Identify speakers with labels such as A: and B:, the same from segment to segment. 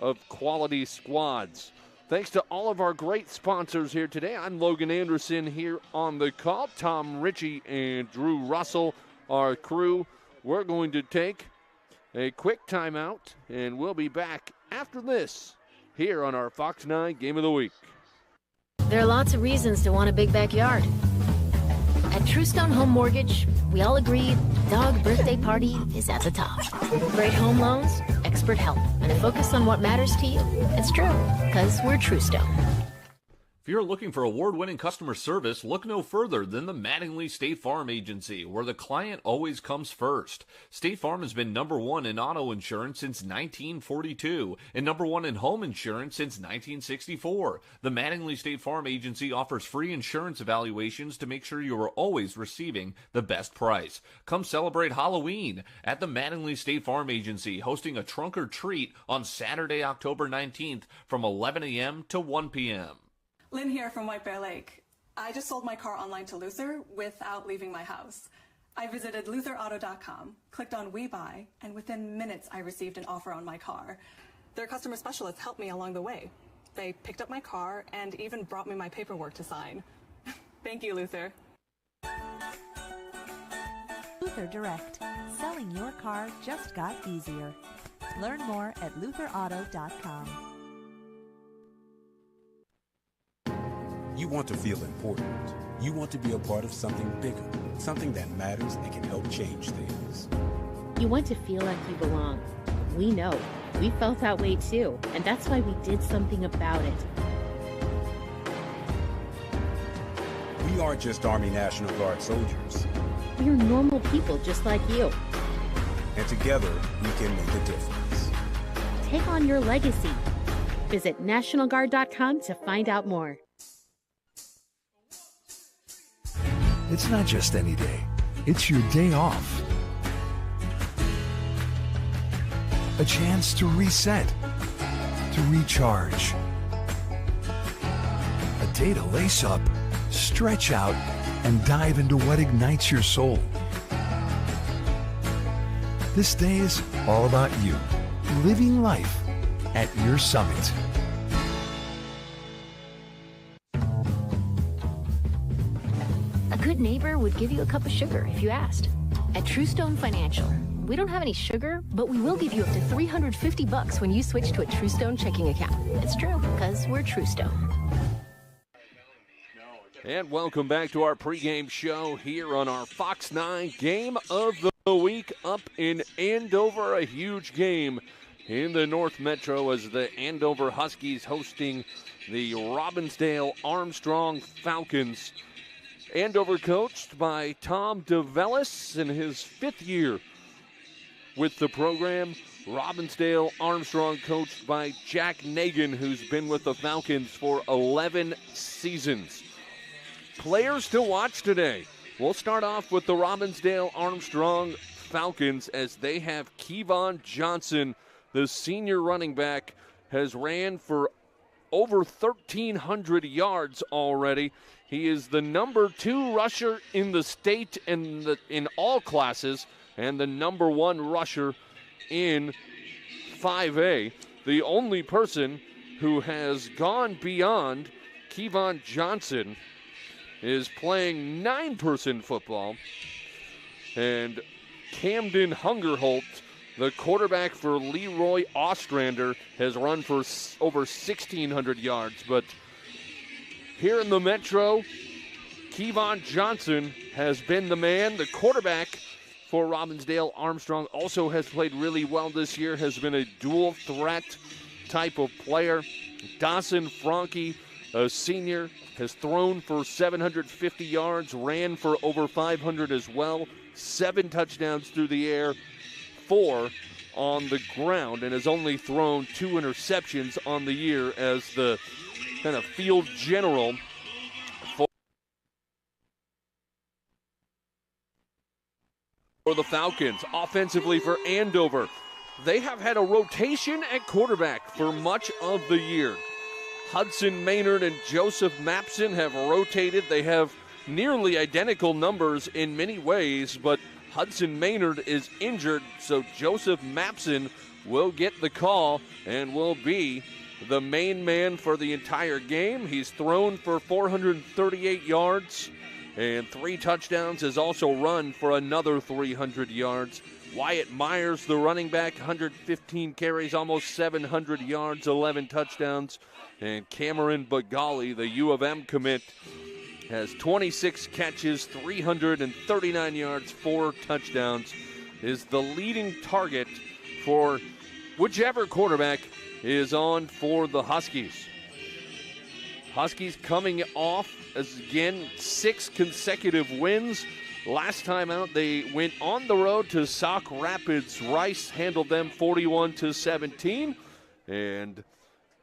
A: of quality squads. Thanks to all of our great sponsors here today. I'm Logan Anderson here on the call. Tom Ritchie and Drew Russell, our crew. We're going to take a quick timeout, and we'll be back after this here on our Fox 9 Game of the Week.
B: There are lots of reasons to want a big backyard. At Truestone Home Mortgage, we all agree dog birthday party is at the top. Great home loans, expert help, and a focus on what matters to you. It's true, because we're Truestone.
C: If you're looking for award-winning customer service, look no further than the Mattingly State Farm Agency, where the client always comes first. State Farm has been #1 in auto insurance since 1942 and #1 in home insurance since 1964. The Mattingly State Farm Agency offers free insurance evaluations to make sure you are always receiving the best price. Come celebrate Halloween at the Mattingly State Farm Agency, hosting a trunk or treat on Saturday, October 19th from 11 a.m. to 1 p.m.
D: Lynn here from White Bear Lake. I just sold my car online to Luther without leaving my house. I visited lutherauto.com, clicked on We Buy, and within minutes I received an offer on my car. Their customer specialists helped me along the way. They picked up my car and even brought me my paperwork to sign. Thank you, Luther.
E: Luther Direct. Selling your car just got easier. Learn more at lutherauto.com.
F: You want to feel important. You want to be a part of something bigger, something that matters and can help change things.
G: You want to feel like you belong. We know. We felt that way too, and that's why we did something about it.
F: We aren't just Army National Guard soldiers.
G: We are normal people just like you.
F: And together, we can make a difference.
G: Take on your legacy. Visit NationalGuard.com to find out more.
H: It's not just any day. It's your day off. A chance to reset, to recharge. A day to lace up, stretch out, and dive into what ignites your soul. This day is all about you, living life at your summit.
B: A good neighbor would give you a cup of sugar if you asked. At Truestone Financial, we don't have any sugar, but we will give you up to $350 when you switch to a Truestone checking account. It's true, because we're Truestone.
A: And welcome back to our pregame show here on our Fox 9 Game of the Week up in Andover. A huge game in the North Metro as the Andover Huskies hosting the Robbinsdale Armstrong Falcons. Andover coached by Tom DeVellis in his 5th year with the program. Robbinsdale Armstrong coached by Jack Nagan, who's been with the Falcons for 11 seasons. Players to watch today. We'll start off with the Robbinsdale Armstrong Falcons as they have Kevon Johnson, the senior running back, has ran for over 1,300 yards already. He is the number 2 rusher in the state in all classes and the number 1 rusher in 5A. The only person who has gone beyond Kevon Johnson is playing 9-person football. And Camden Hungerholt, the quarterback for Leroy Ostrander, has run for over 1,600 yards. But here in the Metro, Kevon Johnson has been the man. The quarterback for Robbinsdale Armstrong also has played really well this year, has been a dual threat type of player. Dawson Franke, a senior, has thrown for 750 yards, ran for over 500 as well, 7 touchdowns through the air, 4 on the ground, and has only thrown 2 interceptions on the year as the kind of field general for the Falcons. Offensively for Andover, they have had a rotation at quarterback for much of the year. Hudson Maynard and Joseph Mapson have rotated. They have nearly identical numbers in many ways, but Hudson Maynard is injured, so Joseph Mapson will get the call and will be the main man for the entire game. He's thrown for 438 yards and 3 touchdowns, has also run for another 300 yards. Wyatt Myers, the running back, 115 carries, almost 700 yards, 11 touchdowns. And Cameron Bagali, the U of M commit, has 26 catches, 339 yards, 4 touchdowns, is the leading target for whichever quarterback is on for the Huskies. Huskies coming off, as again, 6 consecutive wins. Last time out, they went on the road to Sauk Rapids. Rice handled them 41-17. And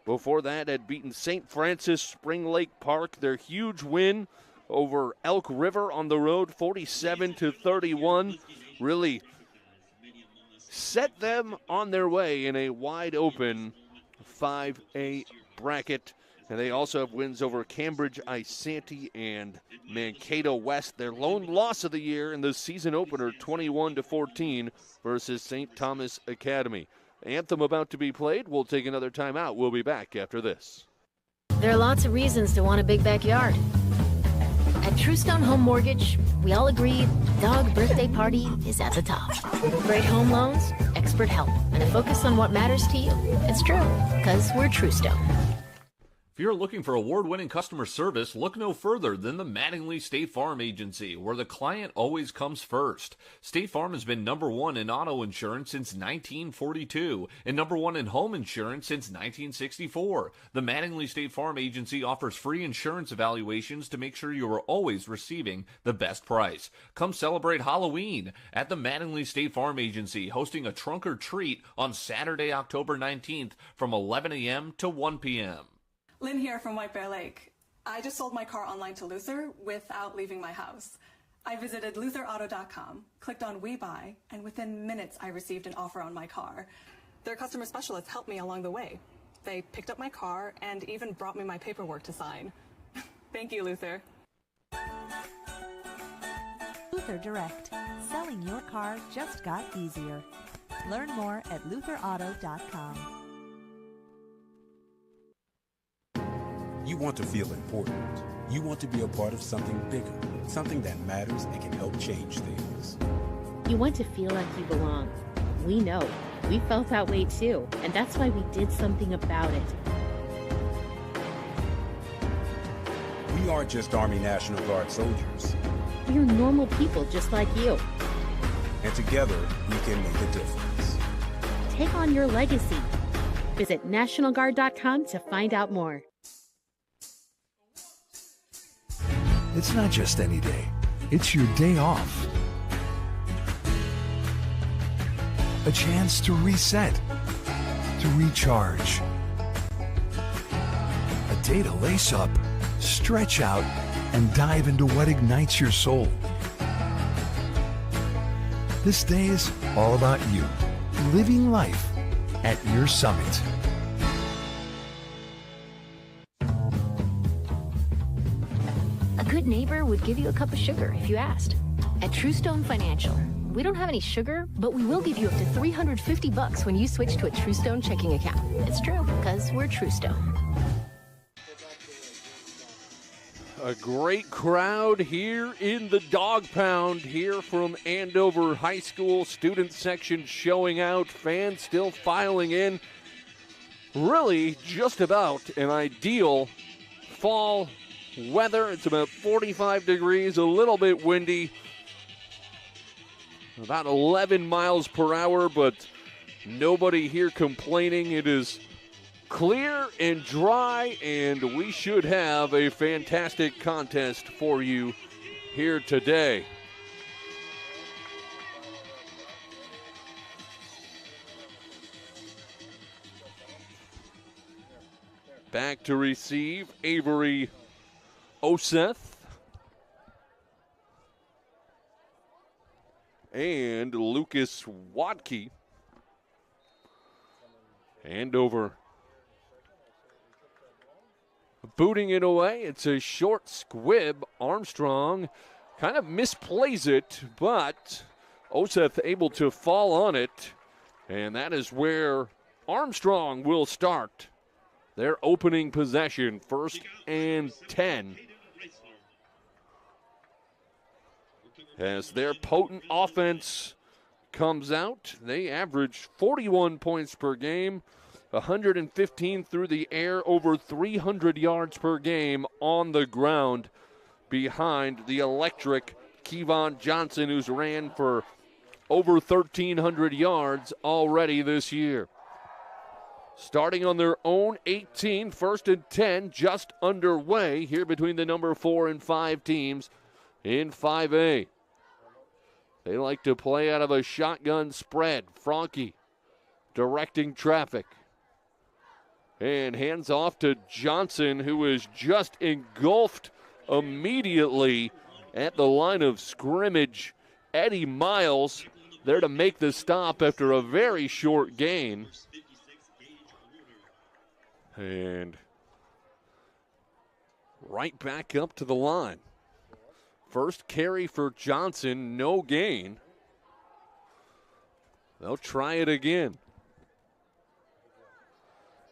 A: before that, had beaten St. Francis Spring Lake Park. Their huge win over Elk River on the road, 47-31. Really set them on their way in a wide open 5A bracket. And they also have wins over Cambridge, Isanti, and Mankato West. Their lone loss of the year in the season opener, 21-14 versus St. Thomas Academy. Anthem about to be played. We'll take another timeout. We'll be back after this.
B: There are lots of reasons to want a big backyard. At Truestone Home Mortgage, we all agree dog birthday party is at the top. Great home loans, expert help, and a focus on what matters to you. It's true, because we're Truestone.
C: If you're looking for award-winning customer service, look no further than the Mattingly State Farm Agency, where the client always comes first. State Farm has been #1 in auto insurance since 1942 and #1 in home insurance since 1964. The Mattingly State Farm Agency offers free insurance evaluations to make sure you are always receiving the best price. Come celebrate Halloween at the Mattingly State Farm Agency, hosting a trunk or treat on Saturday, October 19th from 11 a.m. to 1 p.m.
D: Lynn here from White Bear Lake. I just sold my car online to Luther without leaving my house. I visited lutherauto.com, clicked on We Buy, and within minutes I received an offer on my car. Their customer specialists helped me along the way. They picked up my car and even brought me my paperwork to sign. Thank you, Luther.
E: Luther Direct. Selling your car just got easier. Learn more at lutherauto.com.
F: You want to feel important. You want to be a part of something bigger, something that matters and can help change things.
G: You want to feel like you belong. We know. We felt that way too, and that's why we did something about it.
F: We aren't just Army National Guard soldiers.
G: We're normal people just like you.
F: And together, we can make a difference.
G: Take on your legacy. Visit NationalGuard.com to find out more.
H: It's not just any day. It's your day off. A chance to reset, to recharge. A day to lace up, stretch out, and dive into what ignites your soul. This day is all about you, living life at your summit.
B: A good neighbor would give you a cup of sugar if you asked. At Truestone Financial, we don't have any sugar, but we will give you up to $350 when you switch to a Truestone checking account. It's true, because we're Truestone.
A: A great crowd here in the Dog Pound here from Andover High School. Student section showing out, fans still filing in. Really just about an ideal fall weather. It's about 45 degrees, a little bit windy, about 11 miles per hour, but nobody here complaining. It is clear and dry, and we should have a fantastic contest for you here today. Back to receive Avery Oseth and Lucas Wadke. Andover booting it away. It's a short squib. Armstrong kind of misplays it, but Oseth able to fall on it And that is where Armstrong will start their opening possession, 1st and 10. As their potent offense comes out, they average 41 points per game, 115 through the air, over 300 yards per game on the ground behind the electric Kevon Johnson, who's ran for over 1,300 yards already this year. Starting on their own 18, 1st and 10, just underway here between the number 4 and 5 teams in 5A. They like to play out of a shotgun spread. Franke directing traffic. And hands off to Johnson, who is just engulfed immediately at the line of scrimmage. Eddie Miles there to make the stop after a very short gain. And right back up to the line. First carry for Johnson, no gain. They'll try it again.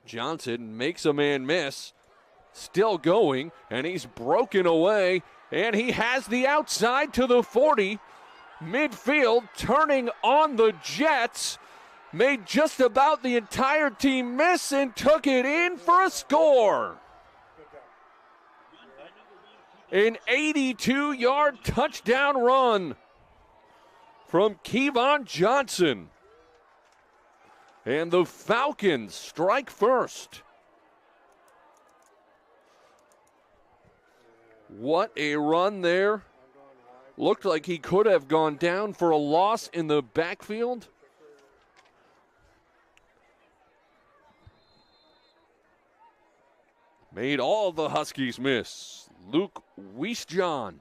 A: Johnson makes a man miss. Still going, and he's broken away. And he has the outside to the 40. Midfield turning on the Jets. Made just about the entire team miss and took it in for a score. An 82-yard touchdown run from Kevon Johnson. And the Falcons strike first. What a run there. Looked like he could have gone down for a loss in the backfield. Made all the Huskies miss. Luke Wiesjohn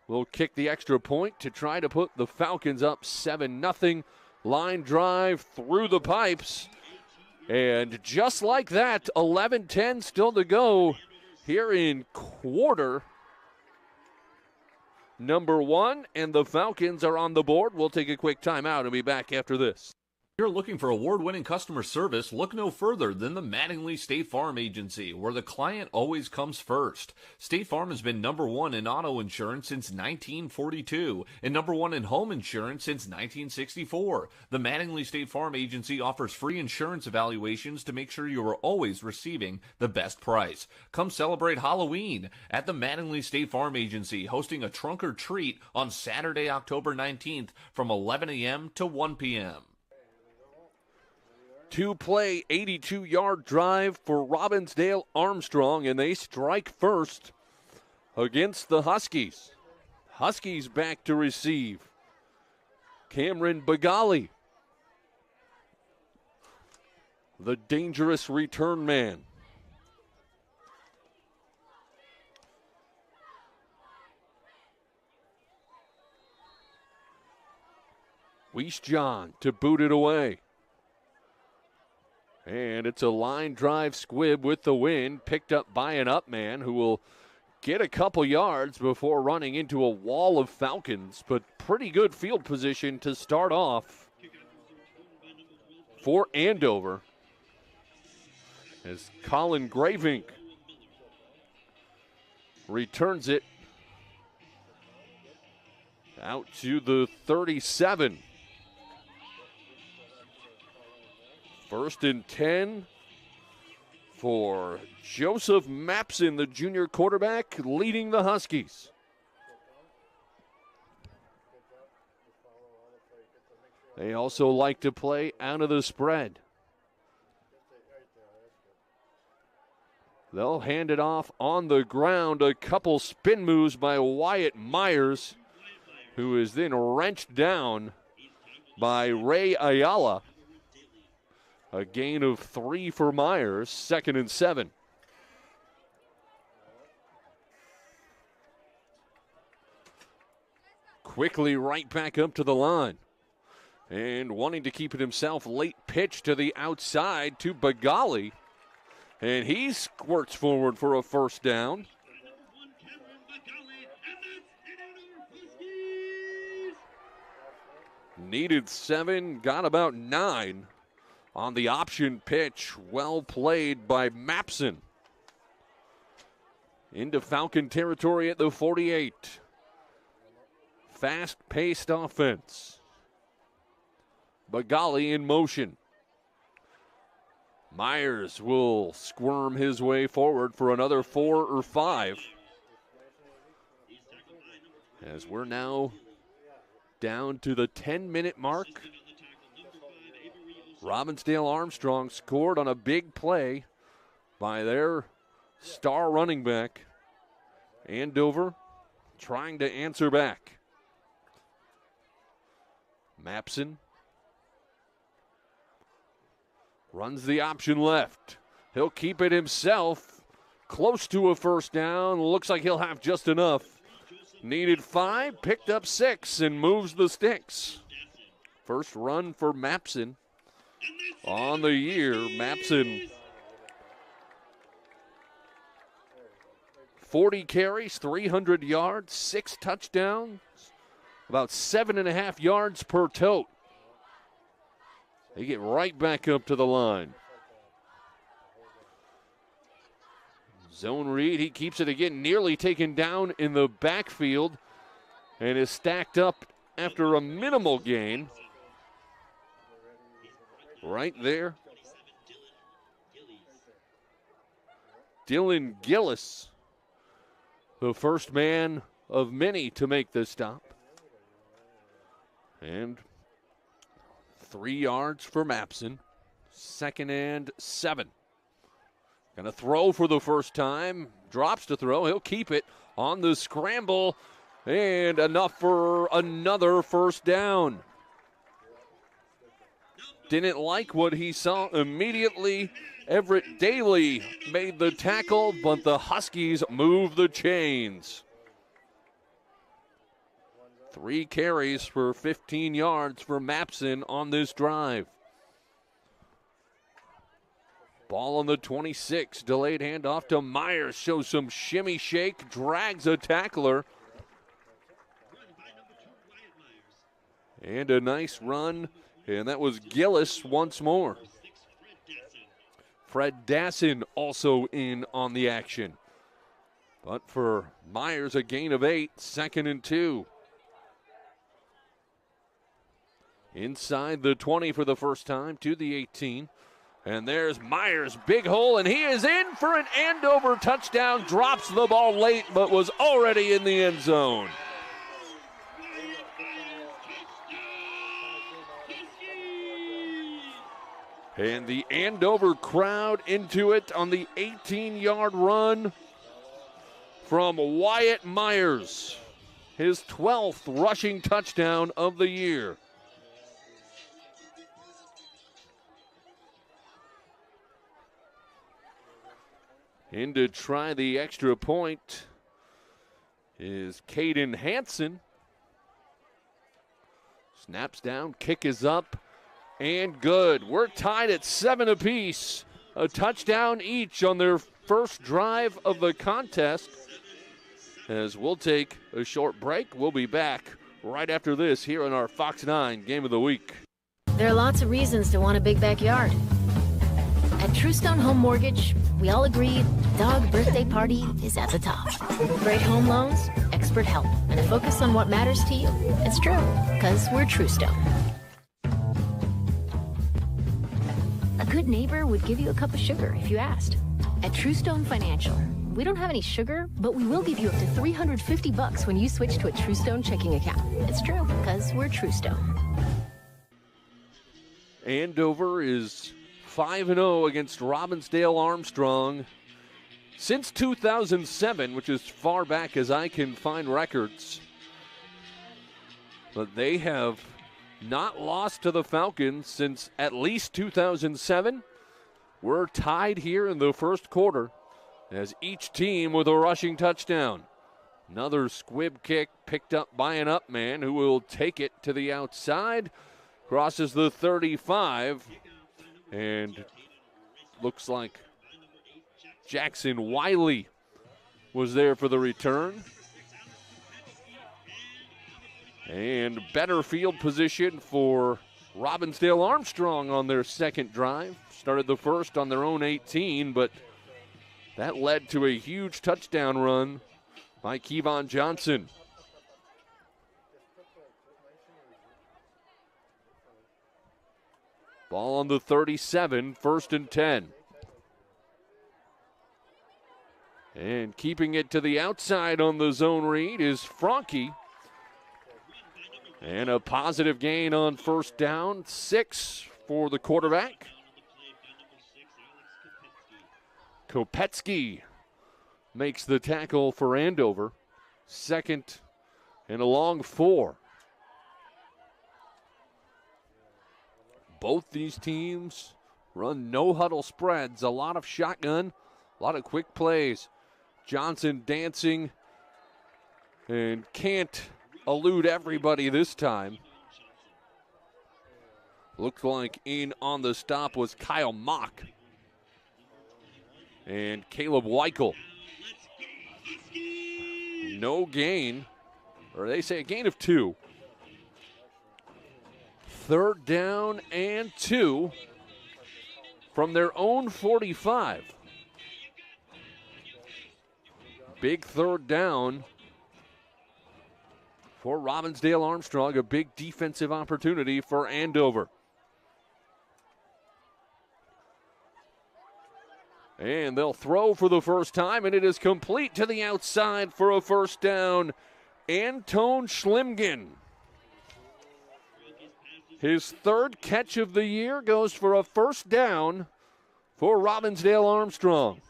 A: will kick the extra point to try to put the Falcons up 7-0. Line drive through the pipes. And just like that, 11-10 still to go here in quarter number 1. And the Falcons are on the board. We'll take a quick timeout and be back after this.
C: If you're looking for award-winning customer service, look no further than the Mattingly State Farm Agency, where the client always comes first. State Farm has been number 1 in auto insurance since 1942 and number 1 in home insurance since 1964. The Mattingly State Farm Agency offers free insurance evaluations to make sure you are always receiving the best price. Come celebrate Halloween at the Mattingly State Farm Agency, hosting a trunk or treat on Saturday, October 19th from 11 a.m. to 1 p.m.
A: Two-play, 82-yard drive for Robbinsdale Armstrong, and they strike first against the Huskies. Huskies back to receive. Cameron Bagali, the dangerous return man. Wiesjohn to boot it away. And it's a line drive squib with the win, picked up by an up man who will get a couple yards before running into a wall of Falcons, but pretty good field position to start off for Andover as Colin Gravink returns it out to the 37. 1st and 10 for Joseph Mapson, the junior quarterback, leading the Huskies. They also like to play out of the spread. They'll hand it off on the ground. A couple spin moves by Wyatt Myers, who is then wrenched down by Ray Ayala. A gain of 3 for Myers, 2nd and 7. Quickly right back up to the line. And wanting to keep it himself, late pitch to the outside to Bagali. And he squirts forward for a first down. Needed 7, got about 9 on the option pitch. Well played by Mapson. Into Falcon territory at the 48. Fast-paced offense. Bagali in motion. Myers will squirm his way forward for another 4 or 5. As we're now down to the 10-minute mark. Robbinsdale Armstrong scored on a big play by their star running back. Andover trying to answer back. Mapson runs the option left. He'll keep it himself. Close to a first down. Looks like he'll have just enough. Needed 5, picked up 6, and moves the sticks. First run for Mapson on the year. Mapson, 40 carries, 300 yards, 6 touchdowns, about 7.5 yards per tote. They get right back up to the line. Zone read, he keeps it again, nearly taken down in the backfield and is stacked up after a minimal gain. Right there. Dylan Gillis, the first man of many to make the stop. And 3 yards for Mapson. 2nd and 7. Gonna throw for the first time. Drops to throw. He'll keep it on the scramble. And enough for another first down. Didn't like what he saw immediately. Everett Daly made the tackle, but the Huskies move the chains. 3 carries for 15 yards for Mapson on this drive. Ball on the 26, delayed handoff to Myers, shows some shimmy shake, drags a tackler. And a nice run, and that was Gillis once more. Fred Dassin also in on the action. But for Myers, a gain of 8, 2nd and 2. Inside the 20 for the first time to the 18. And there's Myers, big hole, and he is in for an Andover touchdown. Drops the ball late, but was already in the end zone. And the Andover crowd into it on the 18-yard run from Wyatt Myers. His 12th rushing touchdown of the year. In to try the extra point is Caden Hansen. Snaps down, kick is up, and good. We're tied at 7 apiece. A touchdown each on their first drive of the contest. As we'll take a short break, we'll be back right after this here on our Fox 9 Game of the Week.
B: There are lots of reasons to want a big backyard. At Truestone Home Mortgage, we all agree dog birthday party is at the top. Great home loans, expert help, and a focus on what matters to you. It's true, because we're Truestone. A good neighbor would give you a cup of sugar if you asked. At Truestone Financial, we don't have any sugar, but we will give you up to $350 when you switch to a Truestone checking account. It's true, because we're Truestone.
A: Andover is 5-0 against Robbinsdale Armstrong since 2007, which is far back as I can find records. But they have not lost to the Falcons since at least 2007. We're tied here in the first quarter as each team with a rushing touchdown. Another squib kick picked up by an up man who will take it to the outside. Crosses the 35. And looks like Jackson Wiley was there for the return. And better field position for Robbinsdale Armstrong on their second drive. Started the first on their own 18, but that led to a huge touchdown run by Kevon Johnson. Ball on the 37, 1st and 10. And keeping it to the outside on the zone read is Franke. And a positive gain on 1st down, 6 for the quarterback. Kopetsky makes the tackle for Andover. 2nd and a long 4. Both these teams run no-huddle spreads, a lot of shotgun, a lot of quick plays. Johnson dancing and can't elude everybody this time. Looks like in on the stop was Kyle Mock and Caleb Weichel. No gain, or they say a gain of 2. 3rd down and 2 from their own 45. Big 3rd down for Robbinsdale Armstrong, a big defensive opportunity for Andover. And they'll throw for the first time, and it is complete to the outside for a 1st down. Antone Schlimgen. His 3rd catch of the year goes for a 1st down for Robbinsdale Armstrong.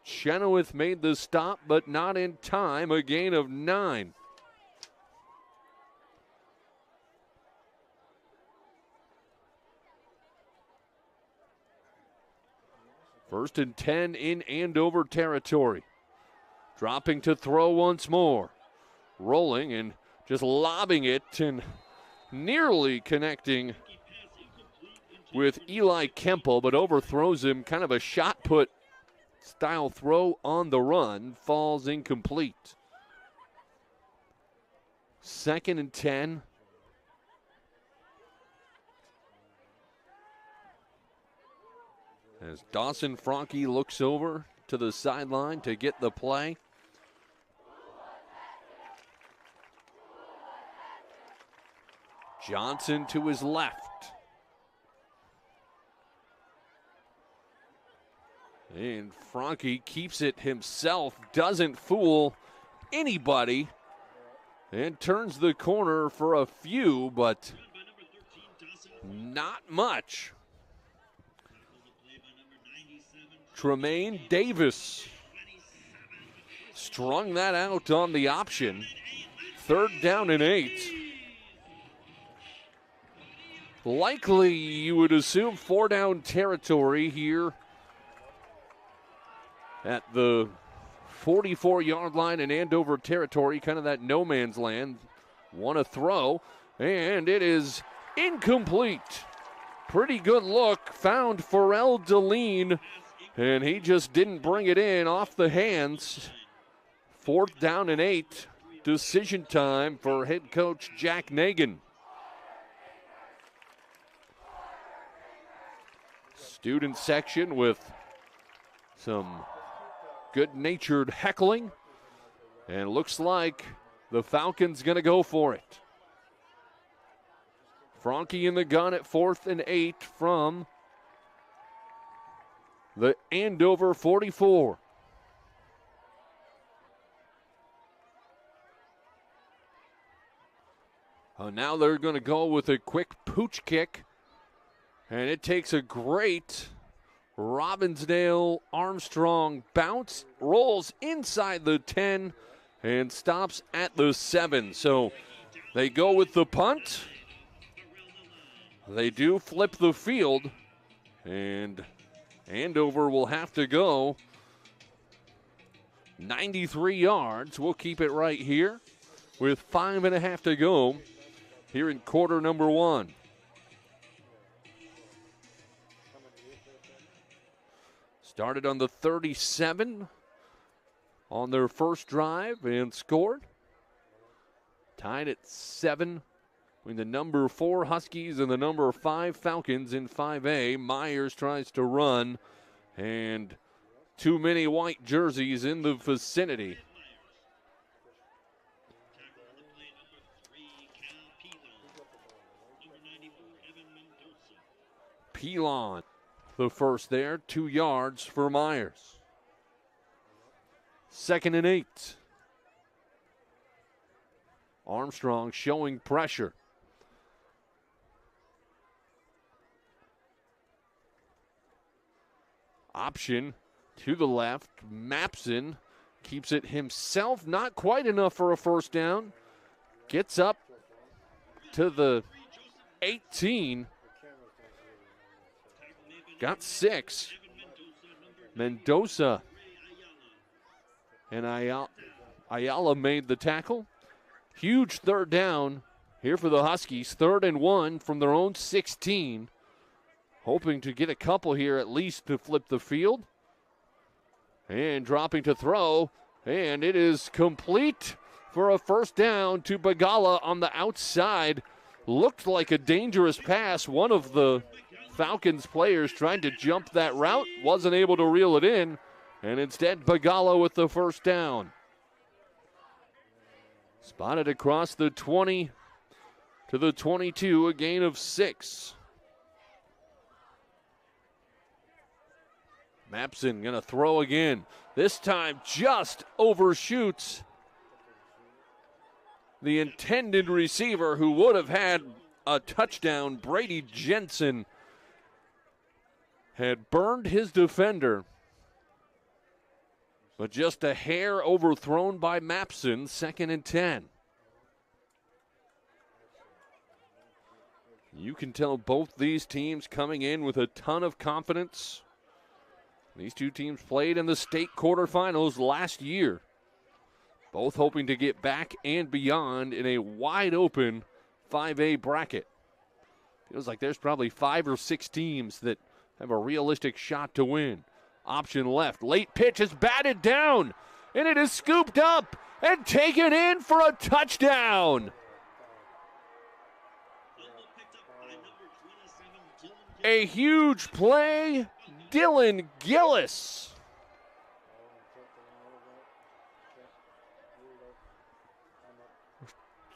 A: Chenoweth made the stop, but not in time. A gain of 9. First and 10 in Andover territory. Dropping to throw once more. Rolling and just lobbing it and nearly connecting with Eli Kemple, but overthrows him. Kind of a shot put style throw on the run. Falls incomplete. 2nd and 10. As Dawson Franke looks over to the sideline to get the play. Johnson to his left. And Franke keeps it himself, doesn't fool anybody, and turns the corner for a few, but not much. Tremaine Davis strung that out on the option. 3rd down and 8. Likely, you would assume 4-down territory here at the 44-yard line in Andover territory, kind of that no man's land. Want to throw, and it is incomplete. Pretty good look, found Pharrell Deline, and he just didn't bring it in off the hands. 4th down and 8. Decision time for head coach Jack Nagan. Student section with some good-natured heckling. And looks like the Falcons going to go for it. Franke in the gun at 4th and 8 from the Andover 44. Now they're going to go with a quick pooch kick. And it takes a great Robbinsdale Armstrong bounce, rolls inside the 10, and stops at the 7. So they go with the punt. They do flip the field, and Andover will have to go 93 yards. We'll keep it right here with 5.5 to go here in quarter number 1. Started on the 37. on their first drive and scored. Tied at 7 between the number 4 Huskies and the number 5 Falcons in 5A. Myers tries to run, and too many white jerseys in the vicinity. Pelon, the first there, 2 yards for Myers. 2nd and 8. Armstrong showing pressure. Option to the left. Mapson keeps it himself. Not quite enough for a first down. Gets up to the 18. Got 6. Mendoza and Ayala made the tackle. Huge third down here for the Huskies. 3rd and 1 from their own 16. Hoping to get a couple here at least to flip the field. And dropping to throw. And it is complete for a first down to Bagala on the outside. Looked like a dangerous pass. One of the Falcons players trying to jump that route. Wasn't able to reel it in. And instead Bagala with the first down. Spotted across the 20 to the 22, a gain of 6. Mapson going to throw again. This time just overshoots the intended receiver who would have had a touchdown. Brady Jensen had burned his defender, but just a hair overthrown by Mapson. 2nd and 10. You can tell both these teams coming in with a ton of confidence. These two teams played in the state quarterfinals last year. Both hoping to get back and beyond in a wide open 5A bracket. Feels like there's probably 5 or 6 teams that have a realistic shot to win. Option left. Late pitch is batted down, and it is scooped up and taken in for a touchdown. A huge play, Dylan Gillis.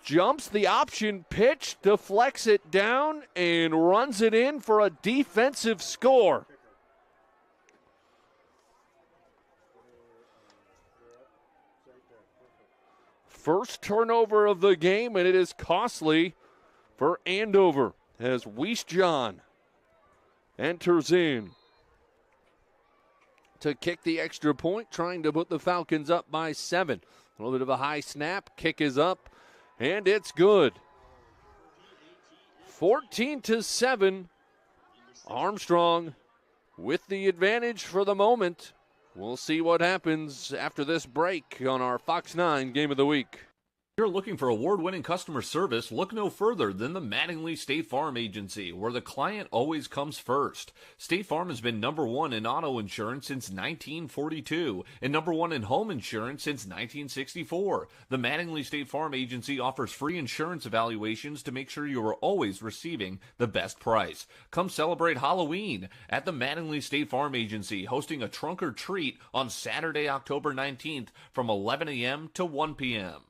A: Jumps the option pitch, deflects it down, and runs it in for a defensive score. First turnover of the game, and it is costly for Andover as Wiesjohn enters in to kick the extra point, trying to put the Falcons up by 7. A little bit of a high snap, kick is up, and it's good. 14-7, Armstrong with the advantage for the moment. We'll see what happens after this break on our Fox 9 Game of the Week.
C: If you're looking for award-winning customer service, look no further than the Mattingly State Farm Agency, where the client always comes first. State Farm has been number 1 in auto insurance since 1942 and number 1 in home insurance since 1964. The Mattingly State Farm Agency offers free insurance evaluations to make sure you are always receiving the best price. Come celebrate Halloween at the Mattingly State Farm Agency, hosting a trunk or treat on Saturday, October 19th from 11 a.m. to 1 p.m.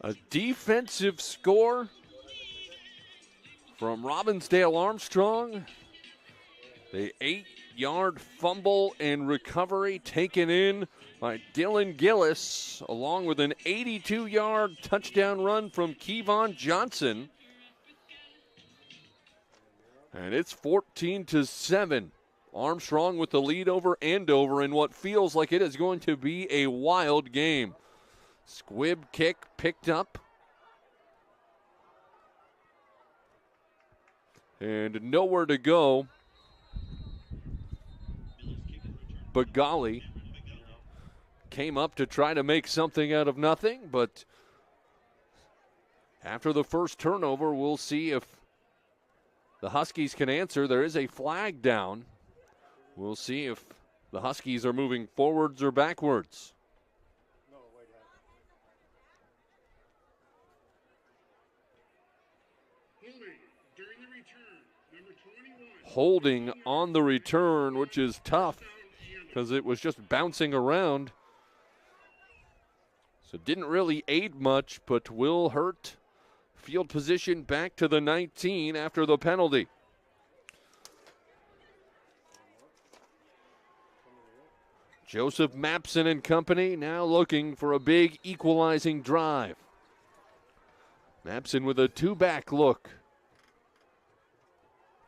A: A defensive score from Robbinsdale Armstrong. The 8-yard fumble and recovery taken in by Dylan Gillis, along with an 82-yard touchdown run from Kevon Johnson. And it's 14-7. Armstrong with the lead over Andover in what feels like it is going to be a wild game. Squib kick picked up. And nowhere to go. Bagali came up to try to make something out of nothing, but after the first turnover, we'll see if the Huskies can answer. There is a flag down. We'll see if The Huskies are moving forwards or backwards. Holding on the return, which is tough because it was just bouncing around. So didn't really aid much, but will hurt field position back to the 19 after the penalty. Joseph Mapson and company now looking for a big equalizing drive. Mapson with a two-back look.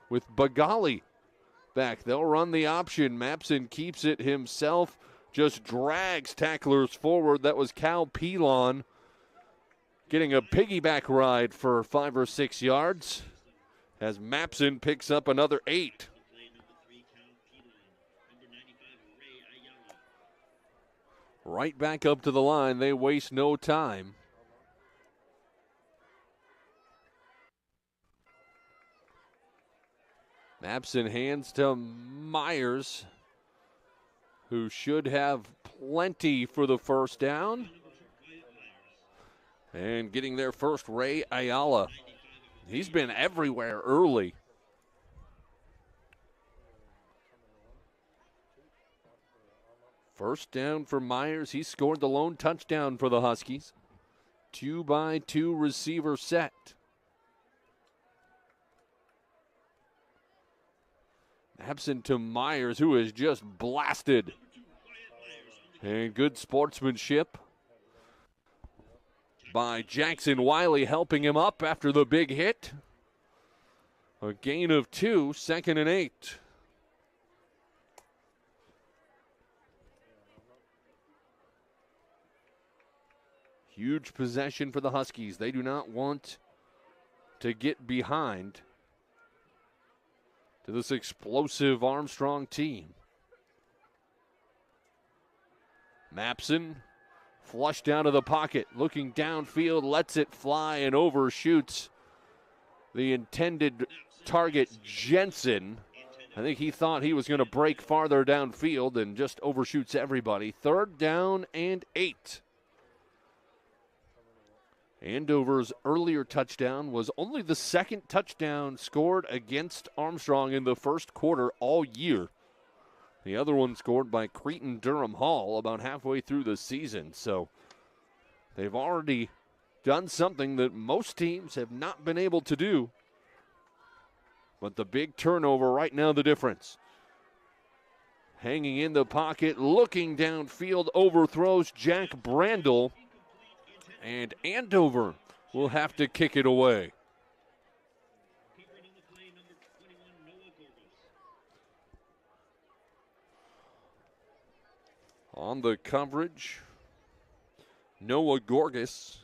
A: With Bagali back, they'll run the option. Mapson keeps it himself, just drags tacklers forward. That was Cal Pilon getting a piggyback ride for 5 or 6 yards as Mapson picks up another 8. Right back up to the line. They waste no time. Mapson hands to Myers, who should have plenty for the first down. And getting their first, Ray Ayala. He's been everywhere early. First down for Myers. He scored the lone touchdown for the Huskies. 2-by-2 receiver set. Absent to Myers, who is just blasted. And good sportsmanship by Jackson Wiley, helping him up after the big hit. A gain of 2, 2nd and 8. Huge possession for the Huskies. They do not want to get behind to this explosive Armstrong team. Mapson flushed out of the pocket, looking downfield, lets it fly and overshoots the intended target, Jensen. I think he thought he was going to break farther downfield and just overshoots everybody. 3rd down and 8. Andover's earlier touchdown was only the 2nd touchdown scored against Armstrong in the first quarter all year. The other one scored by Cretin Durham Hall about halfway through the season. So they've already done something that most teams have not been able to do. But the big turnover right now, the difference. Hanging in the pocket, looking downfield, overthrows Jack Brandel. And Andover will have to kick it away. On the coverage, Noah Gorgas.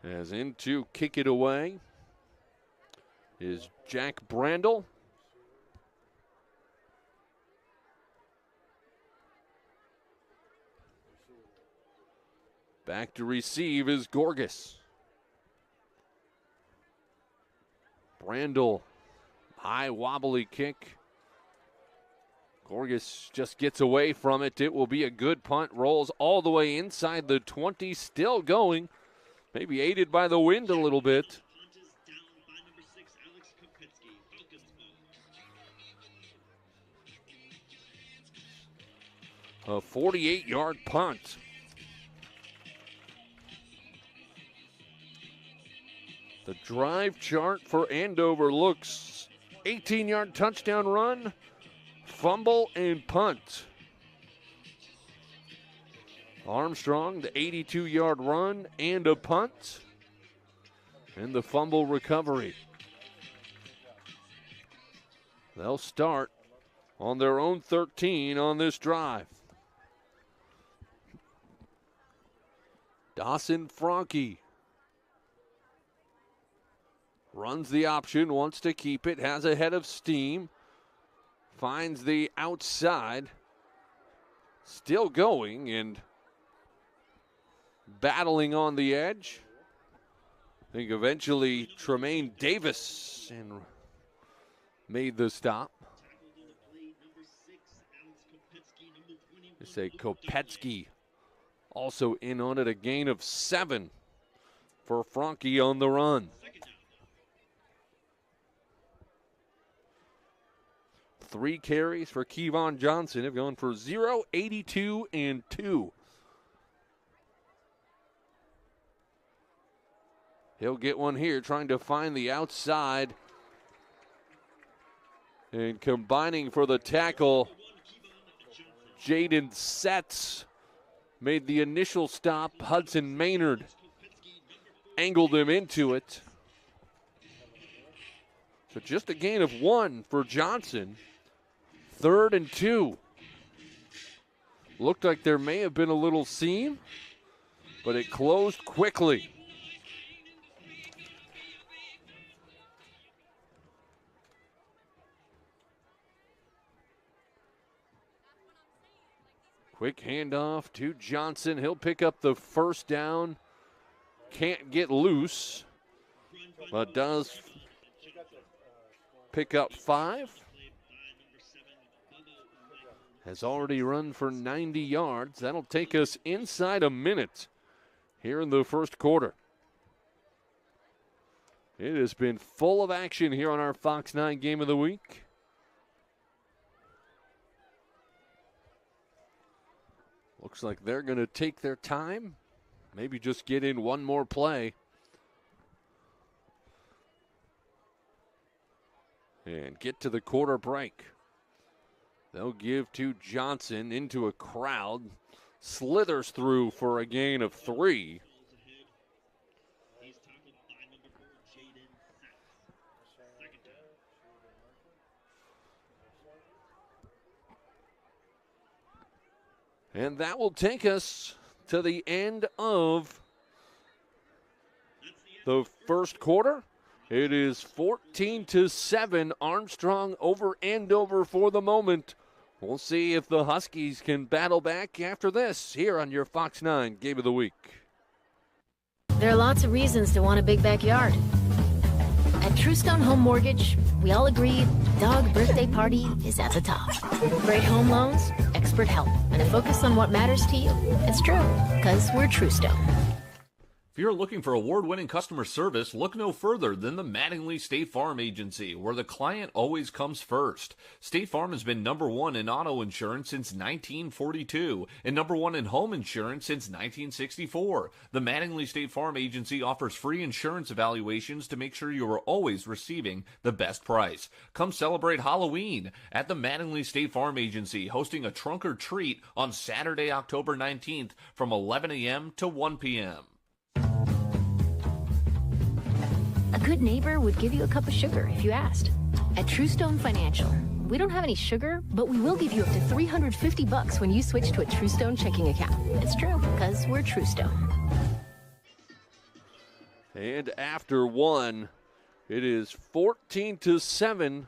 A: As in to kick it away is Jack Brandel. Back to receive is Gorgas. Brandel, high wobbly kick. Gorgas just gets away from it. It will be a good punt. Rolls all the way inside the 20, still going. Maybe aided by the wind a little bit. A 48-yard punt. The drive chart for Andover looks 18-yard touchdown run, fumble, and punt. Armstrong, the 82-yard run and a punt, and the fumble recovery. They'll start on their own 13 on this drive. Dawson Franke runs the option, wants to keep it, has a head of steam, finds the outside, still going and battling on the edge. I think eventually Tremaine Davis made the stop. They say Kopetsky also in on it, a gain of 7 for Franke on the run. Three carries for Kevon Johnson have gone for 0, 82, and 2. He'll get one here, trying to find the outside. And combining for the tackle, Jaden Setz made the initial stop. Hudson Maynard angled him into it. So just a gain of 1 for Johnson. 3rd and 2. Looked like there may have been a little seam, but it closed quickly. Quick handoff to Johnson. He'll pick up the first down. Can't get loose, but does pick up 5. Has already run for 90 yards. That'll take us inside a minute here in the first quarter. It has been full of action here on our Fox 9 Game of the Week. Looks like they're going to take their time. Maybe just get in one more play. And get to the quarter break. They'll give to Johnson into a crowd. Slithers through for a gain of 3. And that will take us to the end of the first quarter. It is 14-7, Armstrong over Andover for the moment. We'll see if the Huskies can battle back after this here on your Fox 9 Game of the Week.
B: There are lots of reasons to want a big backyard. At Truestone Home Mortgage, we all agree dog birthday party is at the top. Great home loans, expert help, and a focus on what matters to you. It's true, because we're Truestone.
C: If you're looking for award-winning customer service, look no further than the Mattingly State Farm Agency, where the client always comes first. State Farm has been #1 in auto insurance since 1942 and #1 in home insurance since 1964. The Mattingly State Farm Agency offers free insurance evaluations to make sure you are always receiving the best price. Come celebrate Halloween at the Mattingly State Farm Agency, hosting a trunk or treat on Saturday, October 19th from 11 a.m. to 1 p.m.
B: A good neighbor would give you a cup of sugar if you asked. At Truestone Financial, we don't have any sugar, but we will give you up to $350 when you switch to a Truestone checking account. It's true, because we're Truestone.
A: And after 1, it is 14-7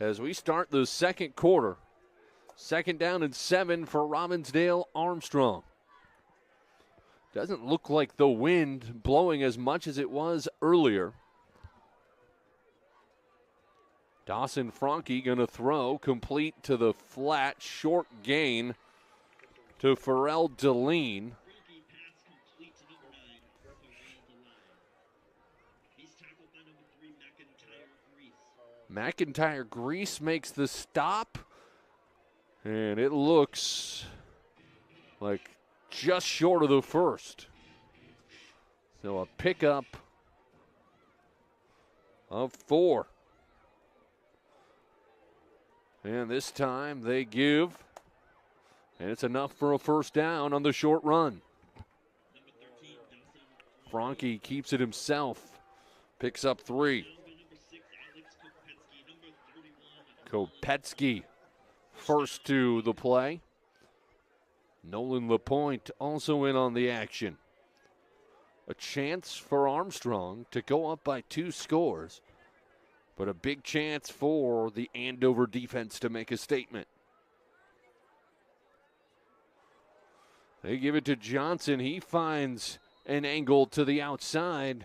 A: as we start the second quarter. 2nd down and 7 for Robbinsdale Armstrong. Doesn't look like the wind blowing as much as it was earlier. Dawson Franke going to throw, complete to the flat, short gain to Pharrell Deline. McIntyre Grease makes the stop, and it looks like just short of the first. So a pickup of 4. And this time they give, and it's enough for a first down on the short run. Franke keeps it himself, picks up 3. Kopetsky first to the play. Nolan LaPointe also in on the action. A chance for Armstrong to go up by 2 scores, but a big chance for the Andover defense to make a statement. They give it to Johnson. He finds an angle to the outside.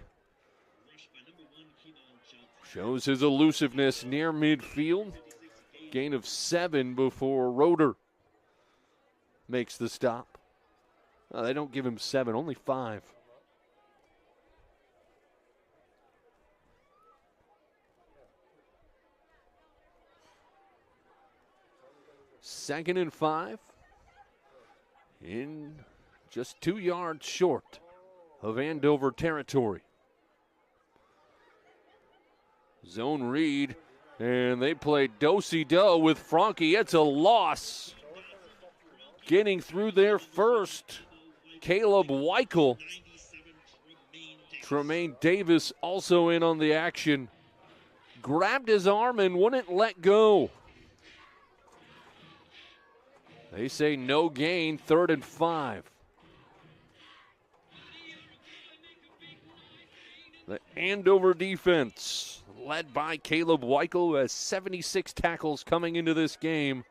A: Shows his elusiveness near midfield. Gain of 7 before Roeder. makes the stop. They don't give him 7, only 5. Second and 5. In just 2 yards short of Andover territory. Zone read, and they play do-si-do with Franke. It's a loss. Getting through there first, Caleb Weichel. Tremaine Davis also in on the action. Grabbed his arm and wouldn't let go. They say no gain, 3rd and 5. The Andover defense, led by Caleb Weichel, who has 76 tackles coming into this game.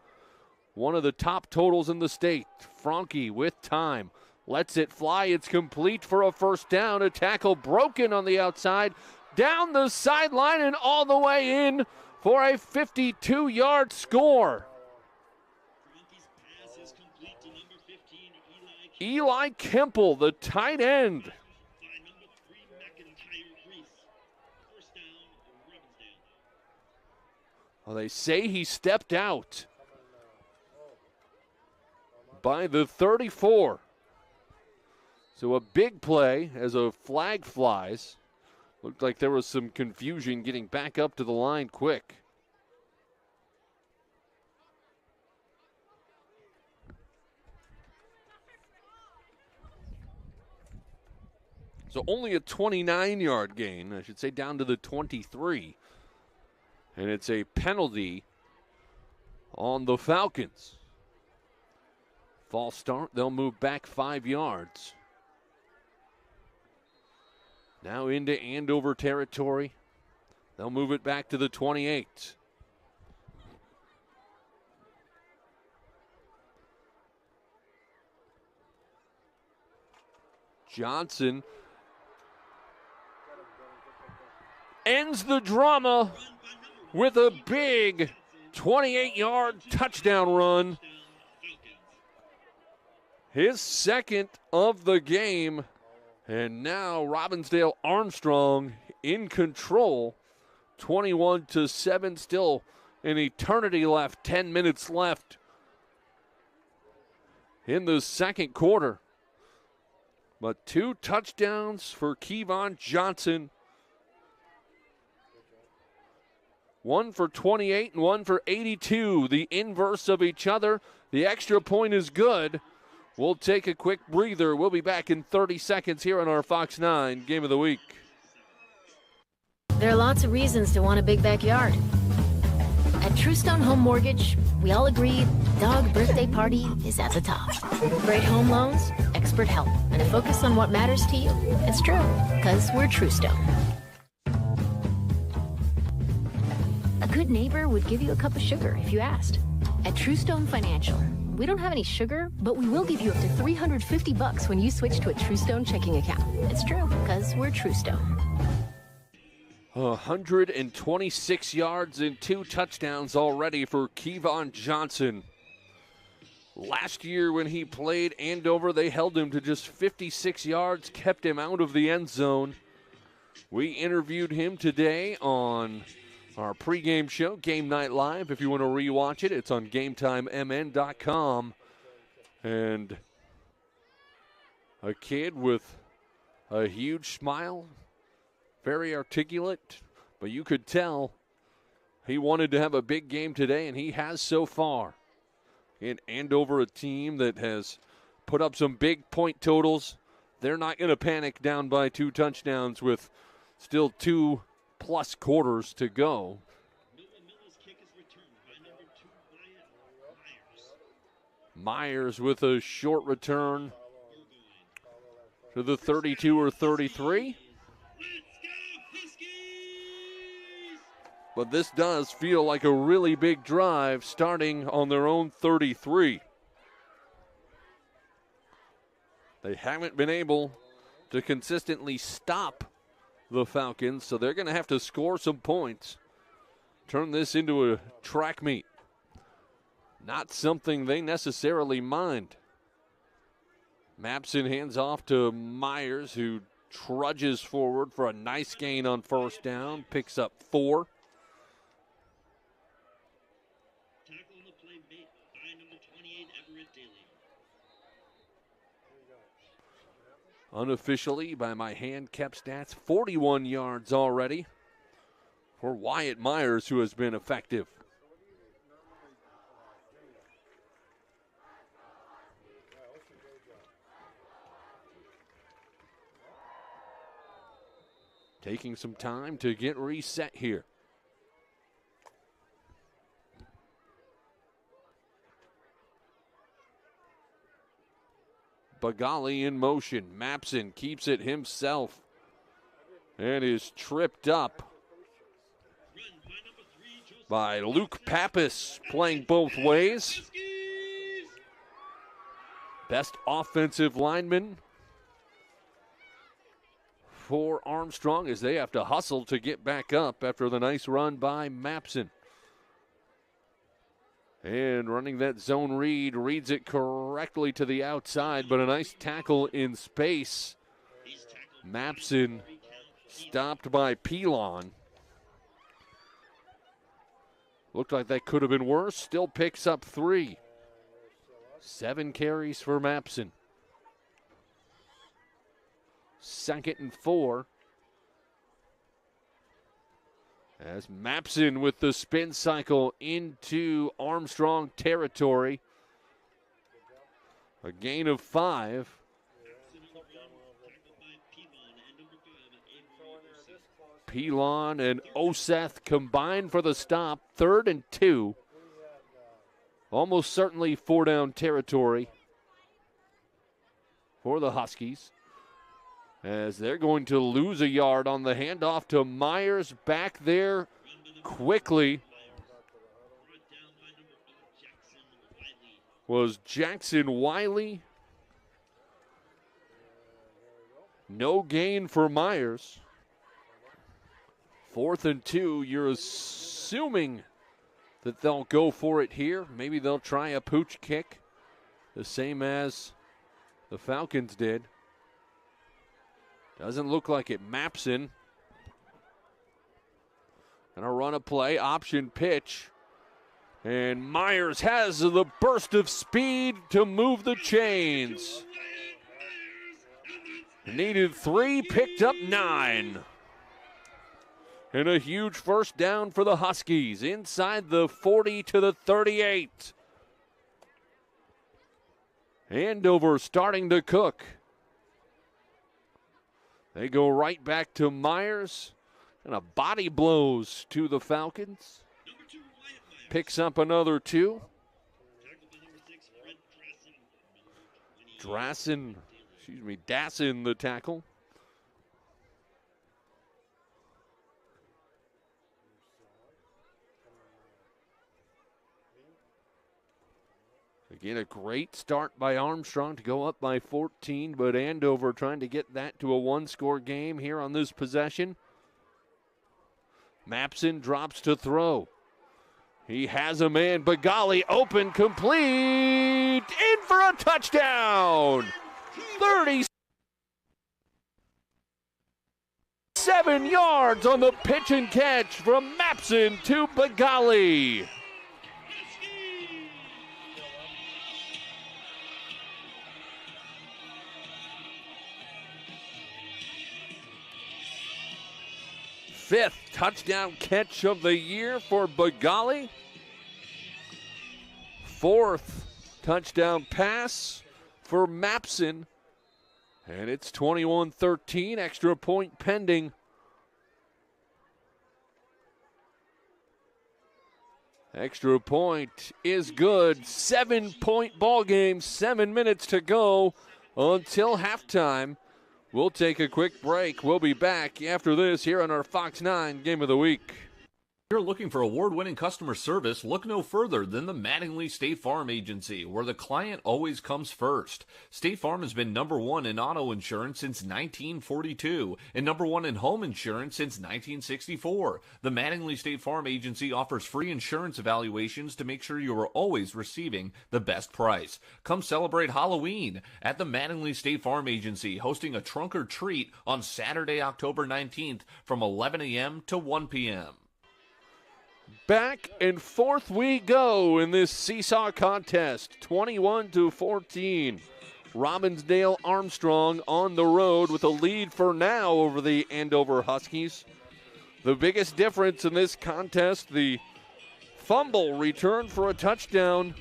A: One of the top totals in the state. Franke with time. Lets it fly. It's complete for a first down. A tackle broken on the outside. Down the sideline and all the way in for a 52-yard score. Eli Kemple, the tight end. Well, they say he stepped out by the 34. So a big play as a flag flies. Looked like there was some confusion getting back up to the line quick. So only a 29-yard gain, I should say, down to the 23. And it's a penalty on the Falcons. False start, they'll move back 5 yards. Now into Andover territory. They'll move it back to the 28. Johnson ends the drama with a big 28-yard touchdown run. His second of the game. And now Robbinsdale Armstrong in control. 21-7, still an eternity left. 10 minutes left in the second quarter. But 2 touchdowns for Kevon Johnson. 1 for 28 and 1 for 82. The inverse of each other. The extra point is good. We'll take a quick breather. We'll be back in 30 seconds here on our Fox 9 Game of the Week.
B: There are lots of reasons to want a big backyard. At Truestone Home Mortgage, we all agree dog birthday party is at the top. Great home loans, expert help, and a focus on what matters to you. It's true, because we're Truestone. A good neighbor would give you a cup of sugar if you asked. At Truestone Financial, we don't have any sugar, but we will give you up to $350 when you switch to a Truestone checking account. It's true, because we're Truestone.
A: 126 yards and 2 touchdowns already for Kevon Johnson. Last year when he played Andover, they held him to just 56 yards, kept him out of the end zone. We interviewed him today on our pregame show, Game Night Live. If you want to rewatch it, it's on GameTimeMN.com. And a kid with a huge smile, very articulate, but you could tell he wanted to have a big game today, and he has so far. In Andover, a team that has put up some big point totals. They're not going to panic down by 2 touchdowns with still 2+ quarters to go. Myers with a short return to the 32 or 33. But this does feel like a really big drive starting on their own 33. They haven't been able to consistently stop the Falcons, so they're going to have to score some points. Turn this into a track meet. Not something they necessarily mind. Mapson hands off to Myers, who trudges forward for a nice gain on first down, picks up 4. Unofficially, by my hand-kept stats, 41 yards already for Wyatt Myers, who has been effective. Taking some time to get reset here. Bagali in motion. Mapson keeps it himself and is tripped up by Luke Pappas, playing both ways. Best offensive lineman for Armstrong as they have to hustle to get back up after the nice run by Mapson. And running that zone read, reads it correctly to the outside, but a nice tackle in space. Mapson stopped by Pilon. Looked like that could have been worse. Still picks up 3. 7 carries for Mapson. 2nd and 4. As Mapson with the spin cycle into Armstrong territory. A gain of 5. Pilon and Oseth combined for the stop. 3rd and 2. Almost certainly 4-down territory for the Huskies, as they're going to lose a yard on the handoff to Myers back there quickly. Was Jackson Wiley. No gain for Myers. 4th and 2, you're assuming that they'll go for it here. Maybe they'll try a pooch kick, the same as the Falcons did. Doesn't look like it. Mapson. Gonna run a play, option pitch. And Myers has the burst of speed to move the chains. Needed 3, picked up 9. And a huge first down for the Huskies inside the 40 to the 38. Andover starting to cook. They go right back to Myers. And a body blows to the Falcons. Picks up another 2. Dassin the tackle. Again, a great start by Armstrong to go up by 14, but Andover trying to get that to a 1-score game here on this possession. Mapson drops to throw. He has a man, Bagali, open, complete, in for a touchdown. 37 yards on the pitch and catch from Mapson to Bagali. Fifth touchdown catch of the year for Bagali. 4th touchdown pass for Mapson. And it's 21-13, extra point pending. Extra point is good. 7-point ball game, 7 minutes to go until halftime. We'll take a quick break. We'll be back after this here on our Fox 9 Game of the Week.
C: You're looking for award-winning customer service, look no further than the Mattingly State Farm Agency, where the client always comes first. State Farm has been number one in auto insurance since 1942 and number one in home insurance since 1964. The Mattingly State Farm Agency offers free insurance evaluations to make sure you are always receiving the best price. Come celebrate Halloween at the Mattingly State Farm Agency, hosting a trunk or treat on Saturday, October 19th from 11 a.m. to 1 p.m.
A: Back and forth we go in this seesaw contest, 21-14. Robbinsdale Armstrong on the road with a lead for now over the Andover Huskies. The biggest difference in this contest, the fumble return for a touchdown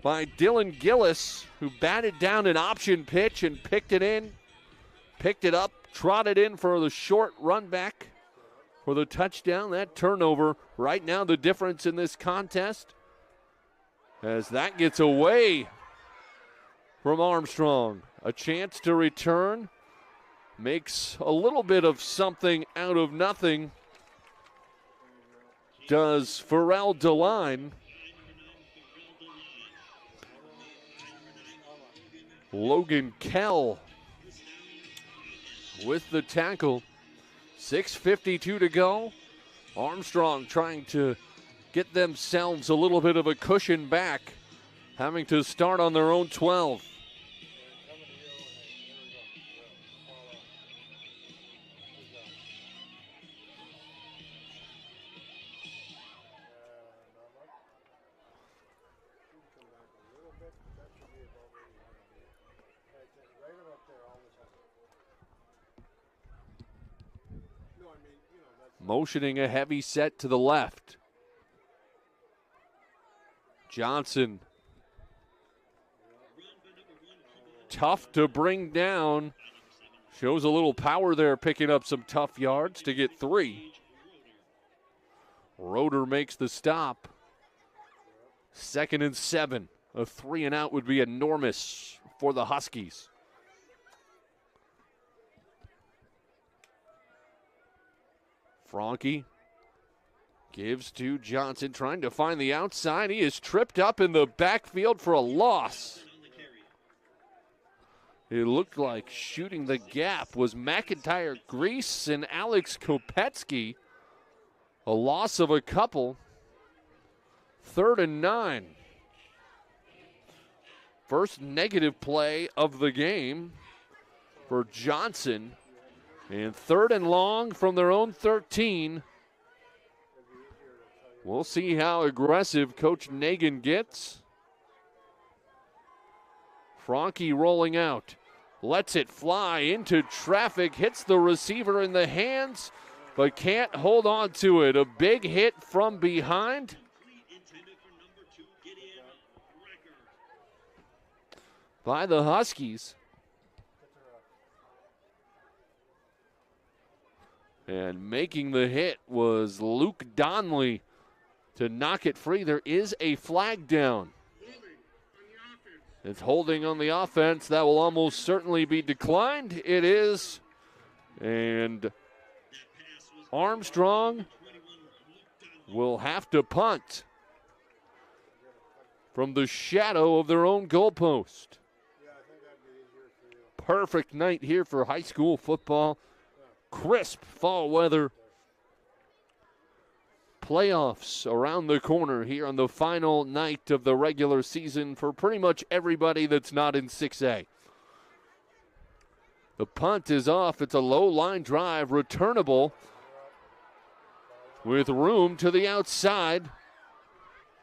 A: by Dylan Gillis, who batted down an option pitch and picked it up, trotted in for the short run back for the touchdown. That turnover right now the difference in this contest, as that gets away from Armstrong. A chance to return, makes a little bit of something out of nothing, does Pharrell DeLine. Logan Kell with the tackle. 6:52 to go. Armstrong trying to get themselves a little bit of a cushion back, having to start on their own 12. Motioning a heavy set to the left. Johnson. Tough to bring down. Shows a little power there, picking up some tough yards to get 3. Roeder makes the stop. 2nd and 7. A 3 and out would be enormous for the Huskies. Franke gives to Johnson, trying to find the outside. He is tripped up in the backfield for a loss. It looked like shooting the gap was McIntyre Grease and Alex Kopetsky. A loss of a couple. 3rd and 9. First negative play of the game for Johnson. And 3rd and long from their own 13. We'll see how aggressive Coach Nagin gets. Franke rolling out. Lets it fly into traffic. Hits the receiver in the hands, but can't hold on to it. A big hit from behind. By the Huskies. And making the hit was Luke Donnelly to knock it free. There is a flag down. It's holding on the offense. That will almost certainly be declined. It is. And Armstrong will have to punt from the shadow of their own goalpost. Perfect night here for high school football. Crisp fall weather. Playoffs around the corner here on the final night of the regular season for pretty much everybody that's not in 6A. The punt is off. It's a low line drive, returnable with room to the outside.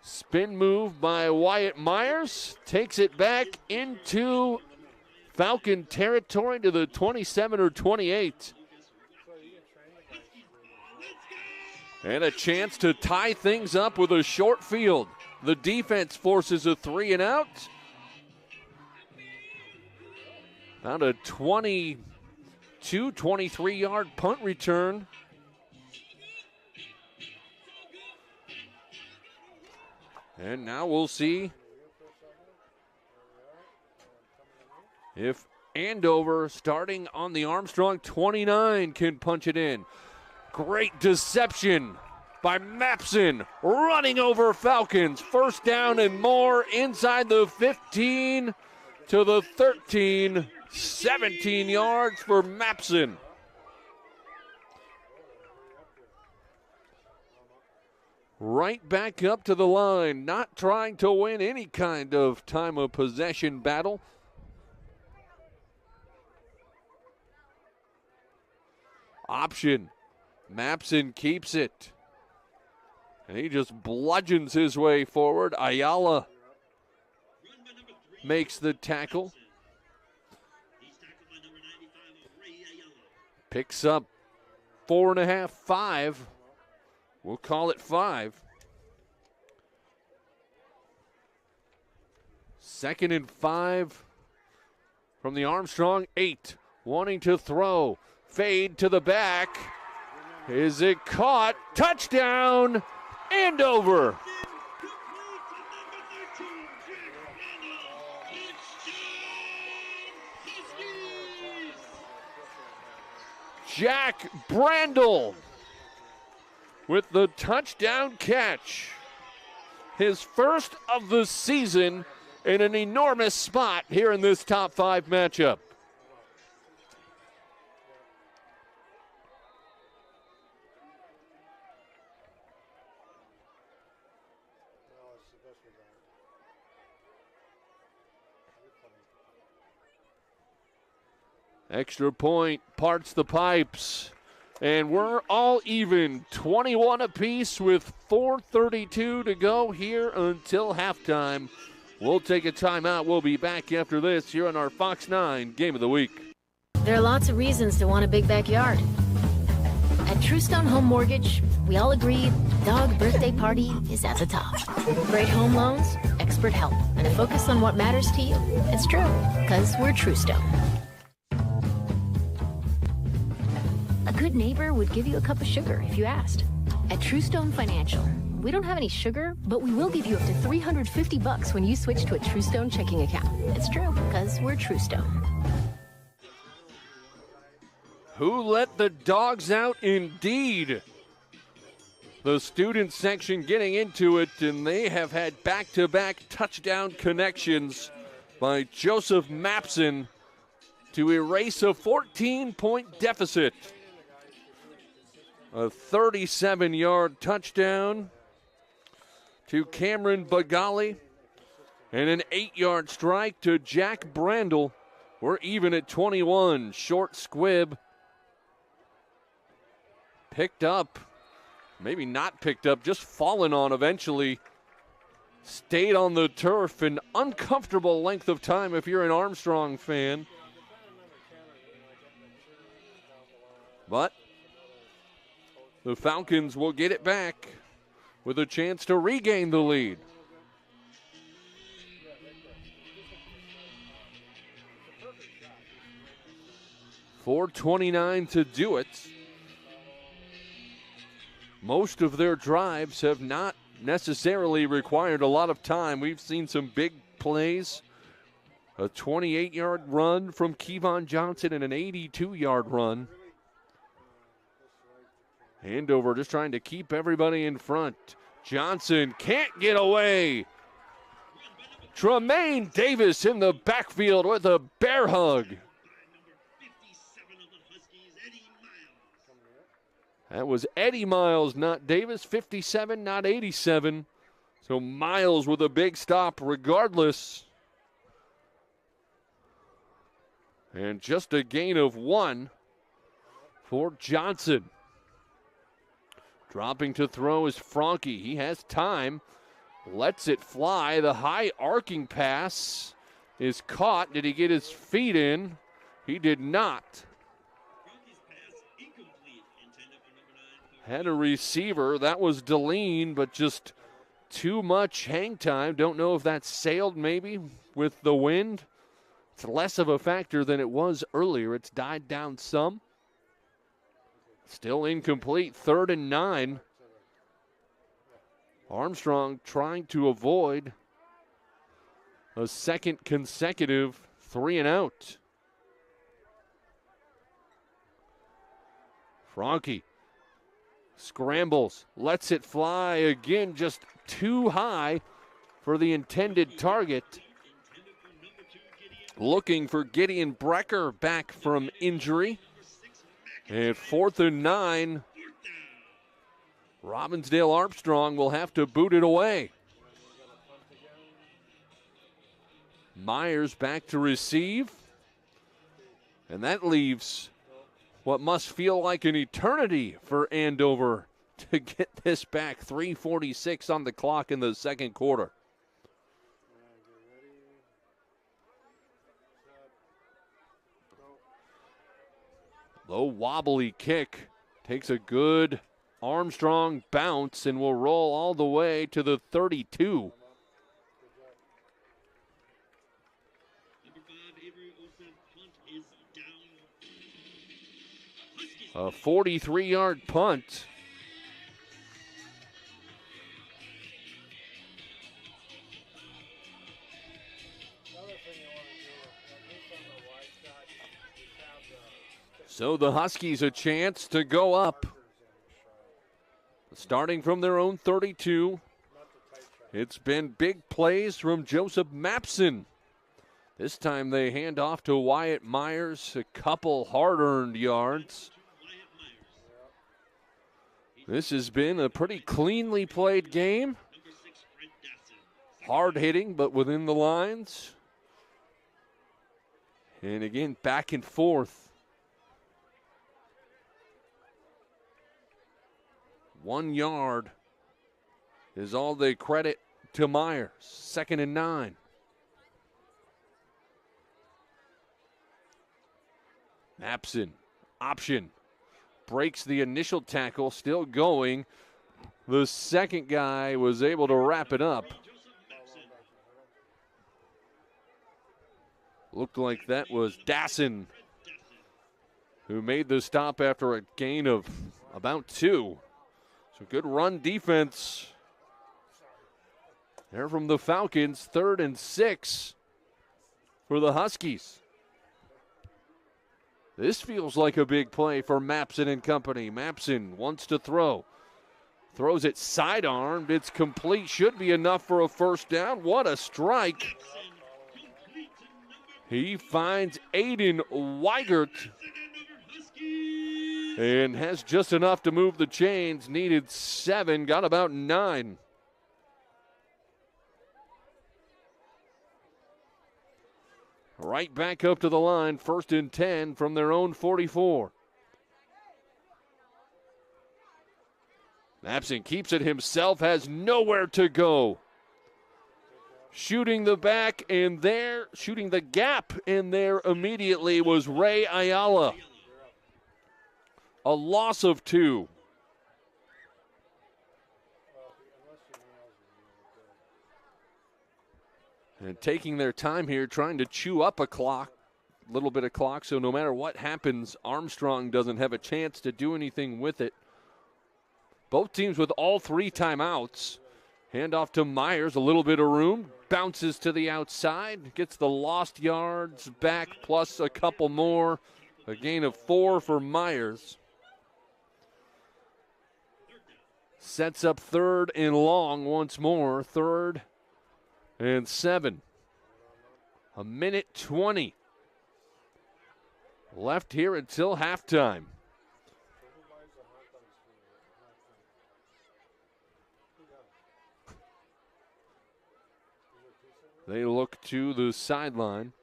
A: Spin move by Wyatt Myers. Takes it back into Falcon territory to the 27 or 28. And a chance to tie things up with a short field. The defense forces a 3 and out. About a 22, 23-yard punt return. And now we'll see if Andover, starting on the Armstrong 29, can punch it in. Great deception by Mapson, running over Falcons. First down and more inside the 15 to the 13, 17 yards for Mapson. Right back up to the line, not trying to win any kind of time of possession battle. Option. Mapson keeps it. And he just bludgeons his way forward. Ayala makes the tackle. Picks up 4.5, 5. We'll call it 5. 2nd and 5 from the Armstrong 8. Wanting to throw. Fade to the back. Is it caught? Touchdown, Andover. Jack Brandel with the touchdown catch. His first of the season in an enormous spot here in this top 5 matchup. Extra point parts the pipes. And we're all even, 21 apiece with 4:32 to go here until halftime. We'll take a timeout. We'll be back after this here on our Fox 9 Game of the Week.
B: There are lots of reasons to want a big backyard. At Truestone Home Mortgage, we all agree dog birthday party is at the top. Great home loans, expert help, and a focus on what matters to you. It's true, because we're Truestone. A good neighbor would give you a cup of sugar if you asked. At Truestone Financial, we don't have any sugar, but we will give you up to $350 when you switch to a Truestone checking account. It's true, because we're Truestone.
A: Who let the dogs out? Indeed. The student section getting into it, and they have had back-to-back touchdown connections by Joseph Mapson to erase a 14-point deficit. A 37-yard touchdown to Cameron Bagali and an 8-yard strike to Jack Brandel. We're even at 21. Short squib. Picked up, maybe not picked up, just fallen on eventually. Stayed on the turf, an uncomfortable length of time if you're an Armstrong fan. But the Falcons will get it back with a chance to regain the lead. .429 to do it. Most of their drives have not necessarily required a lot of time. We've seen some big plays. A 28-yard run from Kevon Johnson and an 82-yard run. Andover just trying to keep everybody in front. Johnson can't get away. Tremaine Davis in the backfield with a bear hug. That was Eddie Miles, not Davis. 57, not 87. So Miles with a big stop regardless. And just a gain of 1 for Johnson. Dropping to throw is Franke. He has time. Lets it fly. The high arcing pass is caught. Did he get his feet in? He did not. Had a receiver. That was Deline, but just too much hang time. Don't know if that sailed maybe with the wind. It's less of a factor than it was earlier. It's died down some. Still incomplete. 3rd and 9. Armstrong trying to avoid a second consecutive 3-and-out. Franke Scrambles, lets it fly again, just too high for the intended target. Looking for Gideon Brecker back from injury. And 4th and 9. Robbinsdale Armstrong will have to boot it away. Myers back to receive. And that leaves what must feel like an eternity for Andover to get this back. 3:46 on the clock in the second quarter. Low wobbly kick. Takes a good Armstrong bounce and will roll all the way to the 32. A 43-yard punt. So the Huskies a chance to go up. Starting from their own 32. It's been big plays from Joseph Mapson. This time they hand off to Wyatt Myers, a couple hard-earned yards. This has been a pretty cleanly played game. Hard hitting, but within the lines. And again, back and forth. 1 yard is all they credit to Myers. 2nd and 9. Mapson, option. Breaks the initial tackle, still going. The second guy was able to wrap it up. Looked like that was Dassin, who made the stop after a gain of about 2. So good run defense there from the Falcons. 3rd and 6 for the Huskies. This feels like a big play for Mapson and company. Mapson wants to throw. Throws it sidearmed. It's complete. Should be enough for a first down. What a strike. He finds Aiden Weigert and has just enough to move the chains. Needed 7, got about 9. Right back up to the line, 1st and 10 from their own 44. Mapson keeps it himself, has nowhere to go. Shooting the back and there, shooting the gap in there immediately was Ray Ayala. A loss of 2. And taking their time here, trying to chew up a little bit of clock, so no matter what happens, Armstrong doesn't have a chance to do anything with it. Both teams with all 3 timeouts. Hand off to Myers, a little bit of room, bounces to the outside, gets the lost yards back, plus a couple more. A gain of 4 for Myers. Sets up 3rd and long once more, 3rd and 7. 1:20 left here until halftime. They look to the sideline.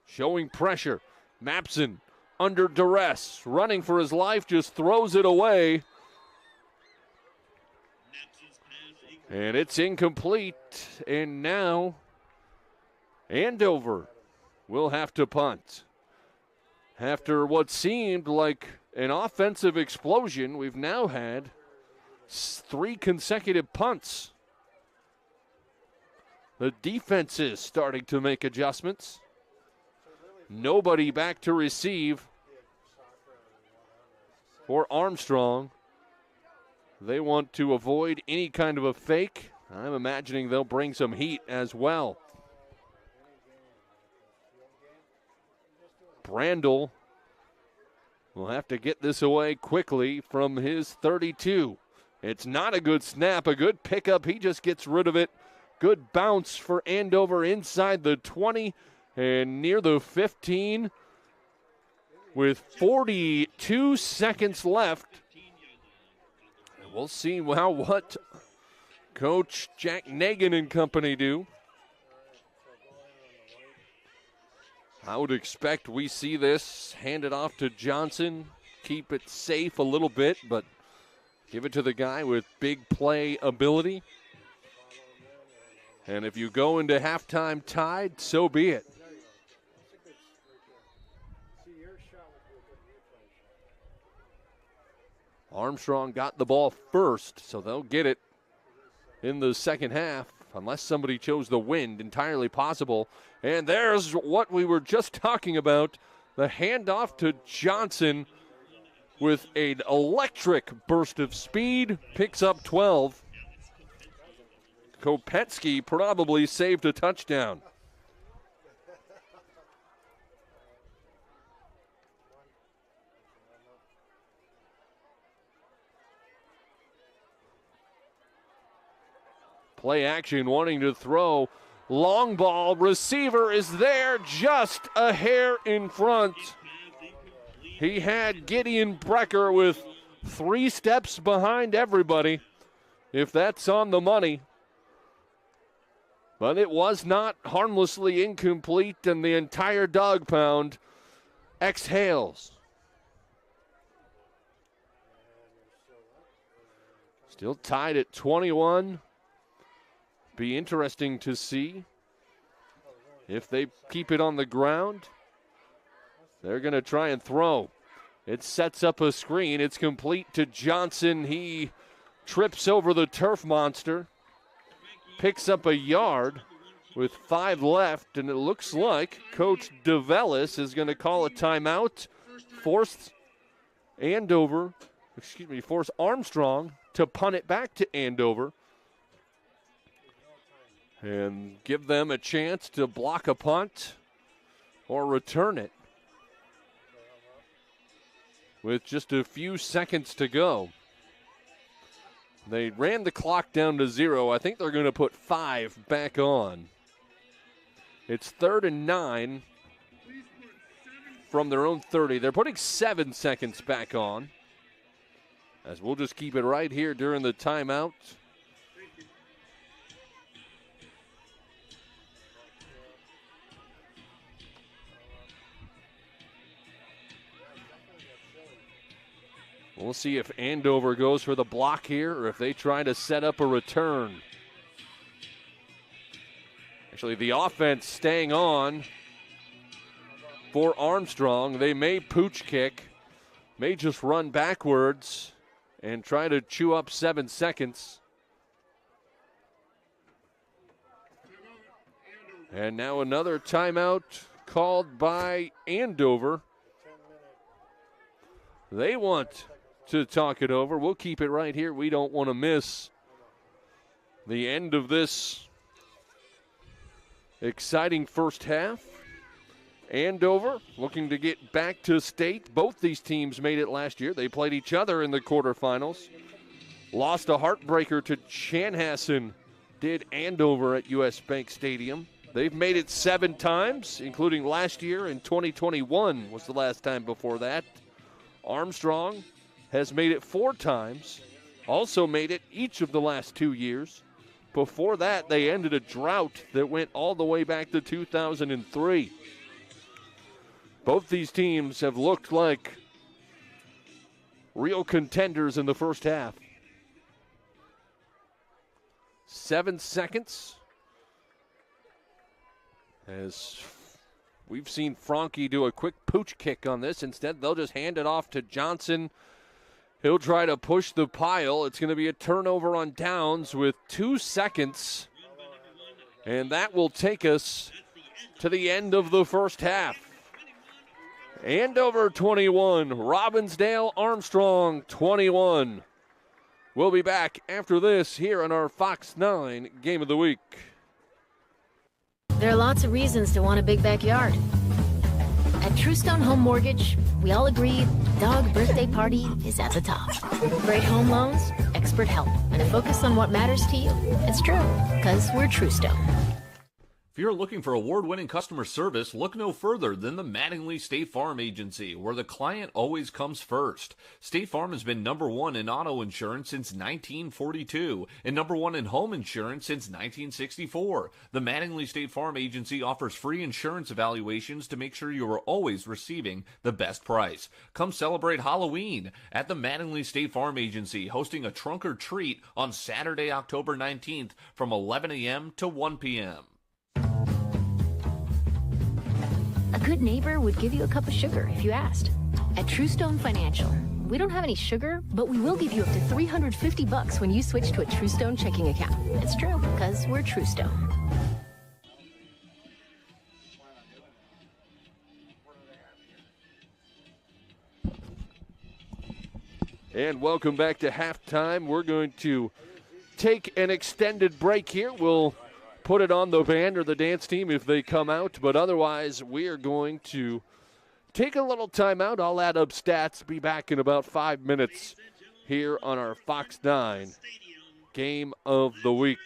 A: Showing pressure. Mapson under duress, running for his life, just throws it away. And it's incomplete. And now Andover will have to punt. After what seemed like an offensive explosion, we've now had 3 consecutive punts. The defense is starting to make adjustments. Nobody back to receive for Armstrong. They want to avoid any kind of a fake. I'm imagining they'll bring some heat as well. Brandel will have to get this away quickly from his 32. It's not a good snap, a good pickup. He just gets rid of it. Good bounce for Andover inside the 20 and near the 15 with 42 seconds left. And we'll see what Coach Jack Nagan and company do. I would expect we see this handed off to Johnson, keep it safe a little bit, but give it to the guy with big play ability. And if you go into halftime tied, so be it. Armstrong got the ball first, so they'll get it in the second half, unless somebody chose the wind, entirely possible. And there's what we were just talking about, the handoff to Johnson with an electric burst of speed, picks up 12. Kopetsky probably saved a touchdown. Play action, wanting to throw. Long ball, receiver is there, just a hair in front. He had Gideon Brecker with 3 steps behind everybody, if that's on the money. But it was not harmlessly incomplete, and the entire dog pound exhales. Still tied at 21. Be interesting to see if they keep it on the ground. They're going to try and throw. It sets up a screen. It's complete to Johnson. He trips over the turf monster, picks up a yard with 5 left, and it looks like Coach DeVellis is going to call a timeout, force Armstrong to punt it back to Andover and give them a chance to block a punt or return it with just a few seconds to go. They ran the clock down to 0. I think they're going to put 5 back on. It's 3rd and 9 from their own 30. They're putting 7 seconds back on, as we'll just keep it right here during the timeout. We'll see if Andover goes for the block here or if they try to set up a return. Actually, the offense staying on for Armstrong. They may pooch kick, may just run backwards and try to chew up 7 seconds. And now another timeout called by Andover. They want to talk it over. We'll keep it right here. We don't want to miss the end of this exciting first half. Andover looking to get back to state. Both these teams made it last year. They played each other in the quarterfinals. Lost a heartbreaker to Chanhassen, did Andover at US Bank Stadium. They've made it 7 times, including last year, and 2021 was the last time before that. Armstrong has made it 4 times, also made it each of the last 2 years. Before that, they ended a drought that went all the way back to 2003. Both these teams have looked like real contenders in the first half. 7 seconds. As we've seen Franke do a quick pooch kick on this. Instead, they'll just hand it off to Johnson. He'll try to push the pile. It's going to be a turnover on downs with 2 seconds. And that will take us to the end of the first half. Andover 21, Robbinsdale Armstrong 21. We'll be back after this here on our Fox 9 Game of the Week.
B: There are lots of reasons to want a big backyard. At Truestone Home Mortgage, we all agree dog birthday party is at the top. Great home loans, expert help, and a focus on what matters to you. It's true, because we're Truestone.
C: If you're looking for award-winning customer service, look no further than the Mattingly State Farm Agency, where the client always comes first. State Farm has been number one in auto insurance since 1942 and number one in home insurance since 1964. The Mattingly State Farm Agency offers free insurance evaluations to make sure you are always receiving the best price. Come celebrate Halloween at the Mattingly State Farm Agency, hosting a trunk or treat on Saturday, October 19th from 11 a.m. to 1 p.m.
B: A good neighbor would give you a cup of sugar if you asked. At Truestone Financial, we don't have any sugar, but we will give you up to $350 when you switch to a Truestone checking account. It's true, because we're Truestone.
A: And welcome back to halftime. We're going to take an extended break here. We'll put it on the band or the dance team if they come out, but otherwise we are going to take a little time out. I'll add up stats, be back in about 5 minutes here on our Fox 9 Game of the Week.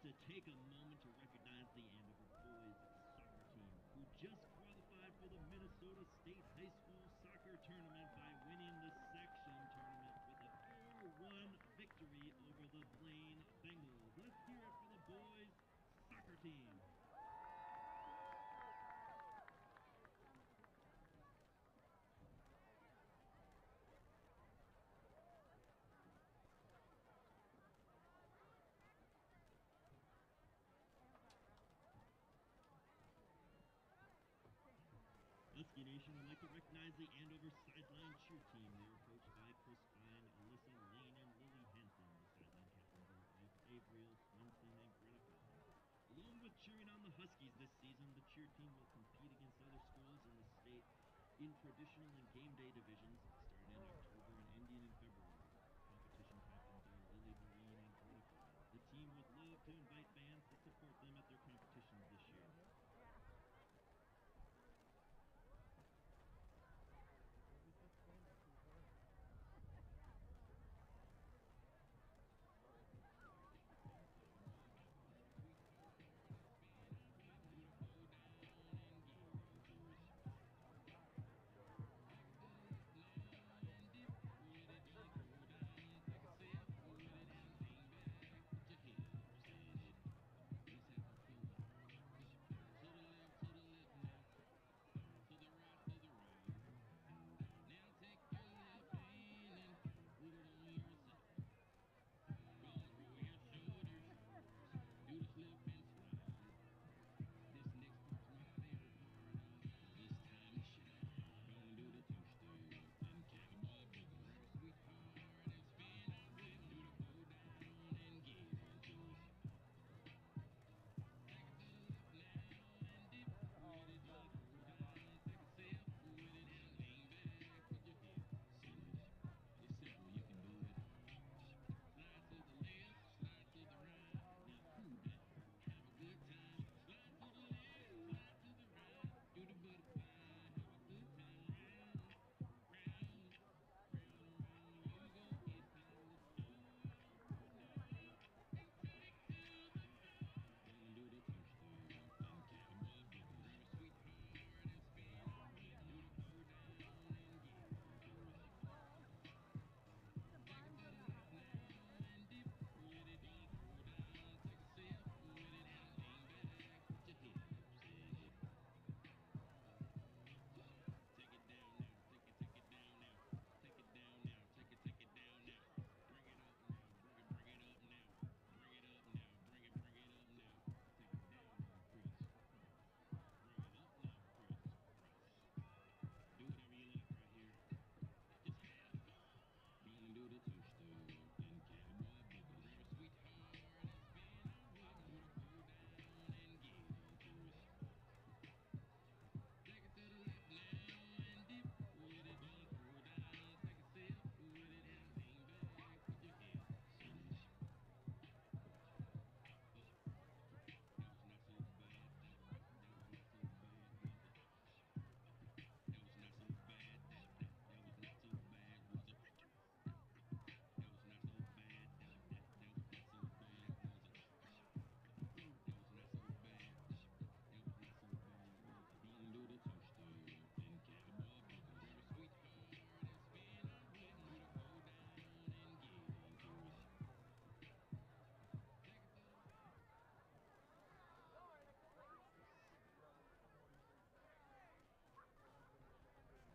I: To take a moment to recognize the Andover boys soccer team, who just qualified for the Minnesota-St High School Soccer Tournament by winning the section tournament with a 4-1 victory over the Blaine Bengals. team. Husky Nation would like to recognize the Andover sideline cheer team. They are coached by Chris Fine, Alyssa Lane, and Lily Henson. The sideline captains are Avriel, Swinson, and Greta Fine. Along with cheering on the Huskies this season, the cheer team will compete against other schools in the state in traditional and game day divisions, starting in October and ending in February. Competition captains are Lily Vereen and Greta Fine. The team would love to invite fans to support them at their competitions this year.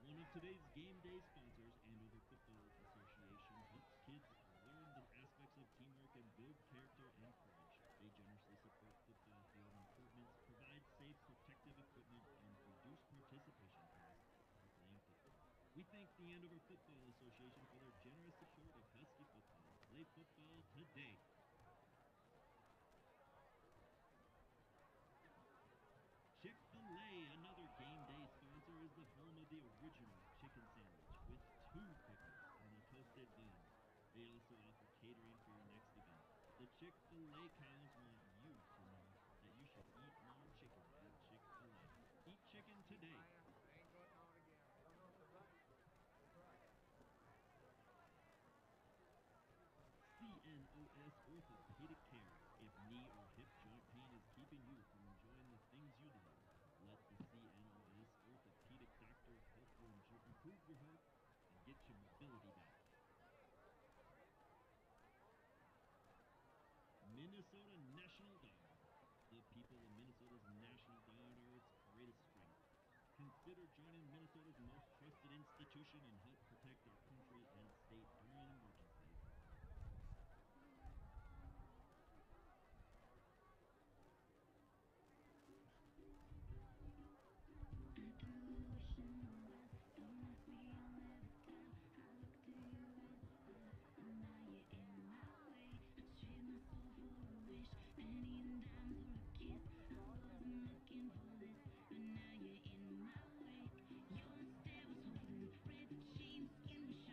I: One of today's game day sponsors, Andover Football Association, helps kids learn the aspects of teamwork and build character and courage. They generously support football field improvements, provide safe protective equipment, and reduce participation costs for playing football. We thank the Andover Football Association for their generous support of Husky football. Play football today. Chick-fil-A, another game day sponsor, is the home of the original chicken sandwich with 2 pickles and a toasted bun. They also offer catering for your next event. The Chick-fil-A cows want you to know that you should eat more chicken at Chick-fil-A. Eat chicken today. CNOS Orthopedic Care. If knee or hip joint pain is keeping you from enjoying the things you love, let the CNOS Orthopedic doctor help you improve your health and get your mobility back. Minnesota National Guard. The the people of Minnesota's National Guard are its greatest strength. Consider joining Minnesota's most trusted institution and help protect our country and state during an emergency.
J: Your stare was holding, red jeans, skin was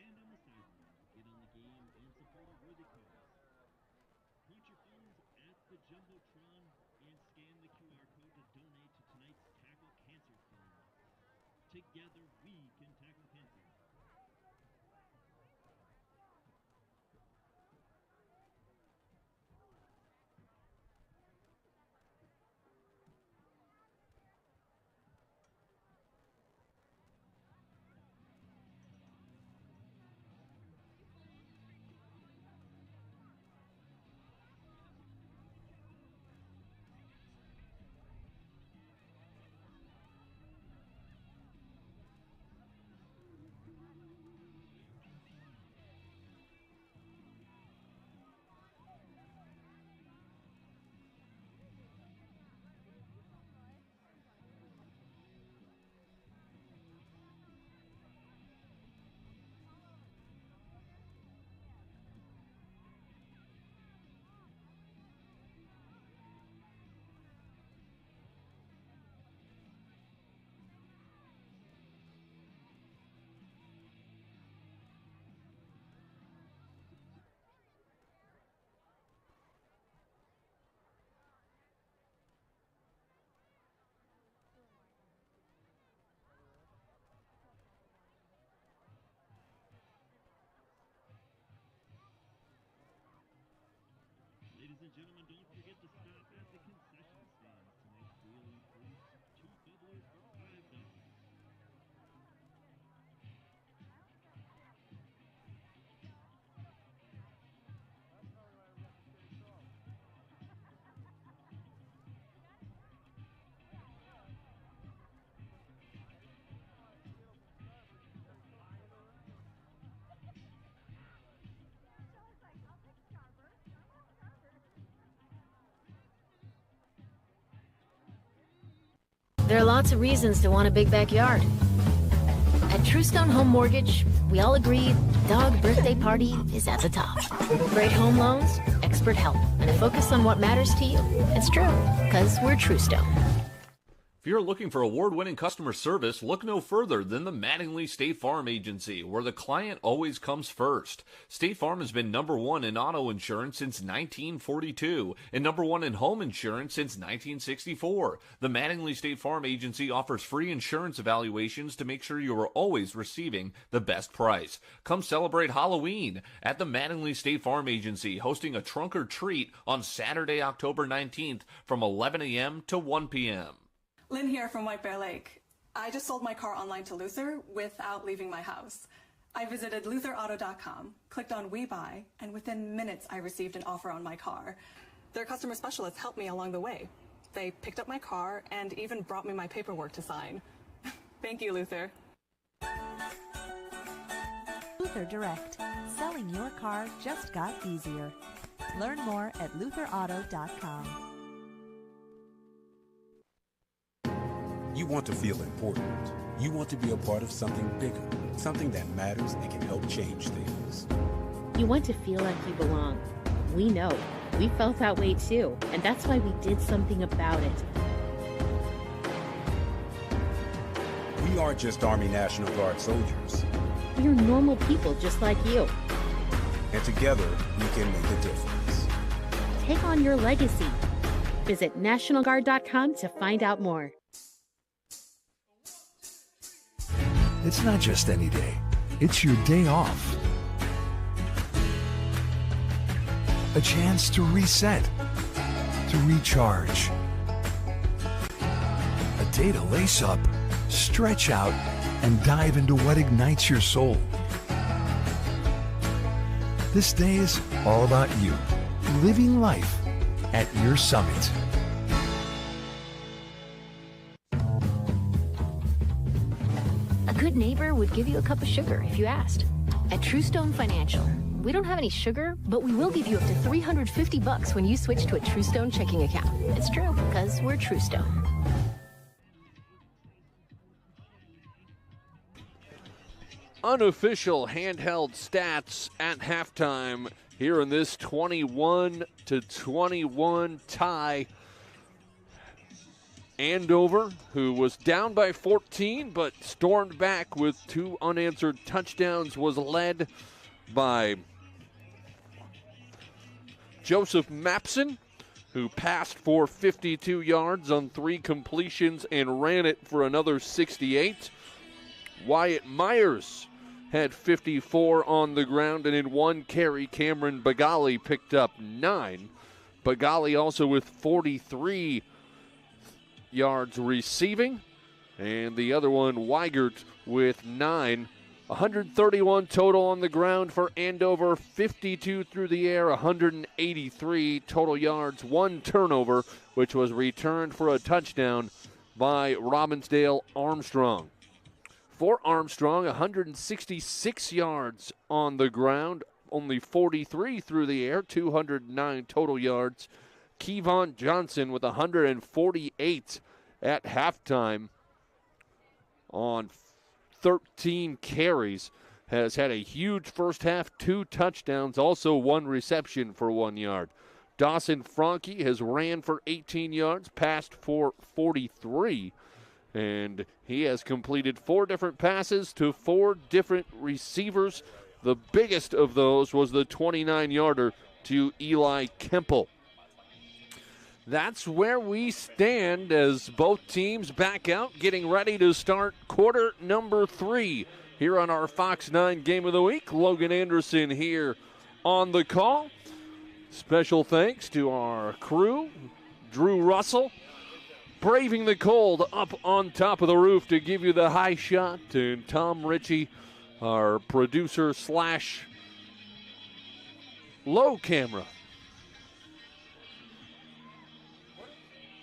I: stand on the sideline, get on the game, and support a worthy cause. Point your phones at the Jumbotron and scan the QR code to donate to tonight's Tackle Cancer Fund. Together we can tackle cancer. Ladies and gentlemen, don't forget to stop at the concession stands. Tonight's deal includes 2 bubblers for $5.
B: There are lots of reasons to want a big backyard. At Truestone Home Mortgage, we all agree dog birthday party is at the top. Great home loans, expert help, and a focus on what matters to you. It's true, because we're Truestone.
C: If you're looking for award-winning customer service, look no further than the Mattingly State Farm Agency, where the client always comes first. State Farm has been #1 in auto insurance since 1942 and #1 in home insurance since 1964. The Mattingly State Farm Agency offers free insurance evaluations to make sure you are always receiving the best price. Come celebrate Halloween at the Mattingly State Farm Agency, hosting a trunk or treat on Saturday, October 19th from 11 a.m. to 1 p.m.
D: Lynn here from White Bear Lake. I just sold my car online to Luther without leaving my house. I visited lutherauto.com, clicked on We Buy, and within minutes I received an offer on my car. Their customer specialists helped me along the way. They picked up my car and even brought me my paperwork to sign. Thank you, Luther.
E: Luther Direct. Selling your car just got easier. Learn more at lutherauto.com.
F: You want to feel important. You want to be a part of something bigger, something that matters and can help change things.
G: You want to feel like you belong. We know. We felt that way too, and that's why we did something about it.
F: We aren't just Army National Guard soldiers.
G: We are normal people just like you.
F: And together, we can make a difference.
G: Take on your legacy. Visit NationalGuard.com to find out more.
H: It's not just any day. It's your day off. A chance to reset, to recharge. A day to lace up, stretch out, and dive into what ignites your soul. This day is all about you, living life at your summit.
B: A good neighbor would give you a cup of sugar if you asked. At Truestone Financial, we don't have any sugar, but we will give you up to $350 when you switch to a Truestone checking account. It's true, because we're Truestone.
A: Unofficial handheld stats at halftime here in this 21-21 tie. Andover, who was down by 14 but stormed back with 2 unanswered touchdowns, was led by Joseph Mapson, who passed for 52 yards on 3 completions and ran it for another 68. Wyatt Myers had 54 on the ground, and in 1 carry, Cameron Bagali picked up 9. Bagali also with 43 yards receiving, and the other one, Weigert, with 9. 131 total on the ground for Andover, 52 through the air, 183 total yards, 1 turnover, which was returned for a touchdown by Robbinsdale Armstrong. For Armstrong, 166 yards on the ground, only 43 through the air, 209 total yards. Kevon Johnson with 148 at halftime on 13 carries. Has had a huge first half, 2 touchdowns, also 1 reception for 1 yard. Dawson Franke has ran for 18 yards, passed for 43, and he has completed 4 different passes to 4 different receivers. The biggest of those was the 29-yarder to Eli Kemple. That's where we stand as both teams back out, getting ready to start quarter number 3 here on our Fox 9 Game of the Week. Logan Anderson here on the call. Special thanks to our crew, Drew Russell, braving the cold up on top of the roof to give you the high shot, and Tom Ritchie, our producer slash low camera.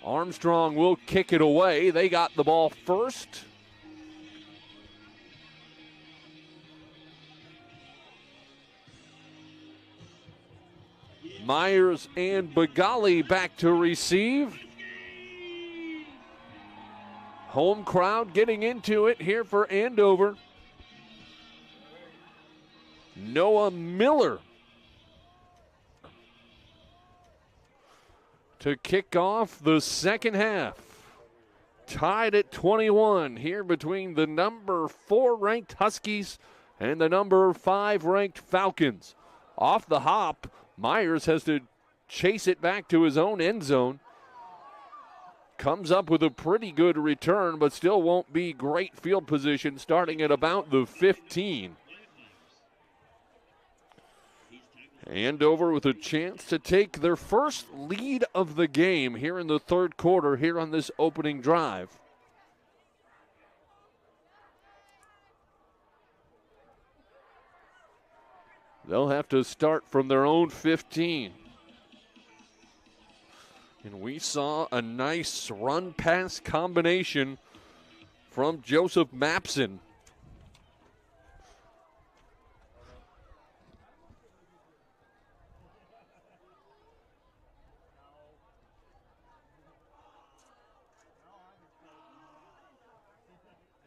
A: Armstrong will kick it away. They got the ball first. Myers and Bagali back to receive. Home crowd getting into it here for Andover. Noah Miller to kick off the second half. Tied at 21 here between the number 4 ranked Huskies and the number 5 ranked Falcons. Off the hop, Myers has to chase it back to his own end zone. Comes up with a pretty good return, but still won't be great field position, starting at about the 15. Andover with a chance to take their first lead of the game here in the third quarter here on this opening drive. They'll have to start from their own 15. And we saw a nice run-pass combination from Joseph Mapson.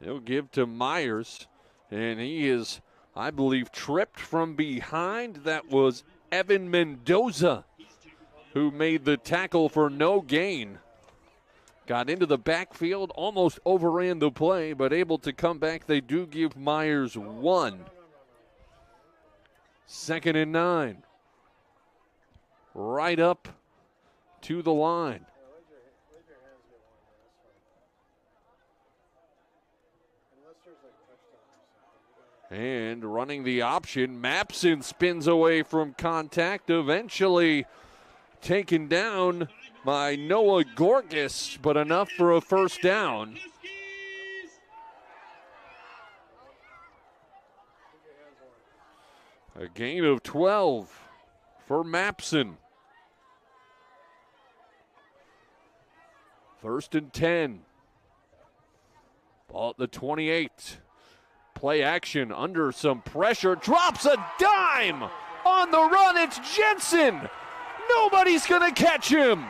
A: He'll give to Myers, and he is, I believe, tripped from behind. That was Evan Mendoza who made the tackle for no gain. Got into the backfield, almost overran the play, but able to come back. They do give Myers 1. 2nd and 9. Right up to the line. And running the option, Mapson spins away from contact, eventually taken down by Noah Gorgas, but enough for a first down. A gain of 12 for Mapson. 1st and 10. Ball at the 28. Play action under some pressure. Drops a dime on the run. It's Jensen. Nobody's going to catch him.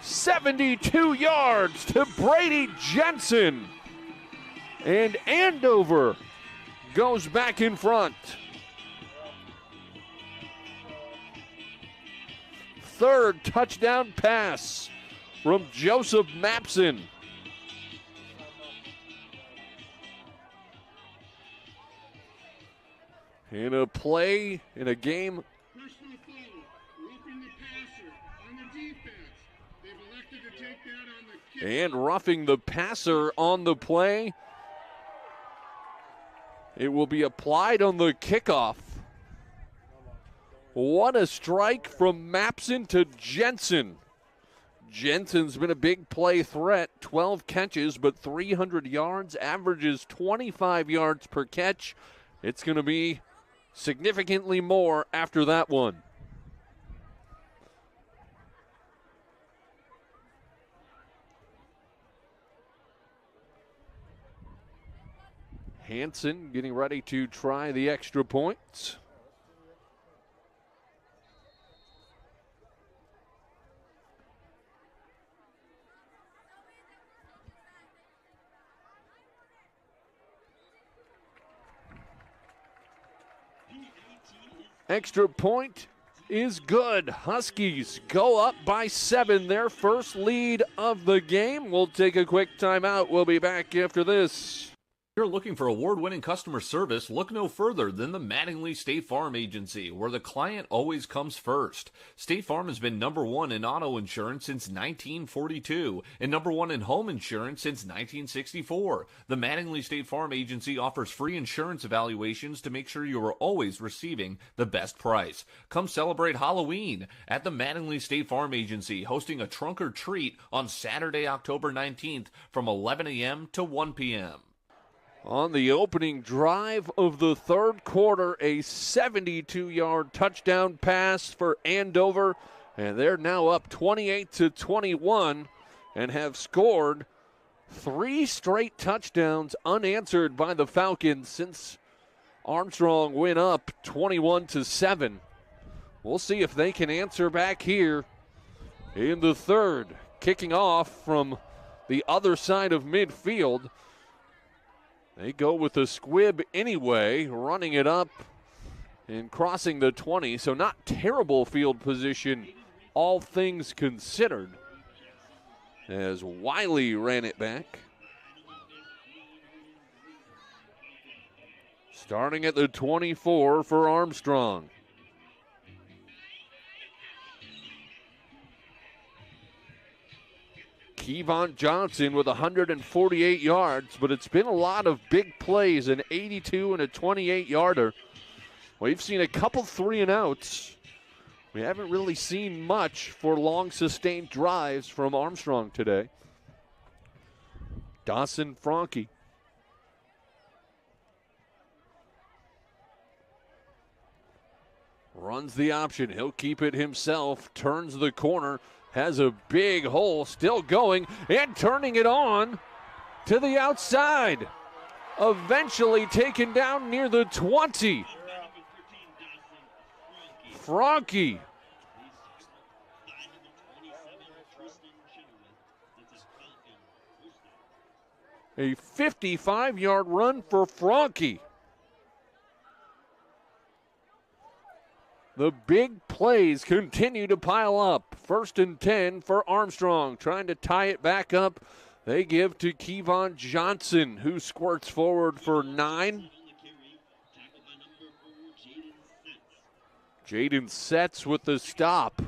A: "72 yards to Brady Jensen." And Andover goes back in front. Third touchdown pass from Joseph Mapson. In a play, in a game.
J: Personal foul, roughing the passer on the defense. They've elected to take that on the kick.
A: And roughing the passer on the play. It will be applied on the kickoff. What a strike from Mapson to Jensen. Jensen's been a big play threat, 12 catches, but 300 yards, averages 25 yards per catch. It's going to be significantly more after that one. Hansen getting ready to try the extra points. Extra point is good. Huskies go up by 7, their first lead of the game. We'll take a quick timeout. We'll be back after this.
C: If you're looking for award-winning customer service, look no further than the Mattingly State Farm Agency, where the client always comes first. State Farm has been number 1 in auto insurance since 1942 and number 1 in home insurance since 1964. The Mattingly State Farm Agency offers free insurance evaluations to make sure you are always receiving the best price. Come celebrate Halloween at the Mattingly State Farm Agency, hosting a trunk or treat on Saturday, October 19th from 11 a.m. to 1 p.m.
A: On the opening drive of the third quarter, a 72-yard touchdown pass for Andover, and they're now up 28-21 and have scored 3 straight touchdowns unanswered by the Falcons since Armstrong went up 21-7. We'll see if they can answer back here in the third. Kicking off from the other side of midfield. They go with the squib anyway, running it up and crossing the 20. So not terrible field position, all things considered, as Wiley ran it back. Starting at the 24 for Armstrong. Kevon Johnson with 148 yards, but it's been a lot of big plays, an 82 and a 28-yarder. We've seen a couple 3-and-outs. We haven't really seen much for long sustained drives from Armstrong today. Dawson Franke. Runs the option. He'll keep it himself. Turns the corner. Has a big hole, still going, and turning it on to the outside. Eventually taken down near the 20. Franke. A 55-yard run for Franke. The big plays continue to pile up. 1st and 10 for Armstrong. Trying to tie it back up. They give to Kevon Johnson, who squirts forward for 9. Jaden Setz with the stop.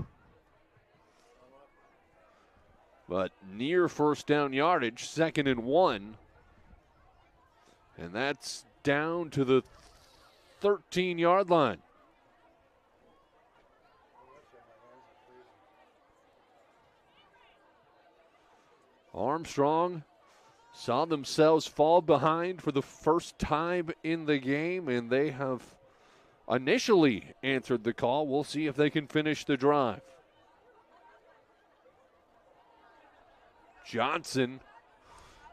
A: But near first down yardage, 2nd and 1. And that's down to the 13-yard line. Armstrong saw themselves fall behind for the first time in the game, and they have initially answered the call. We'll see if they can finish the drive. Johnson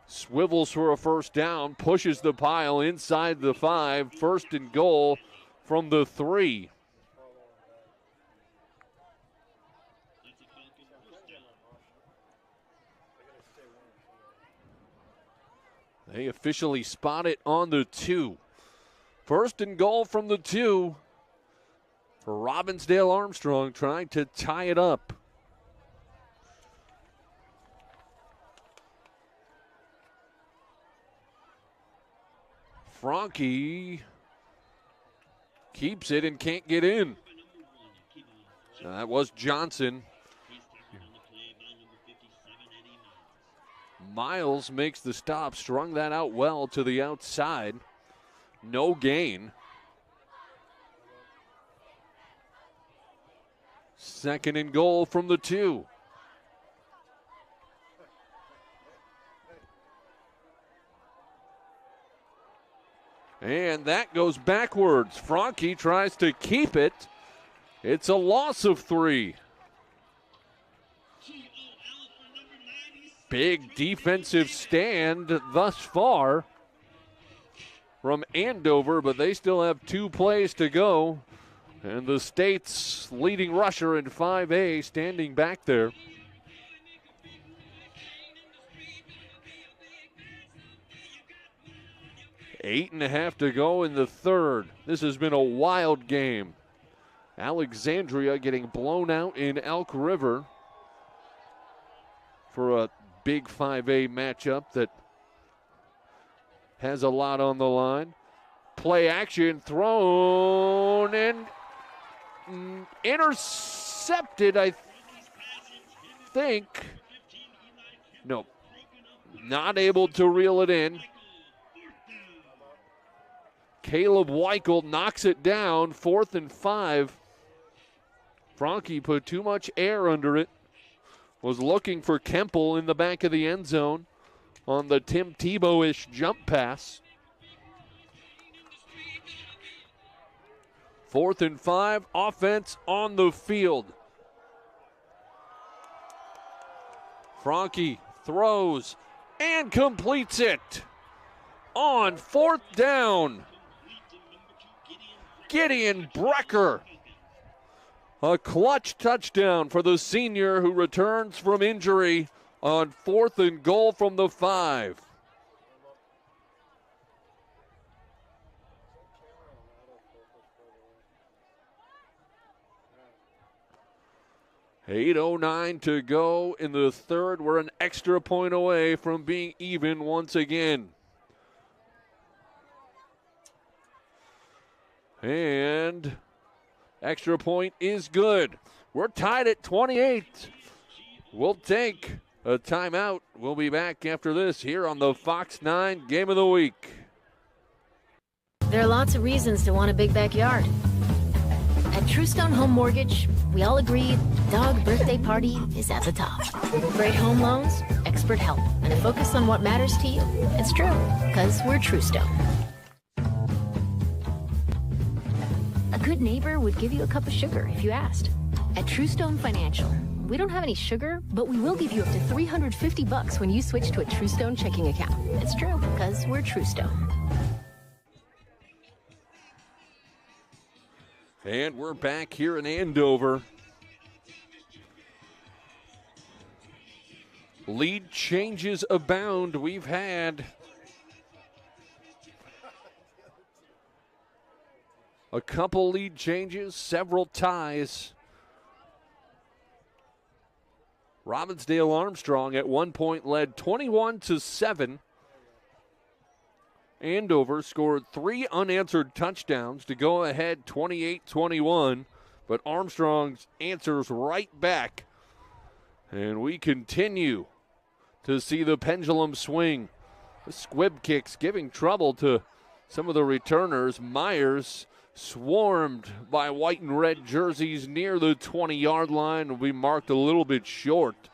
A: swivels for a first down, pushes the pile inside the 5, 1st and goal from the 3. They officially spot it on the 2. First and goal from the 2 for Robbinsdale Armstrong, trying to tie it up. Franke keeps it and can't get in. That was Johnson. Miles makes the stop, strung that out well to the outside. No gain. Second and goal from the 2. And that goes backwards. Franke tries to keep it. It's a loss of 3. Big defensive stand thus far from Andover, but they still have 2 plays to go. And the state's leading rusher in 5A standing back there. Eight and a half to go in the third. This has been a wild game. Alexandria getting blown out in Elk River for a big 5A matchup that has a lot on the line. Play action thrown and intercepted, I think. No, not able to reel it in. Caleb Weichel knocks it down, 4th and 5. Franke put too much air under it. Was looking for Kemple in the back of the end zone on the Tim Tebow-ish jump pass. 4th and 5, offense on the field. Franke throws and completes it on 4th down. Gideon Brecker. A clutch touchdown for the senior who returns from injury on 4th and goal from the 5. $8:09 to go in the third. We're an extra point away from being even once again. And extra point is good. We're tied at 28. We'll take a timeout. We'll be back after this here on the Fox 9 Game of the Week.
B: There are lots of reasons to want a big backyard. At Truestone Home Mortgage, we all agree dog birthday party is at the top. Great home loans, expert help, and a focus on what matters to you. It's true, because we're Truestone. A good neighbor would give you a cup of sugar if you asked. At Truestone Financial, we don't have any sugar, but we will give you up to $350 when you switch to a Truestone checking account. It's true, because we're Truestone.
A: And we're back here in Andover. Lead changes abound. We've had a couple lead changes, several ties. Robbinsdale Armstrong at one point led 21-7. Andover scored 3 unanswered touchdowns to go ahead 28-21, but Armstrong answers right back. And we continue to see the pendulum swing. The squib kicks giving trouble to some of the returners. Myers swarmed by white and red jerseys near the 20-yard line. Will be marked a little bit short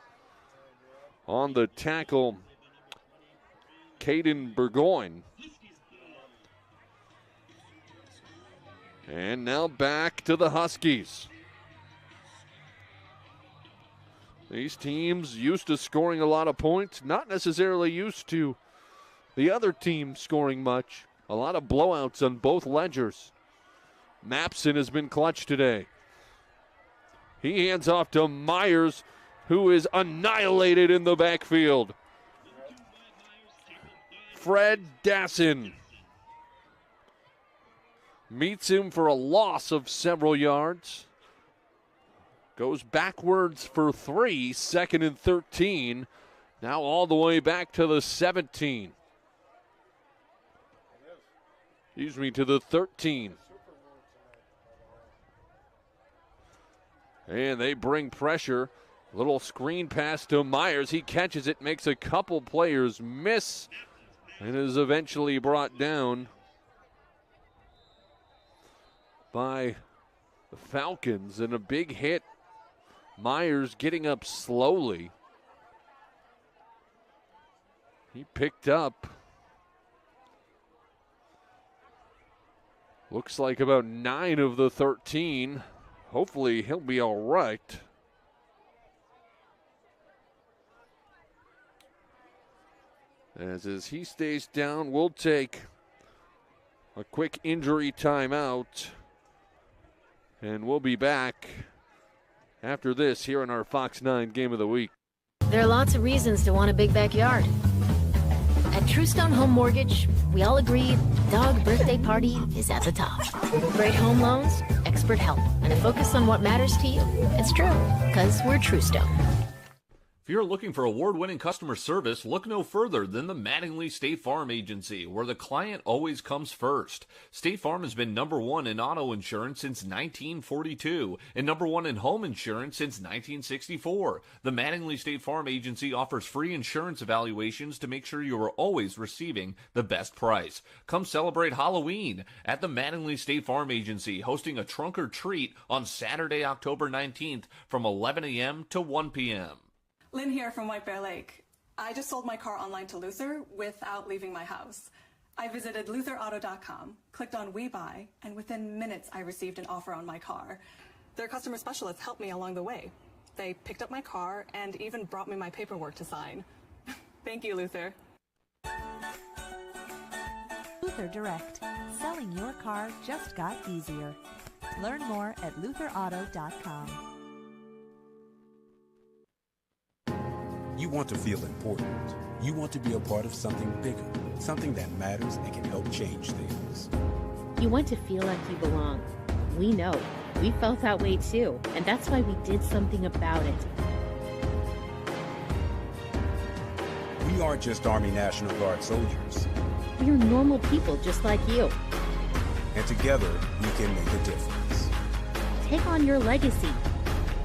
A: on the tackle, Caden Burgoyne. And now back to the Huskies. These teams used to scoring a lot of points, not necessarily used to the other team scoring much. A lot of blowouts on both ledgers. Mapson has been clutch today. He hands off to Myers, who is annihilated in the backfield. Fred Dassin meets him for a loss of several yards. Goes backwards for 3, 2nd and 13. Now all the way back to the 17. Excuse me, to the 13. And they bring pressure. Little screen pass to Myers. He catches it, makes a couple players miss, and is eventually brought down by the Falcons. And a big hit. Myers getting up slowly. He picked up, looks like about 9 of the 13. Hopefully he'll be all right. As he stays down, we'll take a quick injury timeout, and we'll be back after this here in our Fox 9 Game of the Week.
B: There are lots of reasons to want a big backyard. At Truestone Home Mortgage, we all agree dog birthday party is at the top. Great home loans, expert help, and a focus on what matters to you. It's true, because we're Truestone.
C: If you're looking for award-winning customer service, look no further than the Mattingly State Farm Agency, where the client always comes first. State Farm has been #1 in auto insurance since 1942 and #1 in home insurance since 1964. The Mattingly State Farm Agency offers free insurance evaluations to make sure you are always receiving the best price. Come celebrate Halloween at the Mattingly State Farm Agency, hosting a trunk or treat on Saturday, October 19th from 11 a.m. to 1 p.m.
D: Lynn here from White Bear Lake. I just sold my car online to Luther without leaving my house. I visited lutherauto.com, clicked on We Buy, and within minutes I received an offer on my car. Their customer specialists helped me along the way. They picked up my car and even brought me my paperwork to sign. Thank you, Luther.
E: Luther Direct. Selling your car just got easier. Learn more at lutherauto.com.
F: You want to feel important. You want to be a part of something bigger, something that matters and can help change things.
G: You want to feel like you belong. We know. We felt that way too, and that's why we did something about it.
F: We aren't just Army National Guard soldiers.
G: We're normal people just like you.
F: And together, we can make a difference.
G: Take on your legacy.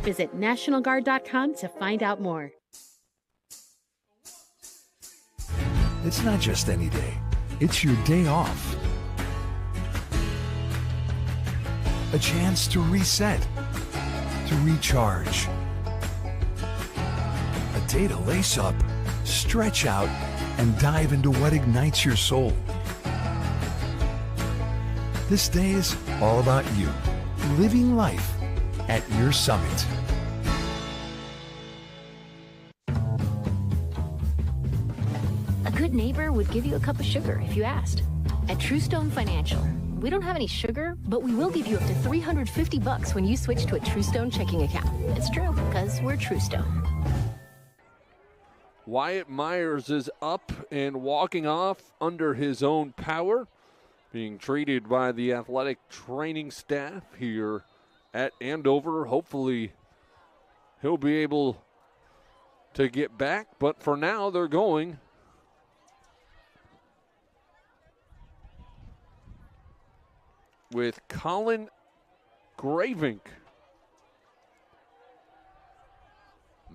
G: Visit NationalGuard.com to find out more.
H: It's not just any day. It's your day off. A chance to reset, to recharge. A day to lace up, stretch out, and dive into what ignites your soul. This day is all about you, living life at your summit.
B: A good neighbor would give you a cup of sugar if you asked. At Truestone Financial, we don't have any sugar, but we will give you up to $350 when you switch to a Truestone checking account. It's true, because we're Truestone.
A: Wyatt Myers is up and walking off under his own power, being treated by the athletic training staff here at Andover. Hopefully he'll be able to get back, but for now they're going with Colin Gravink.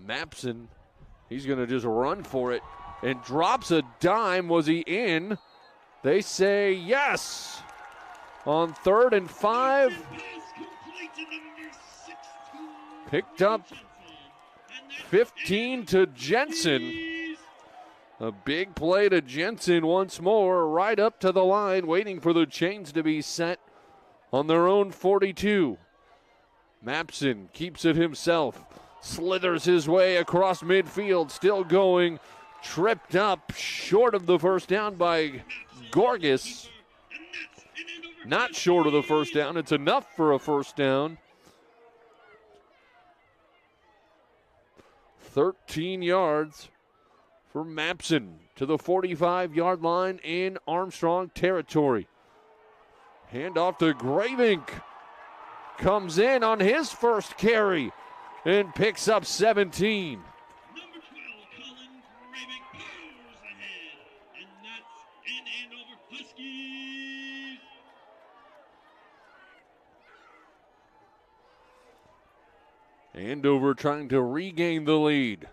A: Mapson, he's going to just run for it and drops a dime. Was he in? They say yes. On 3rd and 5. Picked up 15 to Jensen. A big play to Jensen once more, right up to the line, waiting for the chains to be set on their own 42. Mapson keeps it himself, slithers his way across midfield, still going, tripped up short of the first down by Gorgas. Not short of the first down, it's enough for a first down. 13 yards for Mapson to the 45-yard line in Armstrong territory. Handoff to Gravink. Comes in on his first carry and picks up 17.
I: Number 12, Colin Gravik powers ahead, and that's an Andover Huskies.
A: Andover trying to regain the lead.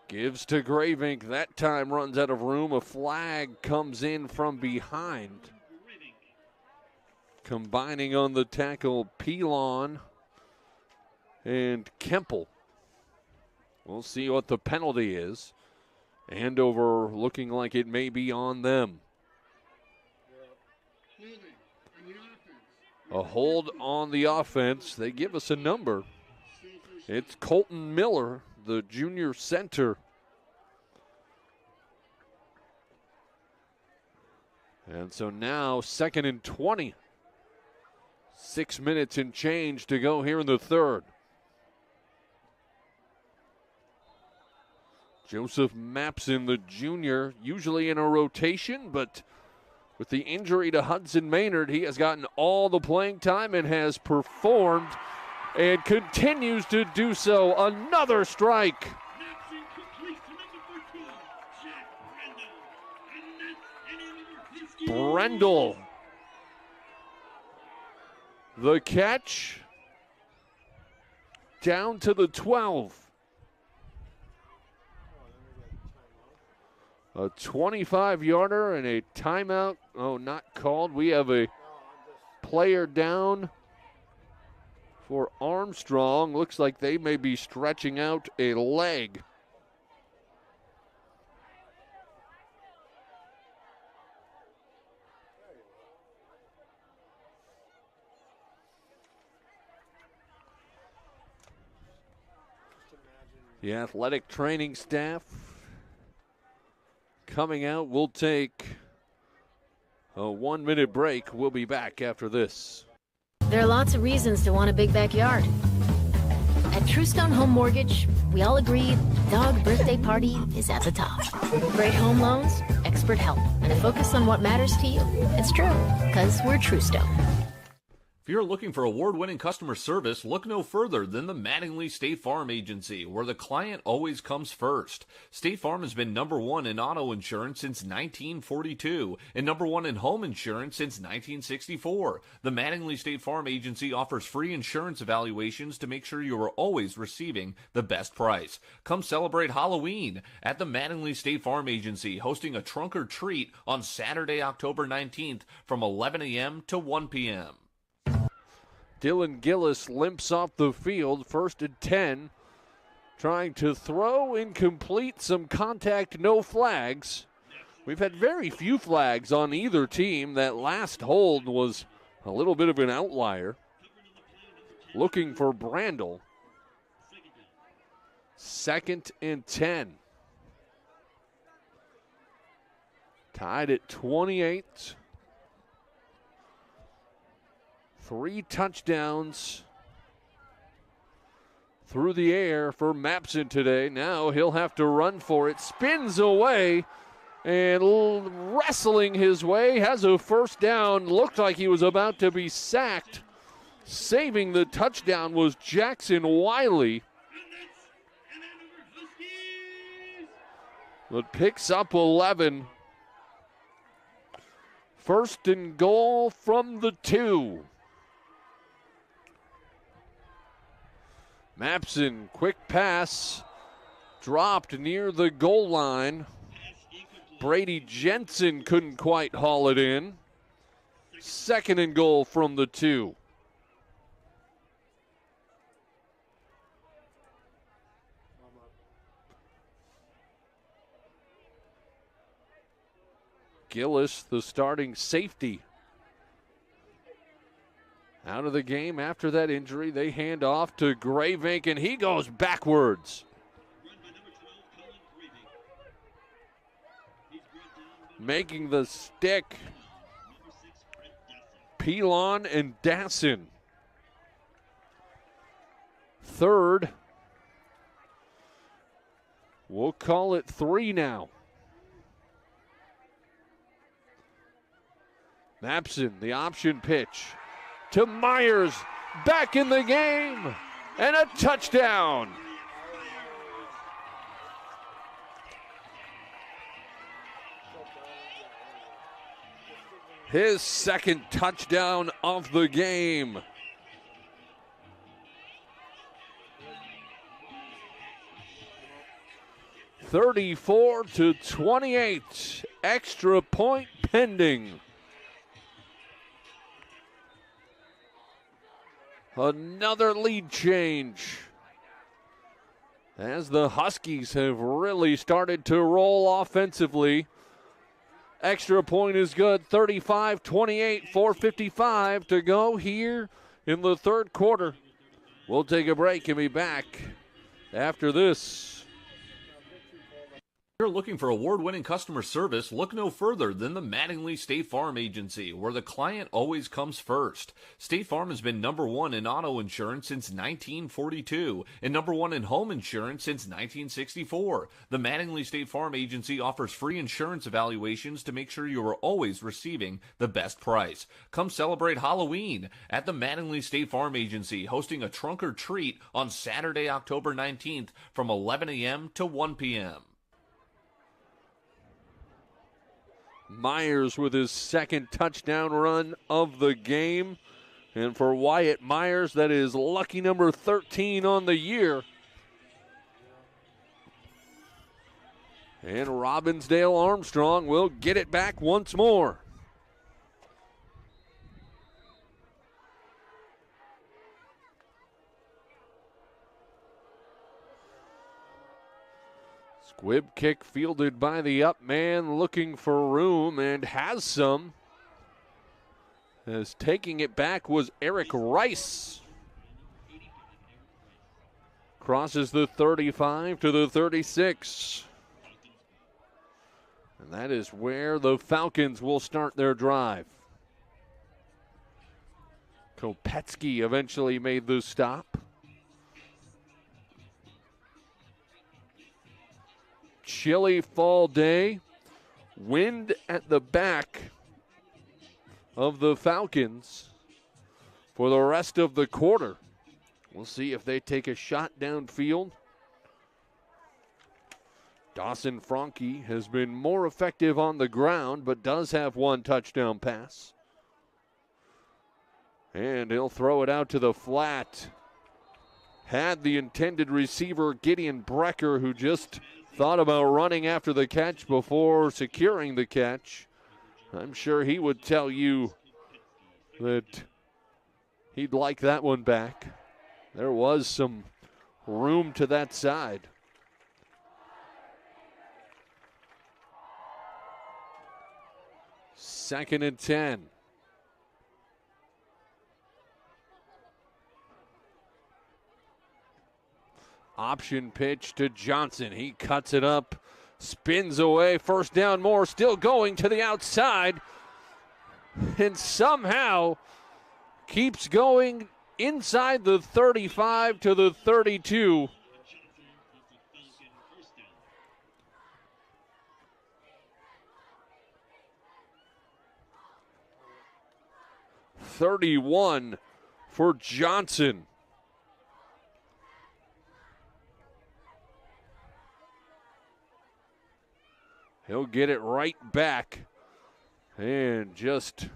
A: Gives to Gravink. That time runs out of room. A flag comes in from behind. Combining on the tackle, Pelon and Kemple. We'll see what the penalty is. Andover looking like it may be on them. A hold on the offense. They give us a number. It's Colton Miller, the junior center. And so now 2nd and 20. 6 minutes and change to go here in the third. Joseph Mapson, the junior, usually in a rotation, but with the injury to Hudson Maynard, he has gotten all the playing time and has performed and continues to do so. Another strike. Brendel. The catch down to the 12. A 25-yarder and a timeout. Oh, not called. We have a player down for Armstrong. Looks like they may be stretching out a leg. The athletic training staff coming out. We'll take a 1-minute break. We'll be back after this.
B: There are lots of reasons to want a big backyard. At Truestone Home Mortgage, we all agree dog birthday party is at the top. Great home loans, expert help, and a focus on what matters to you. It's true, because we're Truestone.
C: If you're looking for award-winning customer service, look no further than the Mattingly State Farm Agency, where the client always comes first. State Farm has been number one in auto insurance since 1942 and number one in home insurance since 1964. The Mattingly State Farm Agency offers free insurance evaluations to make sure you are always receiving the best price. Come celebrate Halloween at the Mattingly State Farm Agency, hosting a trunk or treat on Saturday, October 19th from 11 a.m. to 1 p.m.
A: Dylan Gillis limps off the field, 1st and 10. Trying to throw, incomplete, some contact, no flags. We've had very few flags on either team. That last hold was a little bit of an outlier. Looking for Brandel. 2nd and 10. Tied at 28. 3 touchdowns through the air for Mapson today. Now he'll have to run for it. Spins away and wrestling his way. Has a first down. Looked like he was about to be sacked. Saving the touchdown was Jackson Wiley. But picks up 11. 1st and goal from the 2. Mapson, quick pass, dropped near the goal line. Brady Jensen couldn't quite haul it in. 2nd and goal from the 2. Gillis, the starting safety, out of the game after that injury. They hand off to Gravink, and he goes backwards. Making the stick, Pelon and Dassin. 3rd We'll call it 3 now. Mapson, the option pitch to Myers, back in the game, and a touchdown. His second touchdown of the game. (34-28), extra point pending. Another lead change as the Huskies have really started to roll offensively. Extra point is good, 35-28, 4:55 to go here in the third quarter. We'll take a break and be back after this.
C: If you're looking for award-winning customer service, look no further than the Mattingly State Farm Agency, where the client always comes first. State Farm has been number one in auto insurance since 1942 and number one in home insurance since 1964. The Mattingly State Farm Agency offers free insurance evaluations to make sure you are always receiving the best price. Come celebrate Halloween at the Mattingly State Farm Agency, hosting a trunk or treat on Saturday, October 19th from 11 a.m. to 1 p.m.
A: Myers with his second touchdown run of the game. And for Wyatt Myers, that is lucky number 13 on the year. And Robbinsdale Armstrong will get it back once more. Squib kick fielded by the up man, looking for room and has some. As taking it back was Eric Rice. Crosses the 35 to the 36. And that is where the Falcons will start their drive. Kopetsky eventually made the stop. Chilly fall day, wind at the back of the Falcons for the rest of the quarter. We'll see if they take a shot downfield. Dawson Franke has been more effective on the ground, but does have one touchdown pass. And he'll throw it out to the flat. Had the intended receiver, Gideon Brecker, who just thought about running after the catch before securing the catch. I'm sure he would tell you that he'd like that one back. There was some room to that side. Second and 10. Option pitch to Johnson. He cuts it up, spins away. First down, Moore still going to the outside, and somehow keeps going inside the 35 to the 32. (31) for Johnson. He'll get it right back and just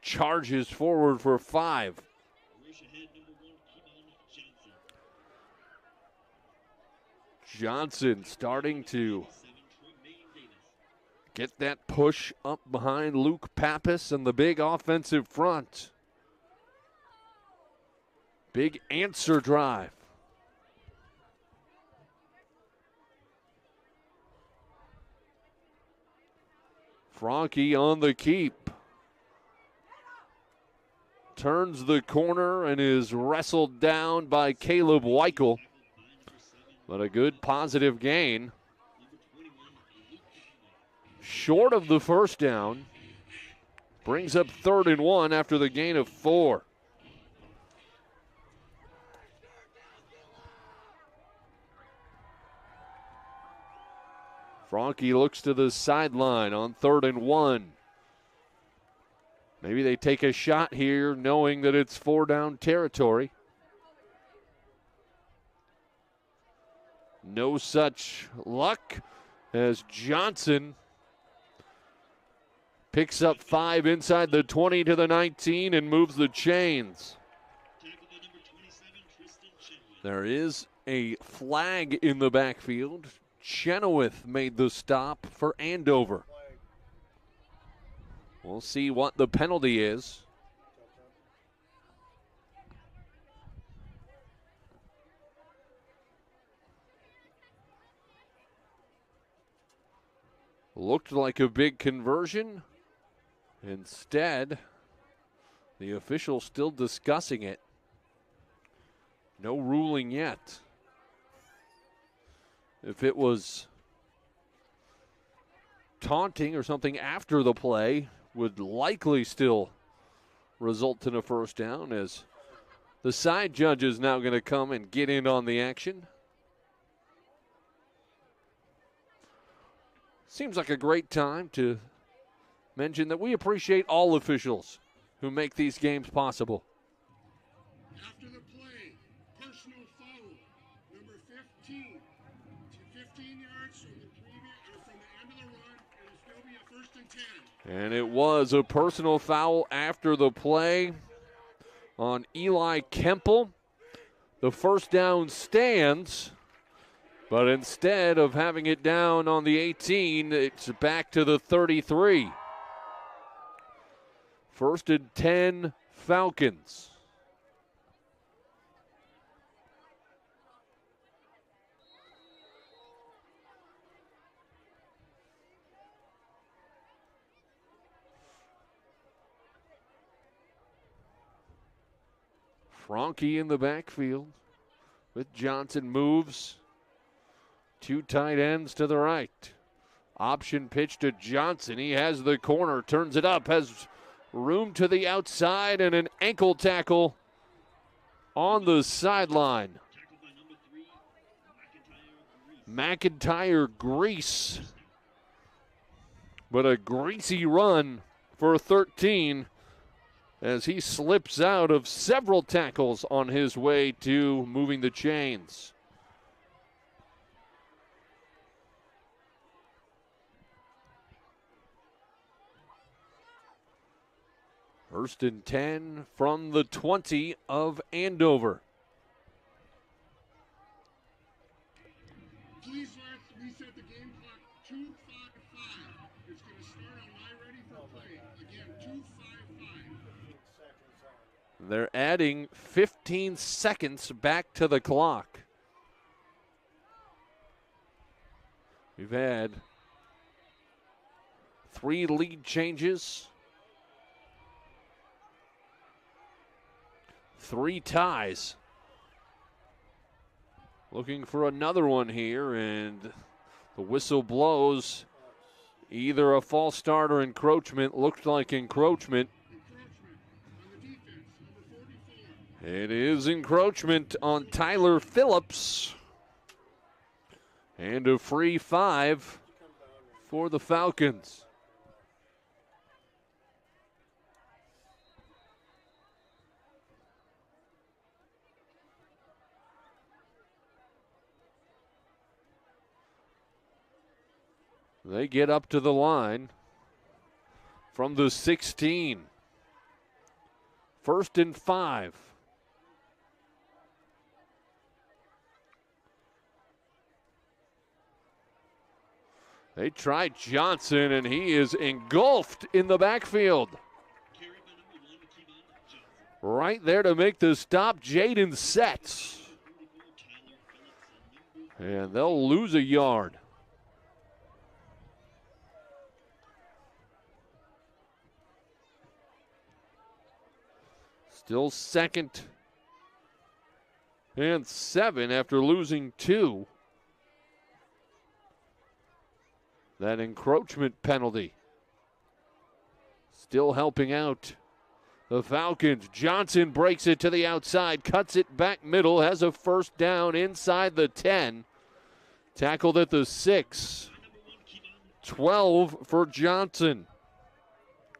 A: charges forward for 5. Johnson starting to get that push up behind Luke Pappas and the big offensive front. Big answer drive. Franke on the keep. Turns the corner and is wrestled down by Caleb Weichel. But a good positive gain. Short of the first down. Brings up 3rd and 1 after the gain of 4. Franke looks to the sideline on 3rd and 1. Maybe they take a shot here knowing that it's 4-down territory. No such luck as Johnson picks up 5 inside the 20 to the 19 and moves the chains. There is a flag in the backfield. Chenoweth made the stop for Andover. We'll see what the penalty is. Looked like a big conversion. Instead, the official still discussing it. No ruling yet. If it was taunting or something after the play, would likely still result in a first down, as the side judge is now going to come and get in on the action. Seems like a great time to mention that we appreciate all officials who make these games possible.
J: After the play, personal foul, number 15. 15 yards from the end of the run, it'll still be a 1st and 10.
A: And it was a personal foul after the play on Eli Kemple. The first down stands, but instead of having it down on the 18, it's back to the 33. 1st and 10, Falcons. Franke in the backfield with Johnson moves. 2 tight ends to the right. Option pitch to Johnson. He has the corner, turns it up, has room to the outside, and an ankle tackle on the sideline. McIntyre Grease. But a greasy run for 13 as he slips out of several tackles on his way to moving the chains. First and 10 from the 20 of Andover.
J: Please reset the game clock 2:55. It's going to start on my ready for play. Again, 2:55.
A: They're adding 15 seconds back to the clock. We've had 3 lead changes, 3 ties. Looking for another one here, and the whistle blows. Either a false start or encroachment. Looked like encroachment. It is encroachment on Tyler Phillips. And a free 5 for the Falcons. They get up to the line from the 16. 1st and 5. They try Johnson, and he is engulfed in the backfield. Right there to make the stop, Jaden Setz. And they'll lose a yard. Still 2nd and 7 after losing 2. That encroachment penalty still helping out the Falcons. Johnson breaks it to the outside, cuts it back middle, has a first down inside the 10. Tackled at the 6. 12 for Johnson.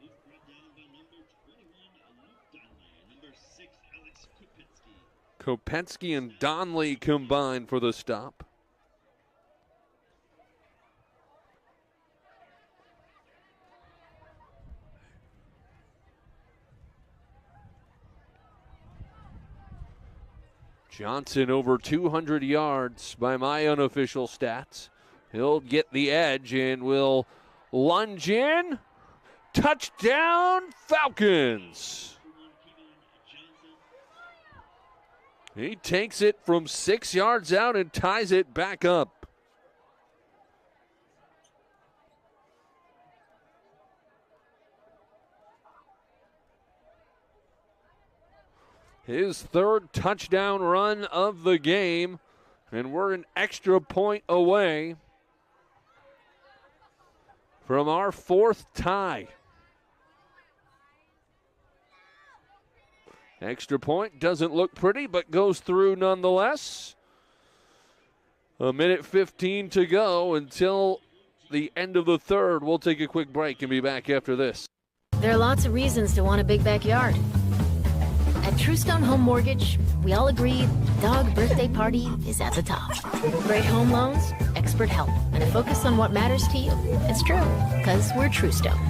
I: He's brought down by number 21, Luke Donnelly. Number 6, Alex Kopetsky.
A: Kopetsky and Donnelly combined for the stop. Johnson over 200 yards by my unofficial stats. He'll get the edge and will lunge in. Touchdown, Falcons. He takes it from 6 yards out and ties it back up. His third touchdown run of the game, and we're an extra point away from our fourth tie. Extra point doesn't look pretty, but goes through nonetheless. 1:15 to go until the end of the third. We'll take a quick break and be back after this.
B: There are lots of reasons to want a big backyard. At Truestone Home Mortgage, we all agree dog birthday party is at the top. Great home loans, expert help, and a focus on what matters to you. It's true, because we're Truestone.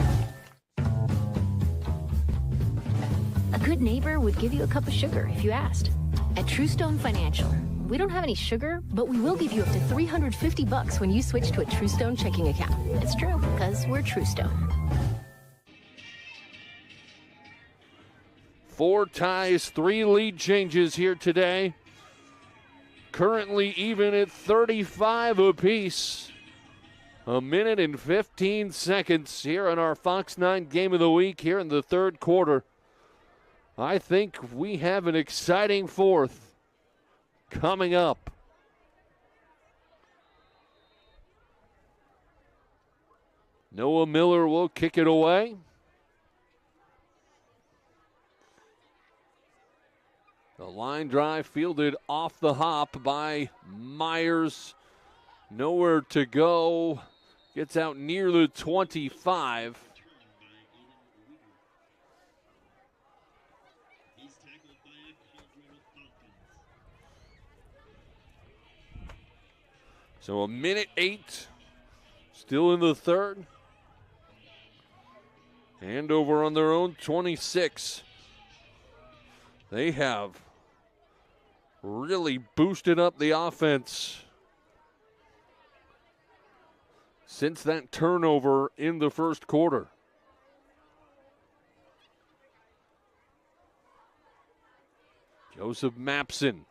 B: A good neighbor would give you a cup of sugar if you asked. At Truestone Financial, we don't have any sugar, but we will give you up to $350 when you switch to a Truestone checking account. It's true, because we're Truestone.
A: 4 ties, 3 lead changes here today. Currently even at 35 apiece. 1:15 here on our Fox 9 Game of the Week here in the third quarter. I think we have an exciting fourth coming up. Noah Miller will kick it away. The line drive fielded off the hop by Myers. Nowhere to go. Gets out near the 25. So 1:08. Still in the third. Andover on their own 26. They have really boosted up the offense since that turnover in the first quarter. Joseph Mapson.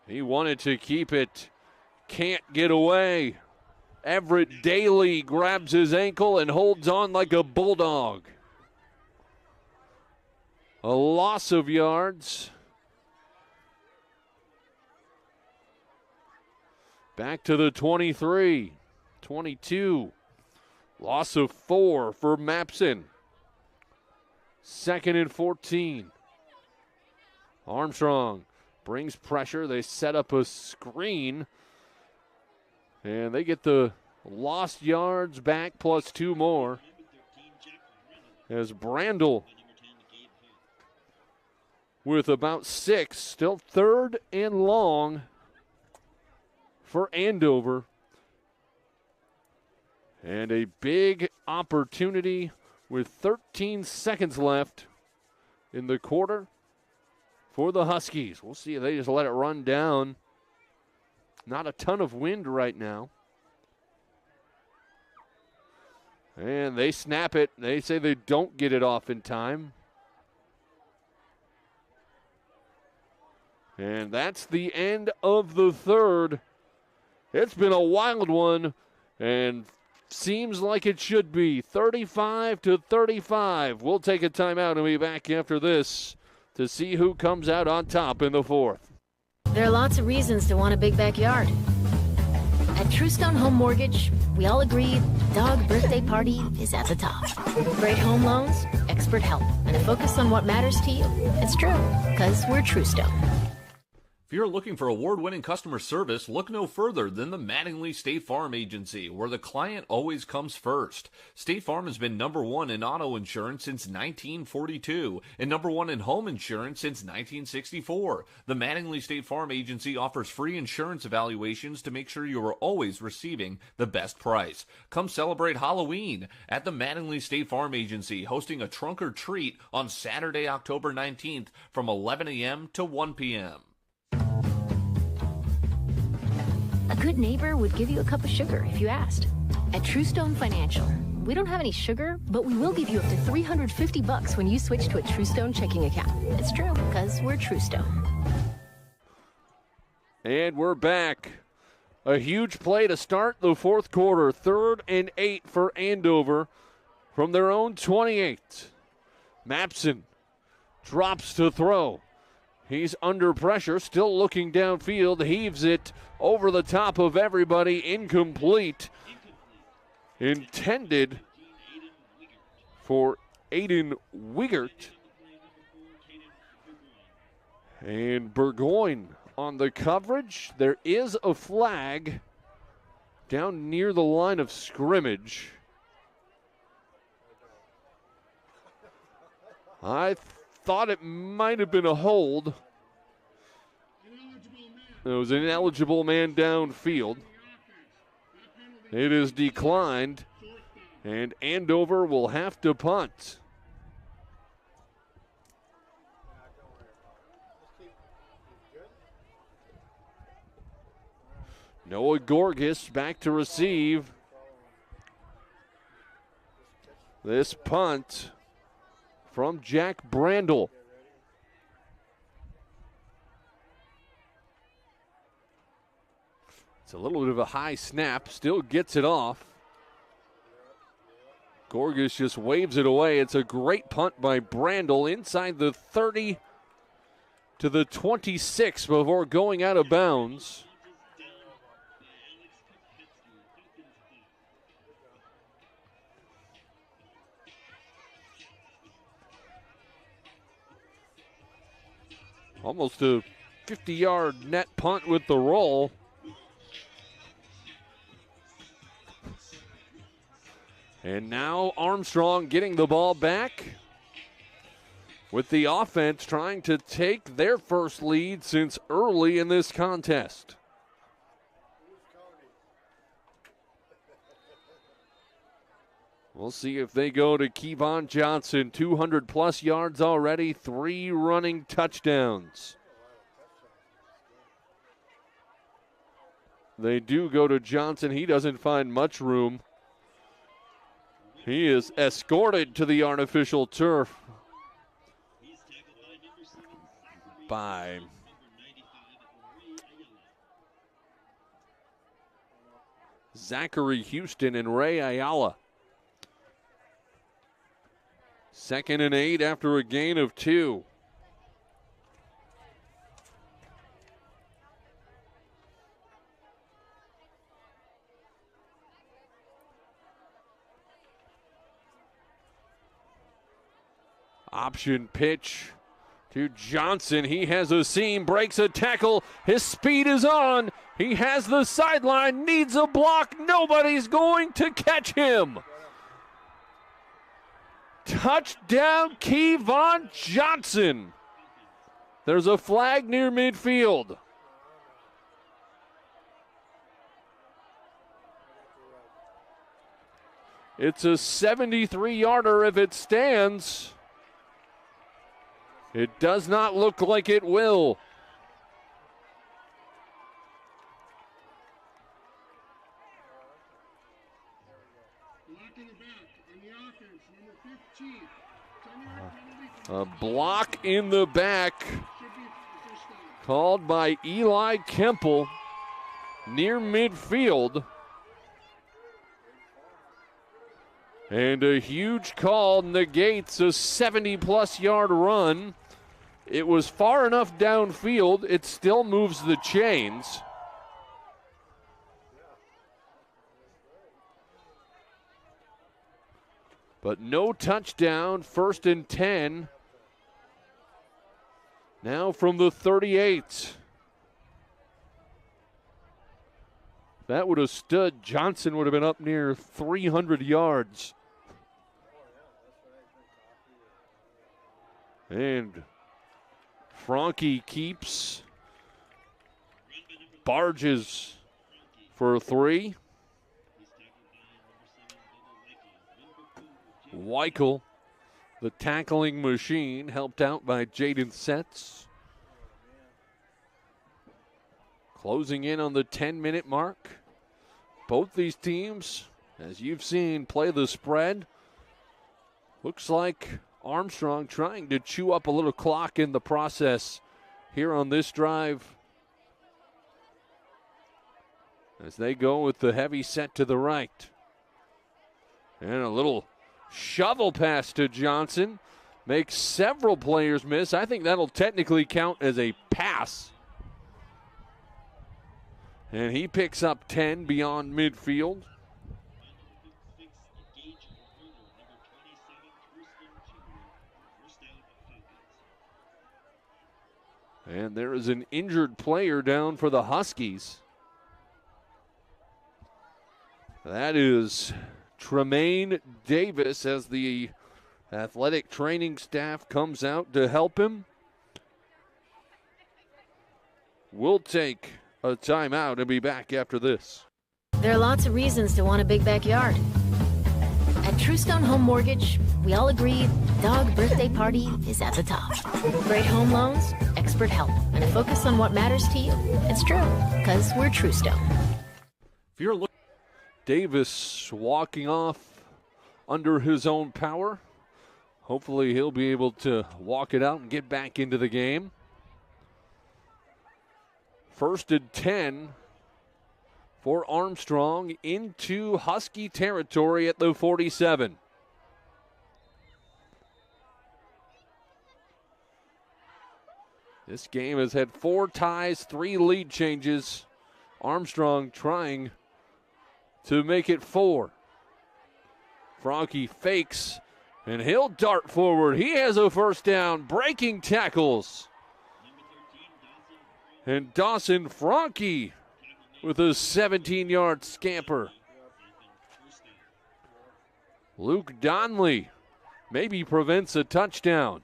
A: He wanted to keep it. Can't get away. Everett Daly grabs his ankle and holds on like a bulldog. A loss of yards. Back to the 23, 22. Loss of 4 for Mapson. 2nd and 14. Armstrong brings pressure. They set up a screen. And they get the lost yards back plus 2 more. As Brandel with about 6. Still 3rd and long for Andover. And a big opportunity with 13 seconds left in the quarter for the Huskies. We'll see if they just let it run down. Not a ton of wind right now. And they snap it. They say they don't get it off in time. And that's the end of the third. It's been a wild one and seems like it should be. 35-35. We'll take a timeout and be back after this to see who comes out on top in the fourth.
B: There are lots of reasons to want a big backyard. At Truestone Home Mortgage, we all agree dog birthday party is at the top. Great home loans, expert help, and a focus on what matters to you. It's true, because we're Truestone.
C: If you're looking for award-winning customer service, look no further than the Mattingly State Farm Agency, where the client always comes first. State Farm has been number one in auto insurance since 1942 and number one in home insurance since 1964. The Mattingly State Farm Agency offers free insurance evaluations to make sure you are always receiving the best price. Come celebrate Halloween at the Mattingly State Farm Agency, hosting a trunk or treat on Saturday, October 19th from 11 a.m. to 1 p.m.
B: A good neighbor would give you a cup of sugar if you asked. At Truestone Financial, we don't have any sugar, but we will give you up to $350 when you switch to a Truestone checking account. It's true, because we're Truestone.
A: And we're back. A huge play to start the fourth quarter. 3rd and 8 for Andover from their own 28. Mapson drops to throw. He's under pressure, still looking downfield, heaves it over the top of everybody, incomplete. Intended for Aiden Wiegert. And Burgoyne on the coverage. There is a flag down near the line of scrimmage. I thought it might have been a hold. It was an ineligible man downfield. It is declined, and Andover will have to punt. Noah Gorgas back to receive this punt from Jack Brandel. It's a little bit of a high snap, still gets it off. Gorgas just waves it away. It's a great punt by Brandel inside the 30 to the 26 before going out of bounds. Almost a 50-yard net punt with the roll. And now Armstrong getting the ball back with the offense trying to take their first lead since early in this contest. We'll see if they go to Kevon Johnson, 200-plus yards already, 3 running touchdowns. They do go to Johnson. He doesn't find much room. He is escorted to the artificial turf by Zachary Houston and Ray Ayala. 2nd and 8 after a gain of 2. Option pitch to Johnson. He has a seam, breaks a tackle. His speed is on. He has the sideline, needs a block. Nobody's going to catch him. Touchdown, Kevon Johnson. There's a flag near midfield. It's a 73-yarder if it stands. It does not look like it will. A block in the back called by Eli Kemple near midfield. And a huge call negates a 70-plus yard run. It was far enough downfield, it still moves the chains. But no touchdown, 1st and 10. Now from the 38. that would have stood, Johnson would have been up near 300 yards. And Franke keeps, barges for 3. Weichel, the tackling machine, helped out by Jaden Setz. Closing in on the 10-minute mark. Both these teams, as you've seen, play the spread. Looks like Armstrong trying to chew up a little clock in the process here on this drive. As they go with the heavy set to the right. And a little shovel pass to Johnson. Makes several players miss. I think that'll technically count as a pass. And he picks up 10 beyond midfield. And there is an injured player down for the Huskies. That is Tremaine Davis, as the athletic training staff comes out to help him. We'll take a timeout and be back after this.
B: There are lots of reasons to want a big backyard. At Truestone Home Mortgage, we all agree dog birthday party is at the top. Great home loans, expert help, and a focus on what matters to you. It's true, because we're Truestone.
C: If you're looking,
A: Davis walking off under his own power. Hopefully he'll be able to walk it out and get back into the game. 1st and 10 for Armstrong into Husky territory at the 47. This game has had 4 ties, 3 lead changes. Armstrong trying to make it 4. Franke fakes, and he'll dart forward. He has a first down, breaking tackles. And Dawson Franke with a 17-yard scamper. Luke Donley maybe prevents a touchdown.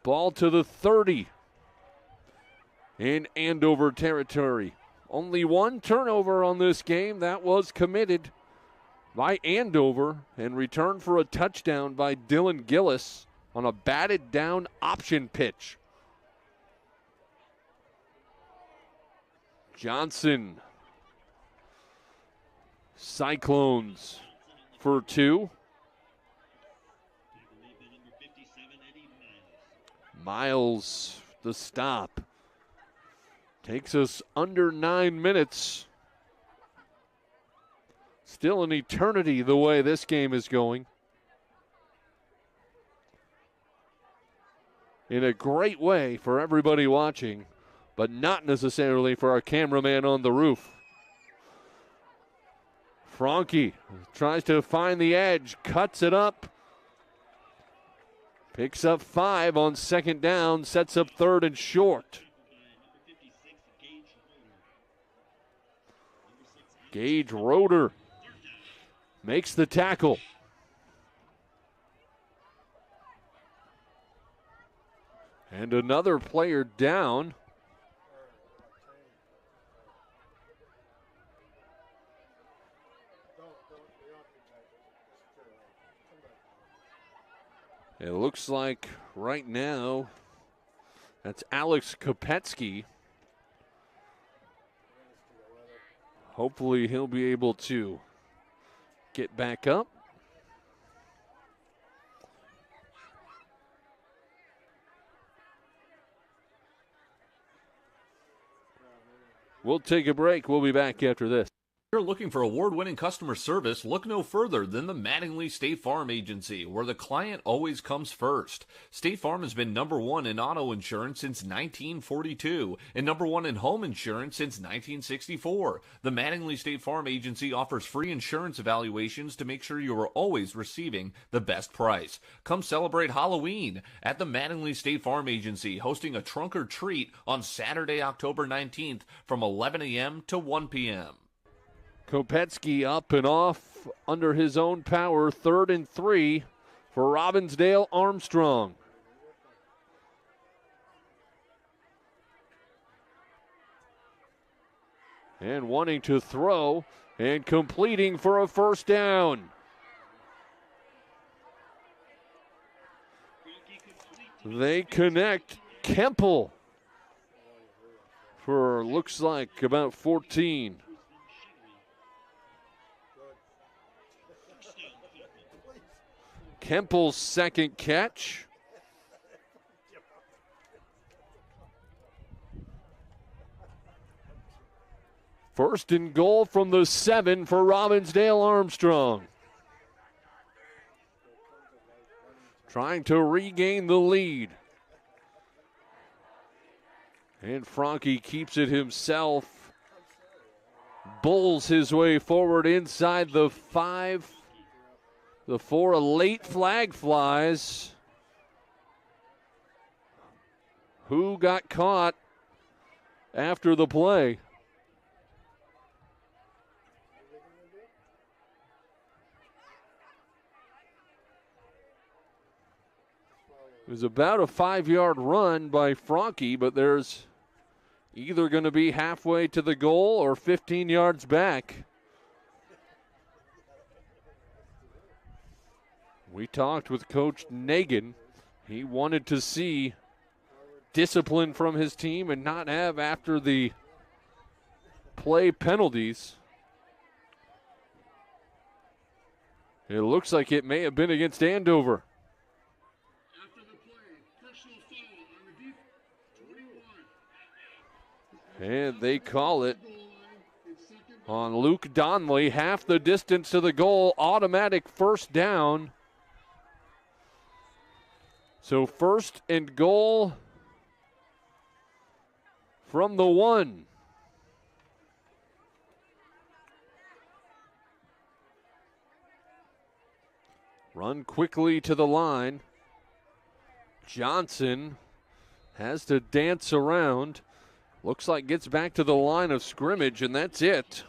A: Ball to the 30 in Andover territory. Only 1 turnover on this game. That was committed by Andover and returned for a touchdown by Dylan Gillis on a batted down option pitch. Johnson. Cyclones for 2. Miles, the stop. Takes us under 9 minutes. Still an eternity the way this game is going. In a great way for everybody watching, but not necessarily for our cameraman on the roof. Franke tries to find the edge, cuts it up. Picks up 5 on 2nd down, sets up 3rd and short. Gage Roeder makes the tackle. And another player down. It looks like right now that's Alex Kopetsky. Hopefully he'll be able to get back up. We'll take a break. We'll be back after this.
C: If you're looking for award-winning customer service, look no further than the Mattingly State Farm Agency, where the client always comes first. State Farm has been number 1 in auto insurance since 1942 and number 1 in home insurance since 1964. The Mattingly State Farm Agency offers free insurance evaluations to make sure you are always receiving the best price. Come celebrate Halloween at the Mattingly State Farm Agency, hosting a trunk or treat on Saturday, October 19th from 11 a.m. to 1 p.m.
A: Kopetsky up and off under his own power. 3rd and 3 for Robbinsdale Armstrong. And wanting to throw and completing for a first down. They connect Kemple for looks like about 14. Kemple's second catch. First and goal from the 7 for Robbinsdale Armstrong. Trying to regain the lead. And Franke keeps it himself. Bulls his way forward inside the 5. The 4, a late flag flies. Who got caught after the play? It was about a 5-yard run by Franke, but there's either going to be halfway to the goal or 15 yards back. We talked with Coach Nagin. He wanted to see discipline from his team and not have after the play penalties. It looks like it may have been against Andover. And they call it on Luke Donley. Half the distance to the goal. Automatic first down. So first and goal from the 1. Run quickly to the line. Johnson has to dance around. Looks like gets back to the line of scrimmage, and that's it.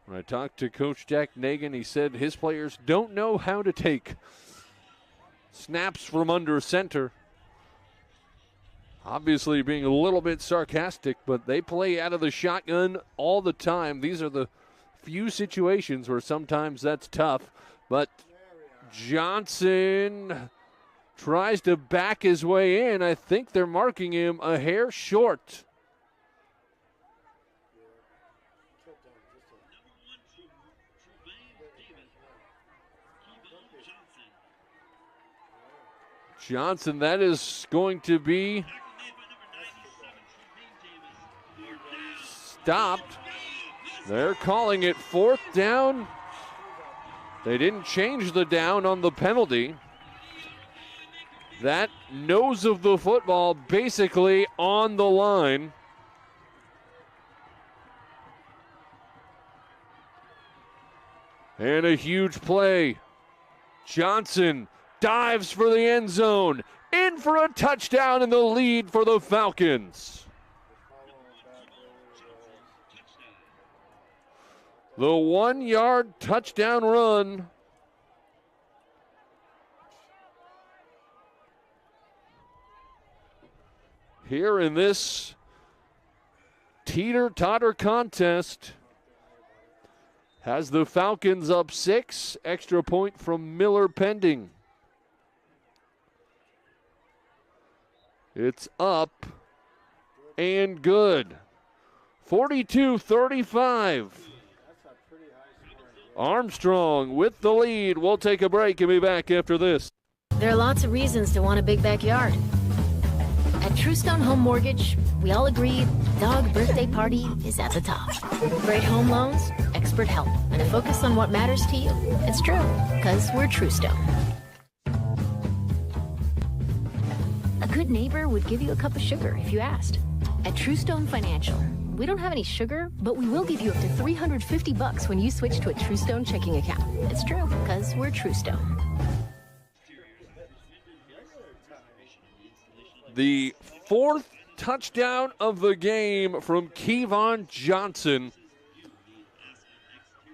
A: When I talked to Coach Jack Nagin, he said his players don't know how to take snaps from under center. Obviously being a little bit sarcastic, but they play out of the shotgun all the time. These are the few situations where sometimes that's tough, but Johnson tries to back his way in. I think they're marking him a hair short. Johnson, that is going to be stopped. They're calling it 4th down. They didn't change the down on the penalty. That nose of the football basically on the line. And a huge play. Johnson dives for the end zone. In for a touchdown in the lead for the Falcons. The 1-yard touchdown run. Here in this teeter-totter contest. Has the Falcons up 6. Extra point from Miller pending. It's up and good. 42-35. Armstrong with the lead. We'll take a break and be back after this.
B: There are lots of reasons to want a big backyard. At Truestone Home Mortgage, we all agree dog birthday party is at the top. Great home loans, expert help, and a focus on what matters to you. It's true, because we're Truestone. A good neighbor would give you a cup of sugar if you asked. At Truestone Financial, we don't have any sugar, but we will give you up to $350 when you switch to a Truestone checking account. It's true, because we're Truestone.
A: The fourth touchdown of the game from Kevon Johnson.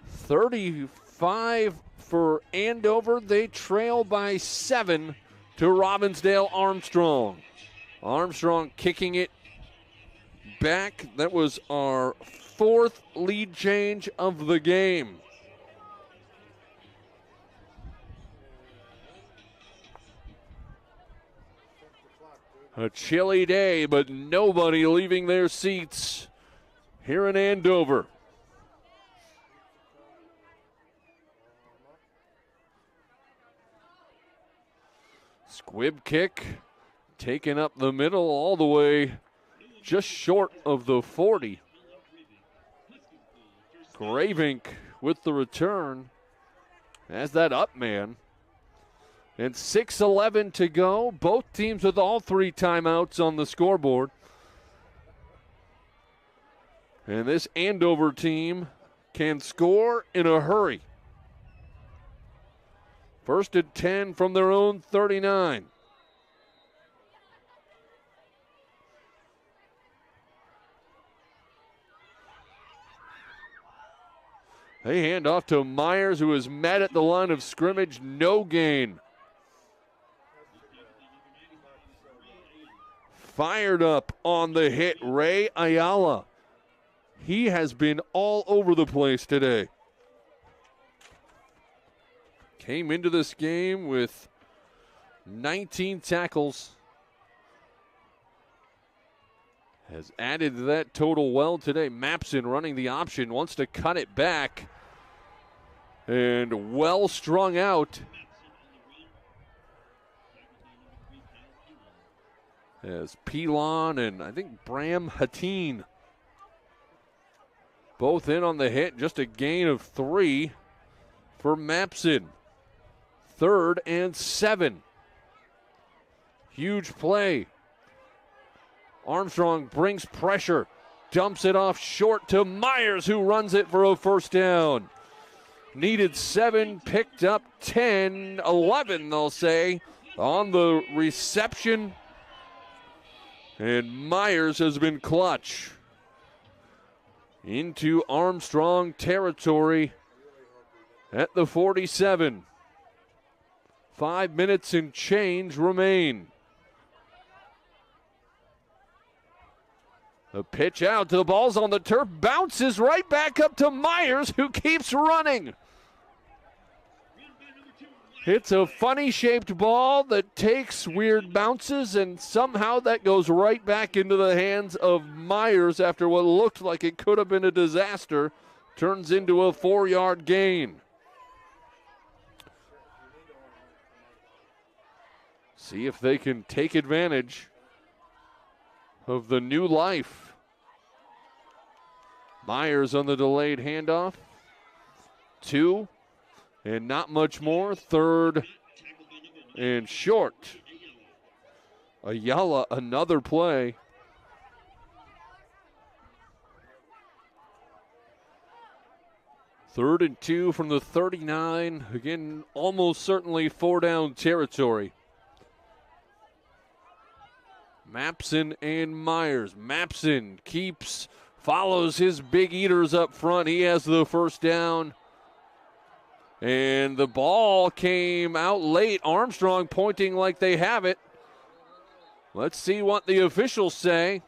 A: 35 for Andover. They trail by 7 to Robbinsdale Armstrong. Armstrong kicking it back. That was our fourth lead change of the game. A chilly day, but nobody leaving their seats here in Andover. Squib kick, taken up the middle all the way just short of the 40. Gravink with the return as that up man. And 6:11 to go. Both teams with all 3 timeouts on the scoreboard. And this Andover team can score in a hurry. First and 10 from their own 39. They hand off to Myers, who is met at the line of scrimmage. No gain. Fired up on the hit, Ray Ayala. He has been all over the place today. Came into this game with 19 tackles. Has added to that total well today. Mapson running the option, wants to cut it back. And well strung out. As Pilon and I think Bram Hatteen both in on the hit. Just a gain of 3 for Mapson. 3rd and 7. Huge play. Armstrong brings pressure. Dumps it off short to Myers, who runs it for a first down. Needed 7, picked up 10, 11 they'll say, on the reception. And Myers has been clutch. Into Armstrong territory at the 47. 5 minutes and change remain. The pitch out, the ball's on the turf, bounces right back up to Myers, who keeps running. It's a funny-shaped ball that takes weird bounces, and somehow that goes right back into the hands of Myers after what looked like it could have been a disaster. Turns into a 4-yard gain. See if they can take advantage of the new life. Myers on the delayed handoff. 2. And not much more. 3rd and short. Ayala, another play. Third and 2 from the 39. Again, almost certainly 4-down territory. Mapson and Myers. Mapson follows his big eaters up front. He has the first down. And the ball came out late. Armstrong pointing like they have it. Let's see what the officials say.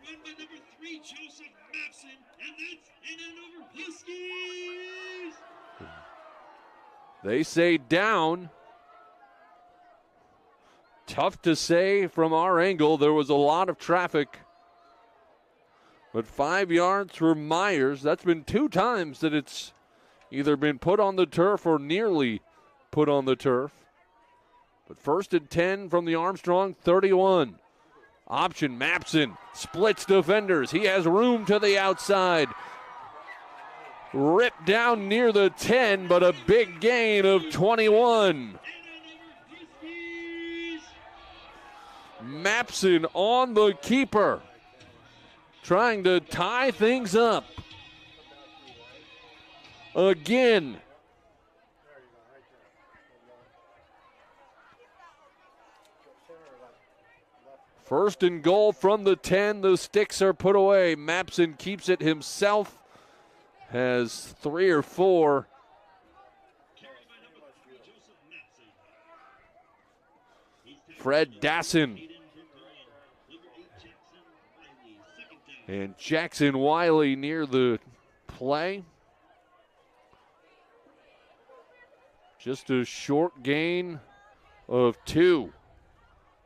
I: Run by number 3, Joseph Mapson, and that's an Andover Huskies.
A: They say down. Tough to say from our angle. There was a lot of traffic. But 5 yards for Myers. That's been 2 times that it's either been put on the turf or nearly put on the turf. But first and 10 from the Armstrong 31. Option, Mapson splits defenders. He has room to the outside. Ripped down near the 10, but a big gain of 21. Mapson on the keeper, trying to tie things up. Again. First and goal from the 10. The sticks are put away. Mapson keeps it himself. Has 3 or 4. Fred Dassin. And Jackson Wiley near the play. Just a short gain of 2.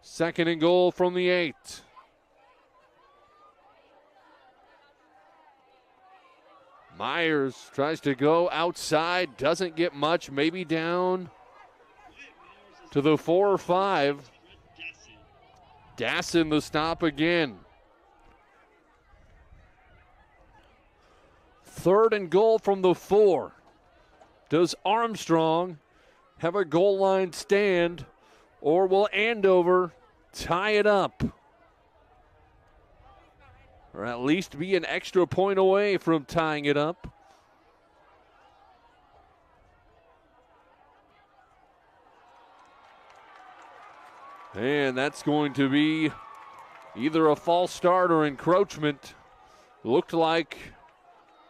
A: Second and goal from the 8. Myers tries to go outside, doesn't get much, maybe down to the 4 or 5. Dassin the stop again. Third and goal from the 4. Does Armstrong have a goal line stand, or will Andover tie it up? Or at least be an extra point away from tying it up. And that's going to be either a false start or encroachment. Looked like,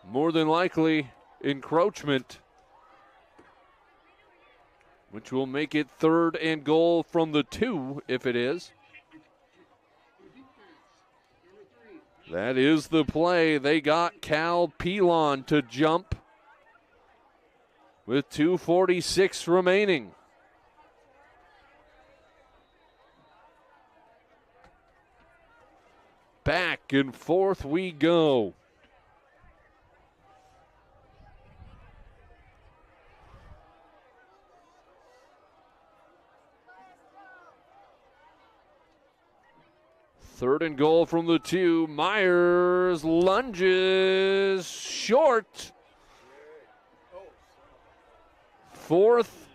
A: more than likely, encroachment, which will make it third and goal from the 2 if it is. That is the play. They got Cal Pelon to jump with 2:46 remaining. Back and forth we go. Third and goal from the 2. Myers lunges short. Fourth.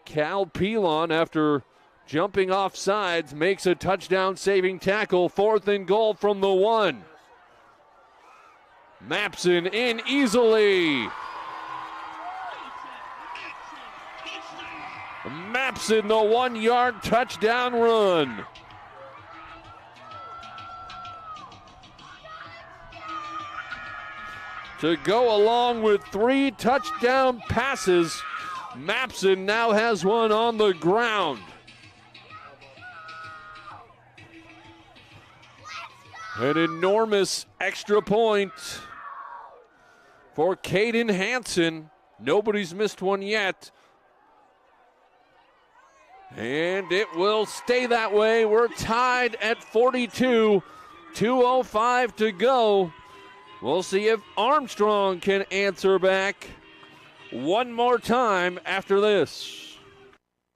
A: Cal Pelon, after jumping off sides, makes a touchdown saving tackle. Fourth and goal from the 1. Mapson in easily. Mapson the 1-yard touchdown run. To go along with 3 touchdown passes, Mapson now has one on the ground. An enormous extra point for Caden Hansen. Nobody's missed one yet. And it will stay that way. We're tied at 42. 2:05 to go. We'll see if Armstrong can answer back one more time after this.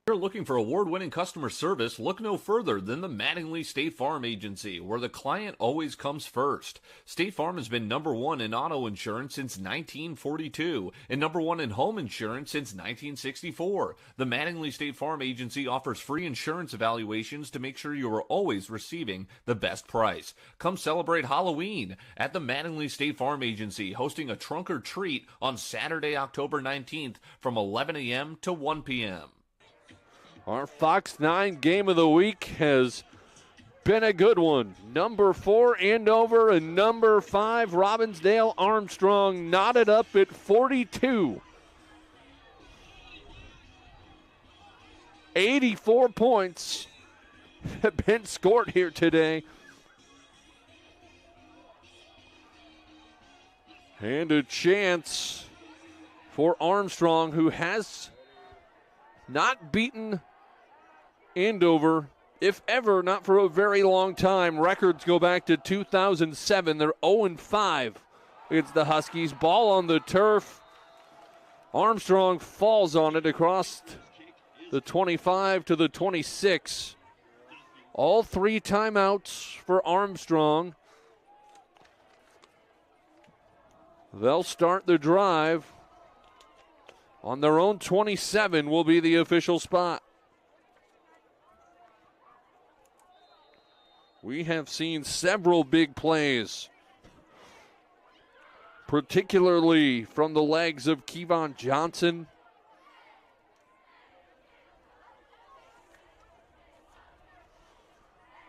C: If you're looking for award-winning customer service, look no further than the Mattingly State Farm Agency, where the client always comes first. State Farm has been number 1 in auto insurance since 1942 and number 1 in home insurance since 1964. The Mattingly State Farm Agency offers free insurance evaluations to make sure you are always receiving the best price. Come celebrate Halloween at the Mattingly State Farm Agency, hosting a trunk or treat on Saturday, October 19th from 11 a.m. to 1 p.m.
A: Our Fox 9 game of the week has been a good one. Number 4, Andover, and number 5, Robbinsdale Armstrong, knotted up at 42. 84 points have been scored here today. And a chance for Armstrong, who has not beaten Andover, if ever, not for a very long time. Records go back to 2007. They're 0-5 against the Huskies. Ball on the turf. Armstrong falls on it across the 25 to the 26. All 3 timeouts for Armstrong. They'll start the drive. On their own 27 will be the official spot. We have seen several big plays, particularly from the legs of Kevon Johnson.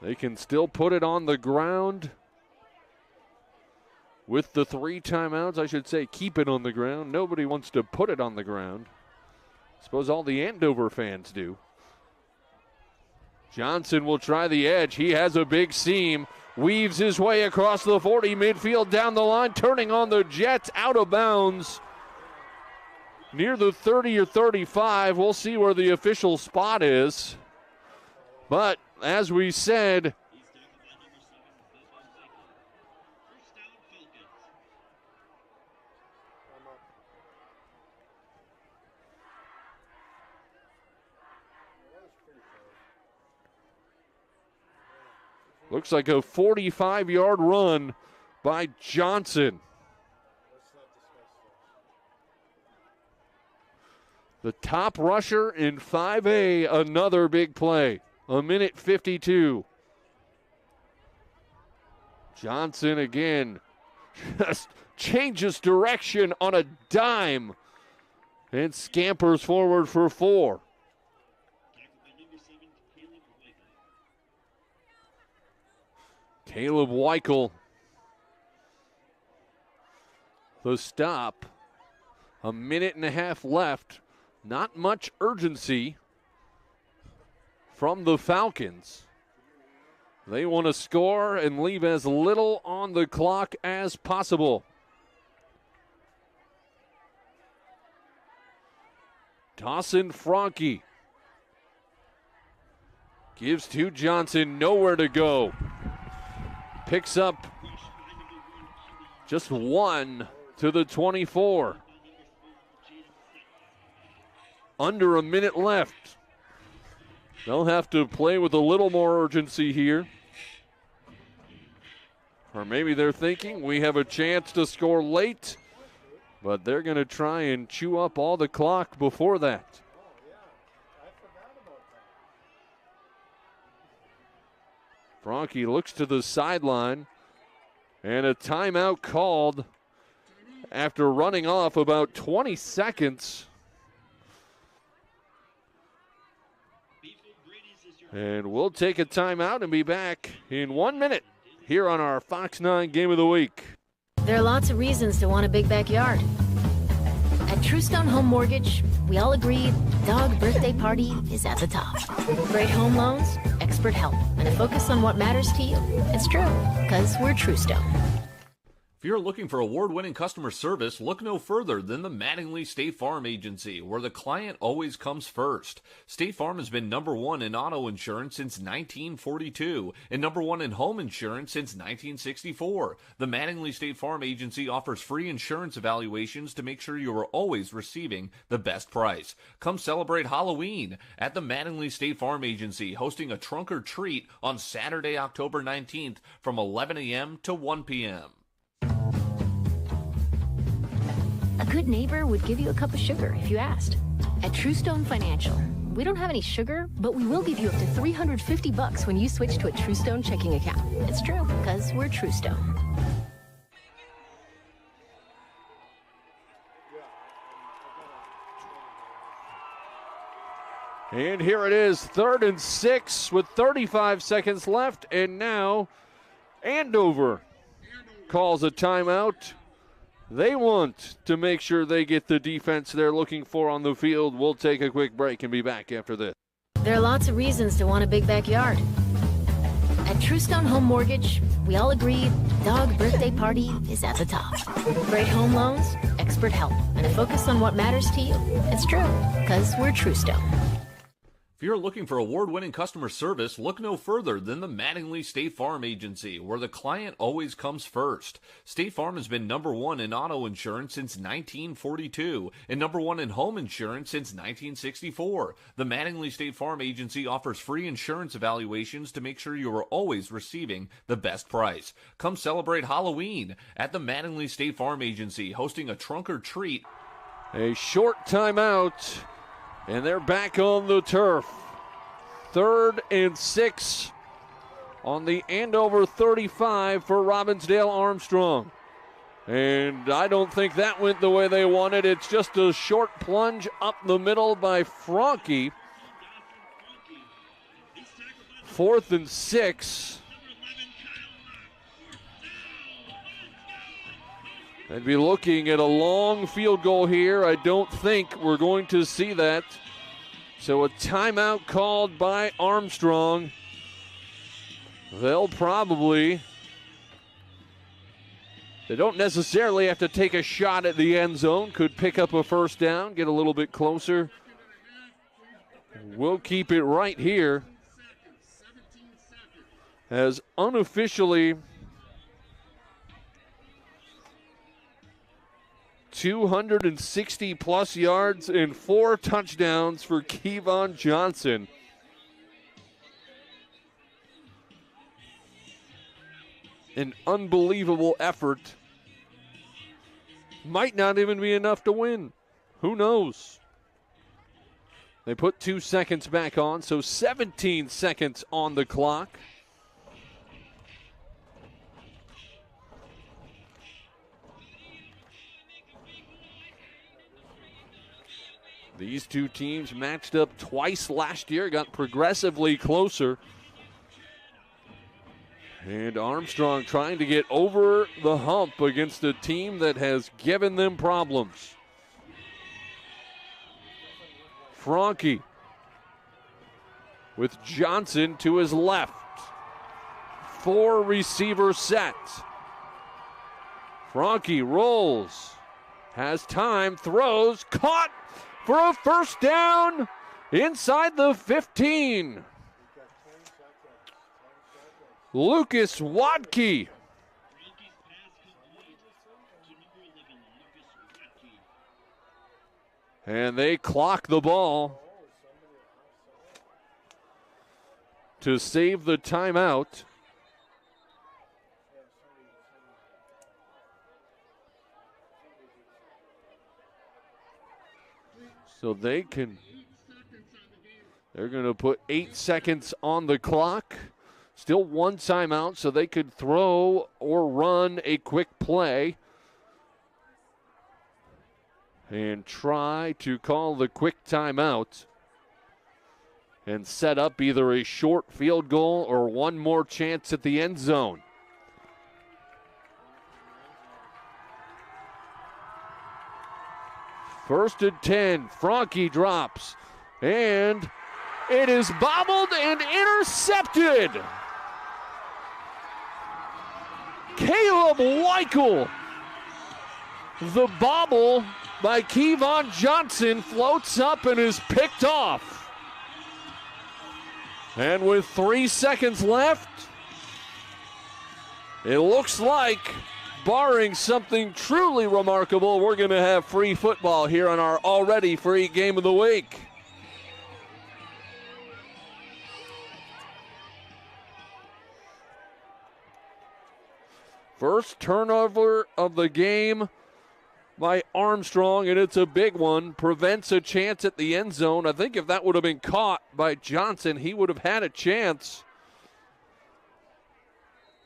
A: They can still put it on the ground. With the 3 timeouts, I should say keep it on the ground. Nobody wants to put it on the ground. I suppose all the Andover fans do. Johnson will try the edge. He has a big seam. Weaves his way across the 40, midfield down the line, turning on the Jets, out of bounds. Near the 30 or 35. We'll see where the official spot is. But as we said, looks like a 45-yard run by Johnson. The top rusher in 5A, another big play. 1:52. Johnson again just changes direction on a dime and scampers forward for 4. Caleb Weichel, the stop. 1.5 minutes left. Not much urgency from the Falcons. They want to score and leave as little on the clock as possible. Dawson Franke gives to Johnson, nowhere to go. Picks up just 1 to the 24. Under a minute left. They'll have to play with a little more urgency here. Or maybe they're thinking we have a chance to score late, but they're going to try and chew up all the clock before that. Franke looks to the sideline, and a timeout called after running off about 20 seconds. And we'll take a timeout and be back in 1 minute here on our Fox 9 Game of the Week.
B: There are lots of reasons to want a big backyard. At Truestone Home Mortgage, we all agree dog birthday party is at the top. Great home loans, expert help, and a focus on what matters to you. It's true, because we're Truestone.
C: If you're looking for award-winning customer service, look no further than the Mattingly State Farm Agency, where the client always comes first. State Farm has been #1 in auto insurance since 1942 and #1 in home insurance since 1964. The Mattingly State Farm Agency offers free insurance evaluations to make sure you are always receiving the best price. Come celebrate Halloween at the Mattingly State Farm Agency, hosting a trunk or treat on Saturday, October 19th from 11 a.m. to 1 p.m.
B: A good neighbor would give you a cup of sugar if you asked. At Truestone Financial, we don't have any sugar, but we will give you up to $350 when you switch to a Truestone checking account. It's true, because we're Truestone.
A: And here it is, 3rd and 6 with 35 seconds left, and now Andover calls a timeout. They want to make sure they get the defense they're looking for on the field. We'll take a quick break and be back after this.
B: There are lots of reasons to want a big backyard. At Truestone Home Mortgage, we all agree dog birthday party is at the top. Great home loans, expert help, and a focus on what matters to you. It's true, because we're Truestone.
C: If you're looking for award-winning customer service, look no further than the Mattingly State Farm Agency, where the client always comes first. State Farm has been #1 in auto insurance since 1942 and #1 in home insurance since 1964. The Mattingly State Farm Agency offers free insurance evaluations to make sure you are always receiving the best price. Come celebrate Halloween at the Mattingly State Farm Agency, hosting a trunk or treat.
A: A short timeout. And they're back on the turf. 3rd and 6 on the Andover 35 for Robbinsdale Armstrong. And I don't think that went the way they wanted. It's just a short plunge up the middle by Franke. 4th and 6. I'd be looking at a long field goal here. I don't think we're going to see that. So a timeout called by Armstrong. They don't necessarily have to take a shot at the end zone. Could pick up a first down, get a little bit closer. We'll keep it right here. As unofficially 260-plus yards and 4 touchdowns for Kevon Johnson. An unbelievable effort. Might not even be enough to win. Who knows? They put 2 seconds back on, so 17 seconds on the clock. These two teams matched up twice last year, got progressively closer. And Armstrong trying to get over the hump against a team that has given them problems. Franke with Johnson to his left. 4 receiver set. Franke rolls, has time, throws, caught for a first down inside the 15. Lucas Wadke. And they clock the ball to save the timeout. So they're going to put 8 seconds on the clock. Still 1 timeout, so they could throw or run a quick play and try to call the quick timeout and set up either a short field goal or one more chance at the end zone. First and 10, Franke drops, and it is bobbled and intercepted. Caleb Weichel. The bobble by Kevon Johnson floats up and is picked off. And with 3 seconds left, it looks like, barring something truly remarkable, we're going to have free football here on our already free game of the week. First turnover of the game by Armstrong, and it's a big one. Prevents a chance at the end zone. I think if that would have been caught by Johnson, he would have had a chance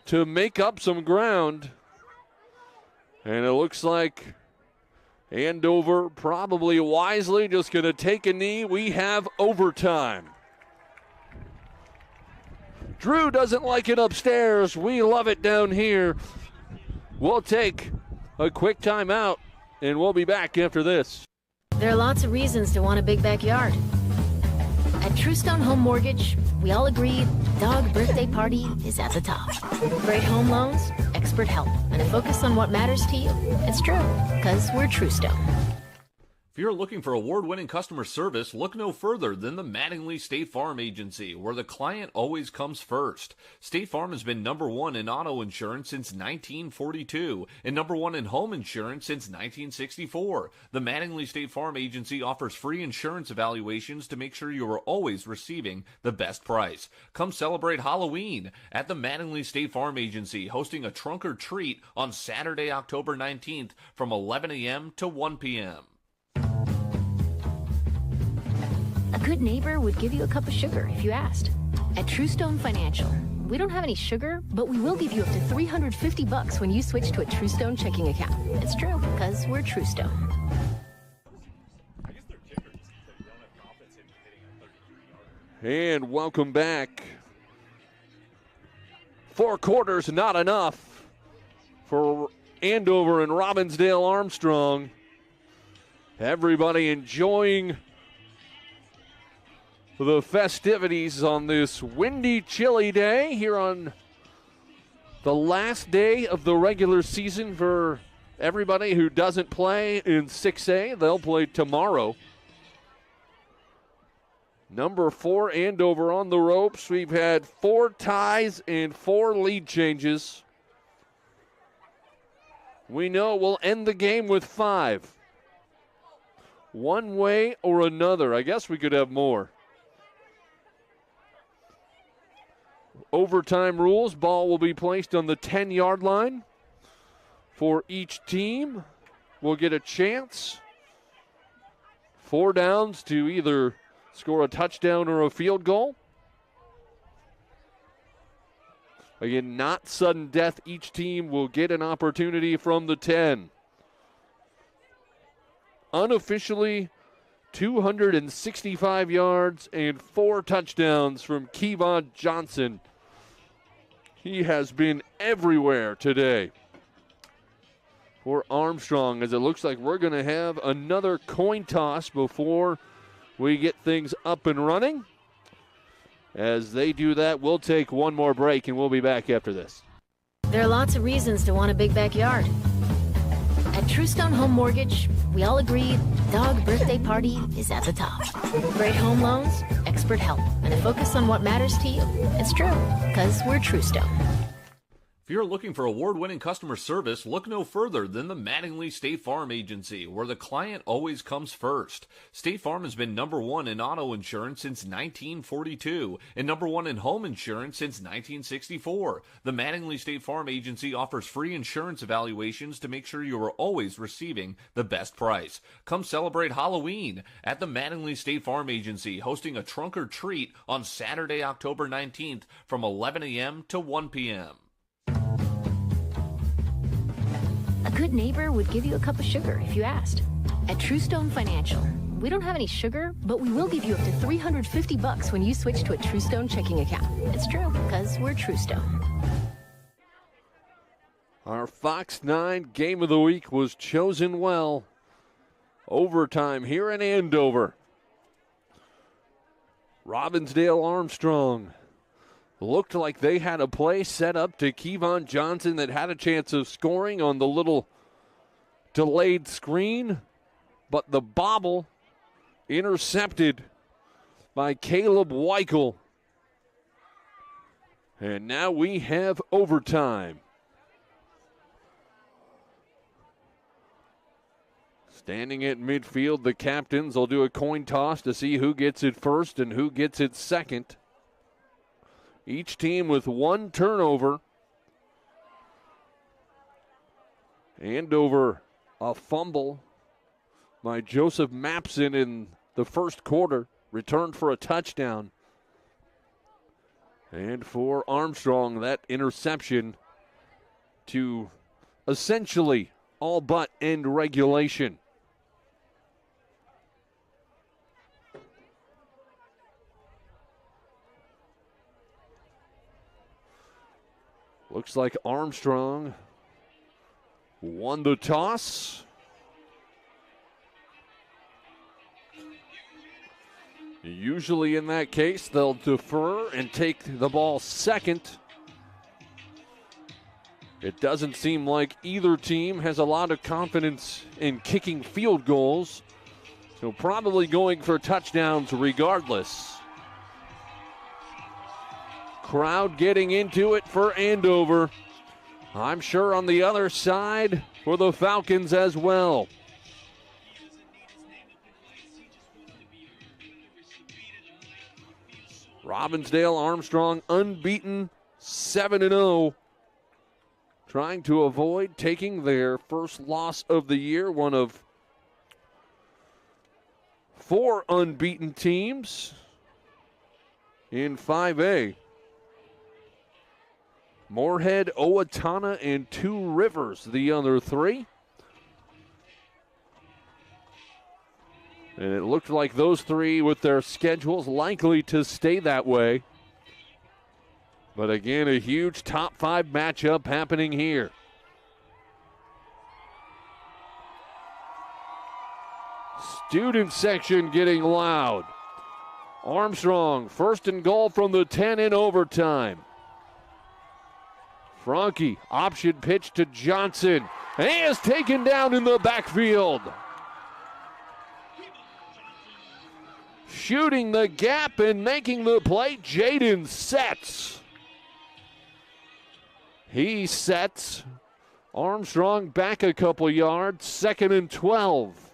A: to make up some ground. And it looks like Andover probably wisely just going to take a knee. We have overtime. Drew doesn't like it upstairs. We love it down here. We'll take a quick timeout, and we'll be back after this.
B: There are lots of reasons to want a big backyard. At Truestone Home Mortgage, we all agree dog birthday party is at the top. Great home loans, expert help, and a focus on what matters to you. It's true, because we're Truestone.
C: If you're looking for award-winning customer service, look no further than the Mattingly State Farm Agency, where the client always comes first. State Farm has been #1 in auto insurance since 1942 and #1 in home insurance since 1964. The Mattingly State Farm Agency offers free insurance evaluations to make sure you are always receiving the best price. Come celebrate Halloween at the Mattingly State Farm Agency, hosting a trunk or treat on Saturday, October 19th from 11 a.m. to 1 p.m.
B: A good neighbor would give you a cup of sugar if you asked. At Truestone Financial, we don't have any sugar, but we will give you up to $350 when you switch to a Truestone checking account. It's true, because we're Truestone.
A: And welcome back 4 quarters, not enough for Andover and Robbinsdale Armstrong. Everybody enjoying the festivities on this windy, chilly day here on the last day of the regular season for everybody who doesn't play in 6A. They'll play tomorrow. Number 4, Andover on the ropes. We've had 4 ties and 4 lead changes. We know we'll end the game with 5. One way or another. I guess we could have more. Overtime rules. Ball will be placed on the 10-yard line. For each team, we'll get a chance. 4 downs to either score a touchdown or a field goal. Again, not sudden death. Each team will get an opportunity from the 10. Unofficially, 265 yards and 4 touchdowns from Kevon Johnson. He has been everywhere today for Armstrong, as it looks like we're going to have another coin toss before we get things up and running. As they do that, we'll take one more break, and we'll be back after this.
B: There are lots of reasons to want a big backyard. At Truestone Home Mortgage, we all agree dog birthday party is at the top. Great home loans, expert help, and a focus on what matters to you. It's true, because we're Truestone.
C: If you're looking for award-winning customer service, look no further than the Mattingly State Farm Agency, where the client always comes first. State Farm has been number 1 in auto insurance since 1942 and number 1 in home insurance since 1964. The Mattingly State Farm Agency offers free insurance evaluations to make sure you are always receiving the best price. Come celebrate Halloween at the Mattingly State Farm Agency, hosting a trunk or treat on Saturday, October 19th from 11 a.m. to 1 p.m.
B: A good neighbor would give you a cup of sugar if you asked. At Truestone Financial, we don't have any sugar, but we will give you up to $350 when you switch to a Truestone checking account. It's true, because we're Truestone.
A: Our Fox 9 game of the week was chosen well. Overtime here in Andover. Robbinsdale Armstrong looked like they had a play set up to Kevon Johnson that had a chance of scoring on the little delayed screen, but the bobble intercepted by Caleb Weichel. And now we have overtime. Standing at midfield, the captains will do a coin toss to see who gets it first and who gets it second. Each team with 1 turnover. Andover, a fumble by Joseph Mapson in the first quarter, returned for a touchdown. And for Armstrong, that interception to essentially all but end regulation. Looks like Armstrong won the toss. Usually in that case, they'll defer and take the ball second. It doesn't seem like either team has a lot of confidence in kicking field goals, so probably going for touchdowns regardless. Crowd getting into it for Andover. I'm sure on the other side for the Falcons as well. Robbinsdale Armstrong unbeaten, 7-0. Trying to avoid taking their first loss of the year, one of 4 unbeaten teams in 5A. Moorhead, Owatonna, and Two Rivers, the other 3. And it looked like those 3 with their schedules likely to stay that way. But again, a huge top 5 matchup happening here. Student section getting loud. Armstrong, 1st and goal from the 10 in overtime. Franke, option pitch to Johnson. And he is taken down in the backfield. Shooting the gap and making the play, Jaden sets. He sets. Armstrong back a couple yards, 2nd and 12.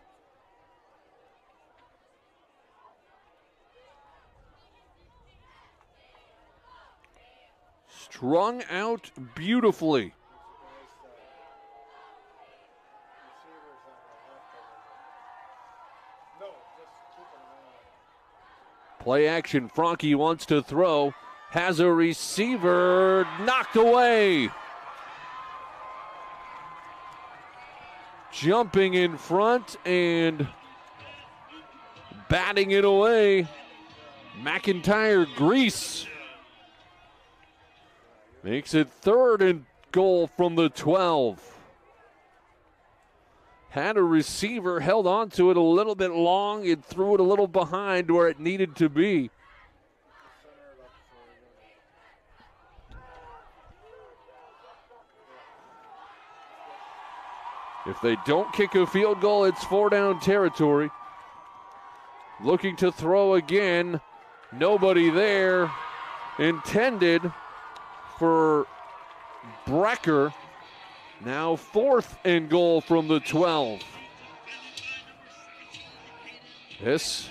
A: Strung out beautifully. Play action, Franke wants to throw, has a receiver knocked away. Jumping in front and batting it away, McIntyre Grease. Makes it 3rd and goal from the 12. Had a receiver, held on to it a little bit long and threw it a little behind where it needed to be. If they don't kick a field goal, it's 4-down territory. Looking to throw again. Nobody there. Intended for Brecker. Now 4th and goal from the 12. This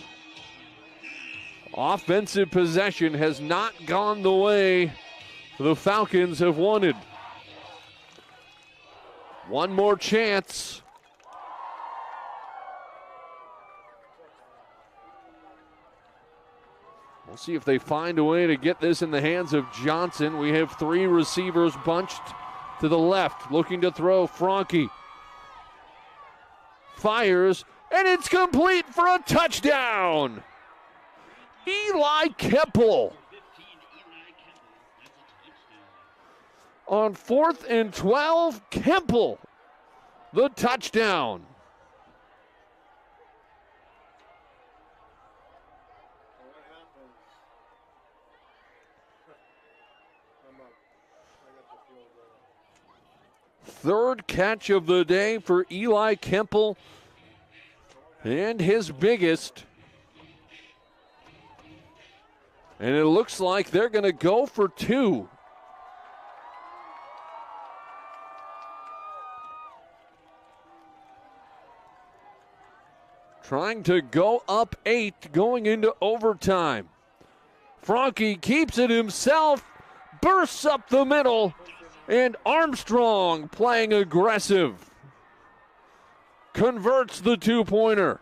A: offensive possession has not gone the way the Falcons have wanted. One more chance. We'll see if they find a way to get this in the hands of Johnson. We have 3 receivers bunched to the left, looking to throw. Franke fires, and it's complete for a touchdown. Eli Kemple on 4th and 12. Kemple, the touchdown. Third catch of the day for Eli Kemple, and his biggest. And it looks like they're going to go for 2. Trying to go up 8 going into overtime. Franke keeps it himself, bursts up the middle, and Armstrong playing aggressive. Converts the 2-pointer.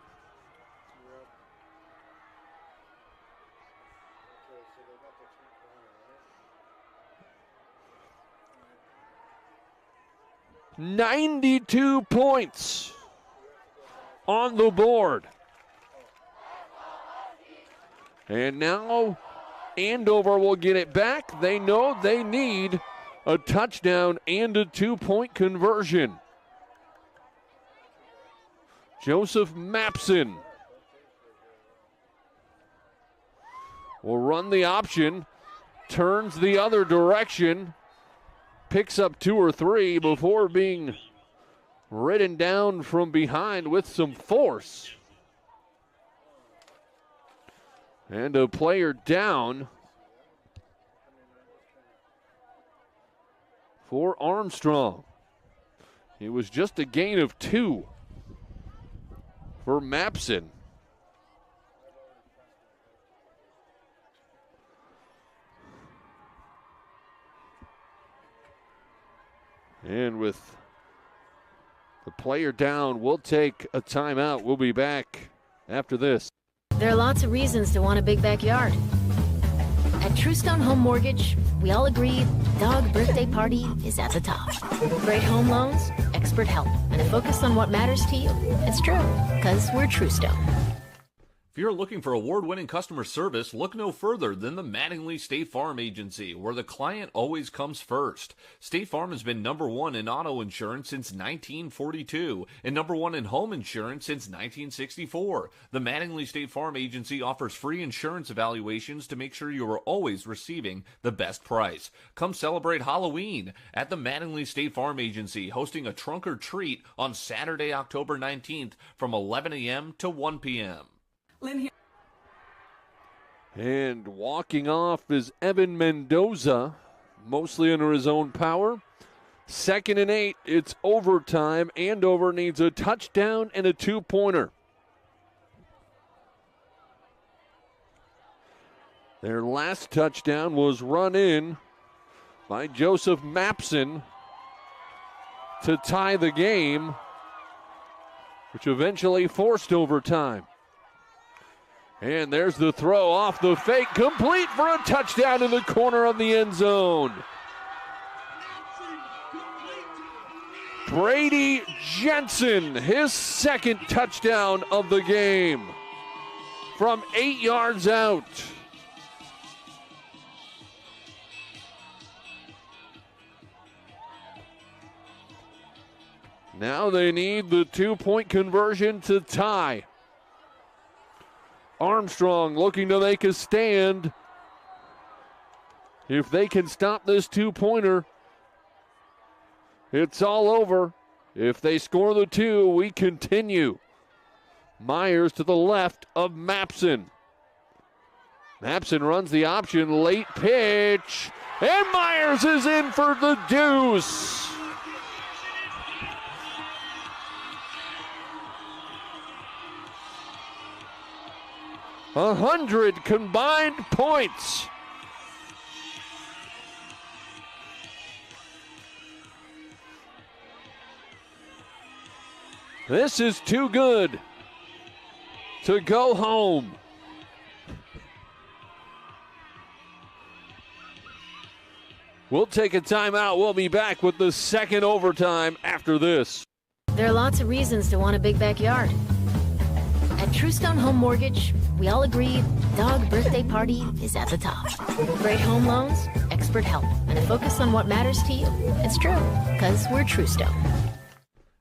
A: $92 points on the board. And now Andover will get it back. They know they need a touchdown and a 2-point conversion. Joseph Mapson will run the option, turns the other direction, picks up 2 or 3 before being ridden down from behind with some force. And a player down for Armstrong. It was just a gain of 2 for Mapson. And with the player down, we'll take a timeout. We'll be back after this.
B: There are lots of reasons to want a big backyard. At Truestone Home Mortgage, we all agree dog birthday party is at the top. Great home loans, expert help, and a focus on what matters to you. It's true, because we're Truestone.
C: If you're looking for award-winning customer service, look no further than the Mattingly State Farm Agency, where the client always comes first. State Farm has been number one in auto insurance since 1942 and number one in home insurance since 1964. The Mattingly State Farm Agency offers free insurance evaluations to make sure you are always receiving the best price. Come celebrate Halloween at the Mattingly State Farm Agency, hosting a trunk or treat on Saturday, October 19th from 11 a.m. to 1 p.m.
D: Lynn here.
A: And walking off is Evan Mendoza, mostly under his own power. 2nd and 8, it's overtime. Andover needs a touchdown and a two-pointer. Their last touchdown was run in by Joseph Mapson to tie the game, which eventually forced overtime. And there's the throw off the fake, complete for a touchdown in the corner of the end zone. Brady Jensen, his second touchdown of the game from 8 yards out. Now they need the two-point conversion to tie. Armstrong looking to make a stand. If they can stop this two-pointer, it's all over. If they score the two, we continue. Myers to the left of Mapson. Mapson runs the option, late pitch, and Myers is in for the deuce. A 100 combined points. This is too good to go home. We'll take a timeout. We'll be back with the second overtime after this.
B: There are lots of reasons to want a big backyard. At Truestone Home Mortgage, we all agree dog birthday party is at the top. Great home loans, expert help, and a focus on what matters to you. It's true, because we're Truestone.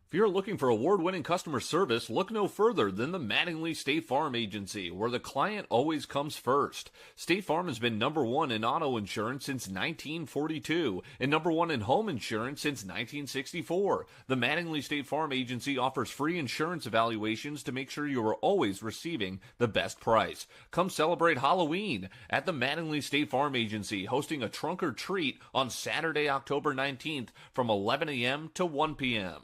C: If you're looking for award-winning customer service, look no further than the Mattingly State Farm Agency, where the client always comes first. State Farm has been number one in auto insurance since 1942 and number one in home insurance since 1964. The Mattingly State Farm Agency offers free insurance evaluations to make sure you are always receiving the best price. Come celebrate Halloween at the Mattingly State Farm Agency, hosting a trunk or treat on Saturday, October 19th from 11 a.m. to 1 p.m.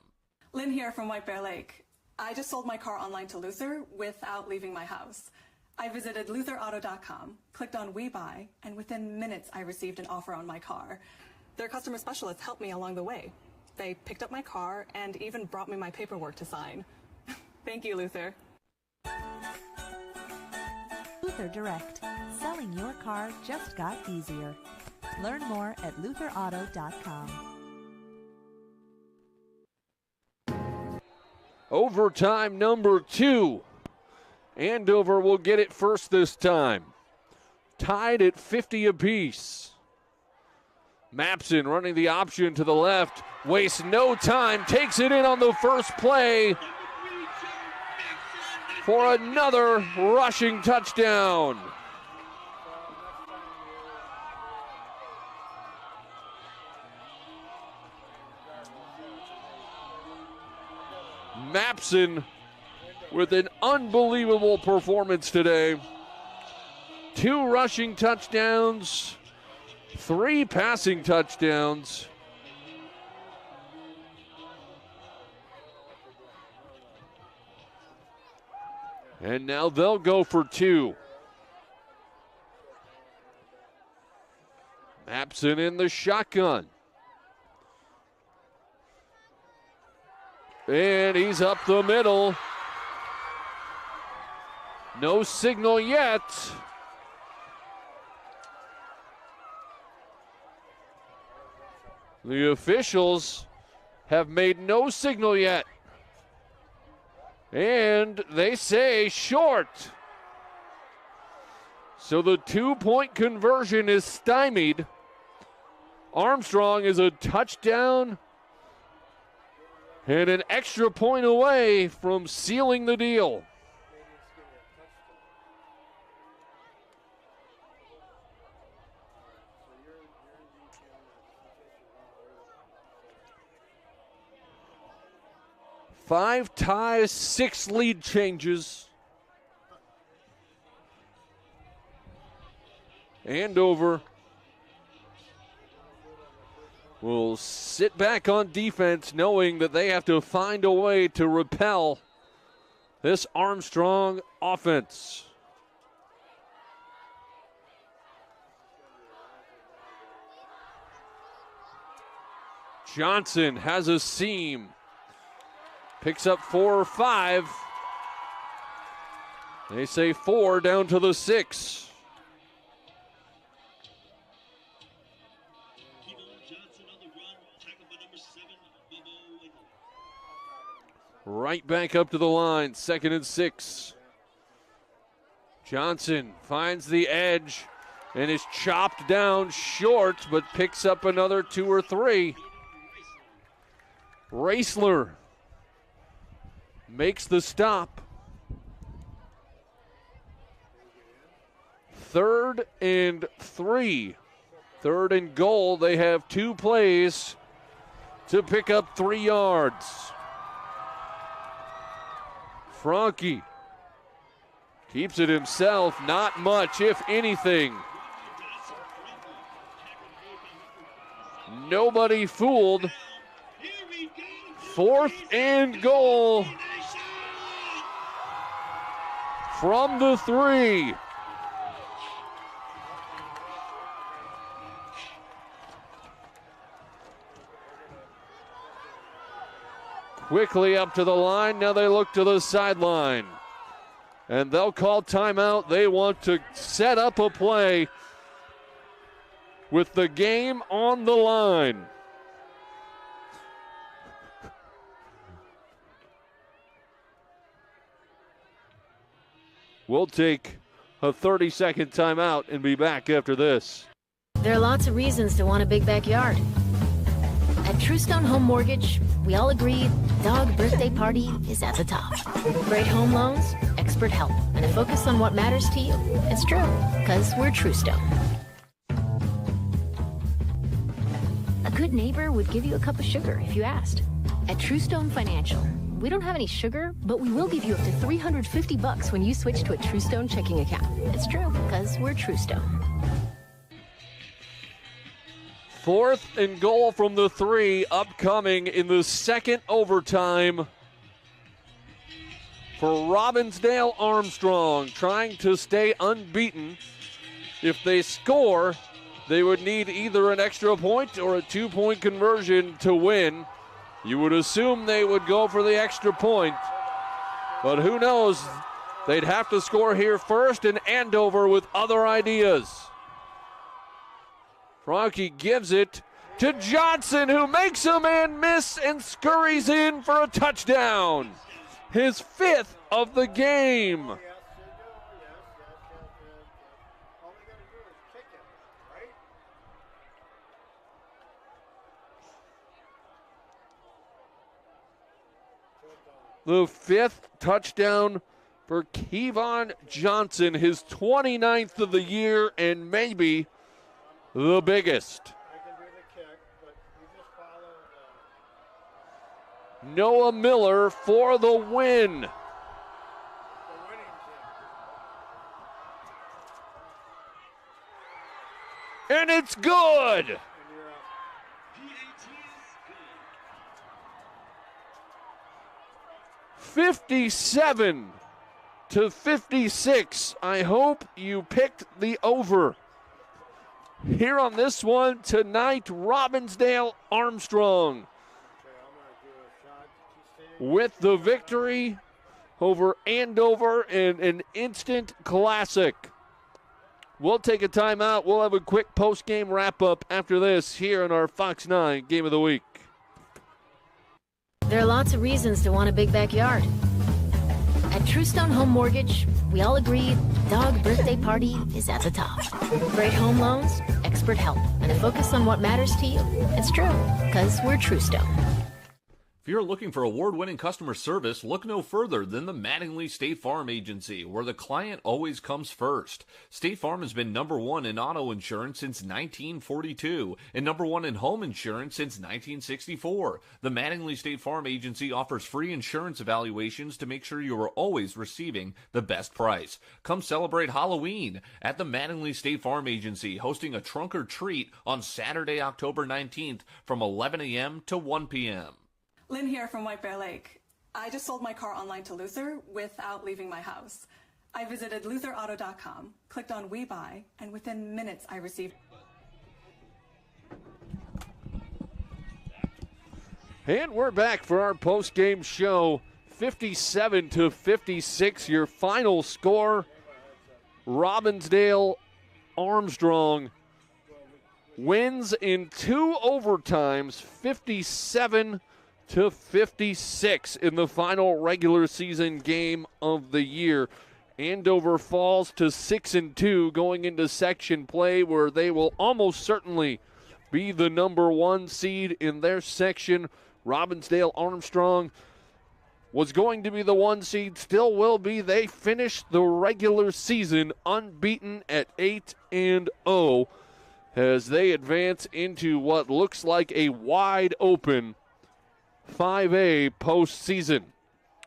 D: Lynn here from White Bear Lake. I just sold my car online to Luther without leaving my house. I visited lutherauto.com, clicked on We Buy, and within minutes I received an offer on my car. Their customer specialists helped me along the way. They picked up my car and even brought me my paperwork to sign. Thank you, Luther.
E: Luther Direct. Selling your car just got easier. Learn more at lutherauto.com.
A: Overtime number 2. Andover will get it first this time. Tied at 50 apiece. Mapson running the option to the left. Wastes no time. Takes it in on the first play for another rushing touchdown. Mapson with an unbelievable performance today. 2 rushing touchdowns, 3 passing touchdowns. And now they'll go for 2. Mapson in the shotgun. And he's up the middle. No signal yet. The officials have made no signal yet. And they say short. So the 2-point conversion is stymied. Armstrong is a touchdown and an extra point away from sealing the deal. Five ties, 6 lead changes. Andover will sit back on defense knowing that they have to find a way to repel this Armstrong offense. Johnson has a seam. Picks up 4 or 5. They say 4 down to the 6. Right back up to the line, 2nd and 6. Johnson finds the edge and is chopped down short, but picks up another 2 or 3. Raisler makes the stop. 3rd and 3. 3rd and goal. They have 2 plays to pick up 3 yards. Franke keeps it himself. Not much, if anything. Nobody fooled. 4th and goal from the 3. Quickly up to the line. Now they look to the sideline. And they'll call timeout. They want to set up a play with the game on the line. We'll take a 30-second timeout and be back after this.
B: There are lots of reasons to want a big backyard. At Truestone Home Mortgage, we all agree dog birthday party is at the top. Great home loans, expert help, and a focus on what matters to you. It's true, because we're Truestone. A good neighbor would give you a cup of sugar if you asked. At Truestone Financial, we don't have any sugar, but we will give you up to $350 when you switch to a Truestone checking account. It's true, because we're Truestone.
A: 4th and goal from the 3, upcoming in the 2nd overtime for Robbinsdale Armstrong, trying to stay unbeaten. If they score, they would need either an extra point or a 2-point conversion to win. You would assume they would go for the extra point, but who knows? They'd have to score here first, and Andover with other ideas. Franke gives it to Johnson, who makes a man miss and scurries in for a touchdown. His 5th of the game. The 5th touchdown for Kevon Johnson, his 29th of the year, and maybe the biggest. Noah Miller for the win. And it's good. 57-56. I hope you picked the over. Here on this one tonight, Robbinsdale Armstrong with the victory over Andover in an instant classic. We'll take a timeout. We'll have a quick post-game wrap-up after this here in our Fox 9 Game of the Week.
B: There are lots of reasons to want a big backyard. At Truestone Home Mortgage, we all agree dog birthday party is at the top. Great home loans, expert help, and a focus on what matters to you. It's true, because we're Truestone.
C: If you're looking for award-winning customer service, look no further than the Mattingly State Farm Agency, where the client always comes first. State Farm has been number one in auto insurance since 1942 and number one in home insurance since 1964. The Mattingly State Farm Agency offers free insurance evaluations to make sure you are always receiving the best price. Come celebrate Halloween at the Mattingly State Farm Agency, hosting a trunk or treat on Saturday, October 19th from 11 a.m. to 1 p.m.
D: Lynn here from White Bear Lake. I just sold my car online to Luther without leaving my house. I visited lutherauto.com, clicked on We Buy, and within minutes I received.
A: And we're back for our post-game show. 57-56, your final score. Robbinsdale Armstrong wins in 2 overtimes, 57-56 in the final regular season game of the year. Andover falls to 6-2 going into section play, where they will almost certainly be the number 1 seed in their section. Robbinsdale Armstrong was going to be the 1 seed, still will be. They finished the regular season unbeaten at 8-0 as they advance into what looks like a wide open 5A postseason.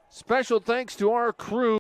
A: Special thanks to our crew.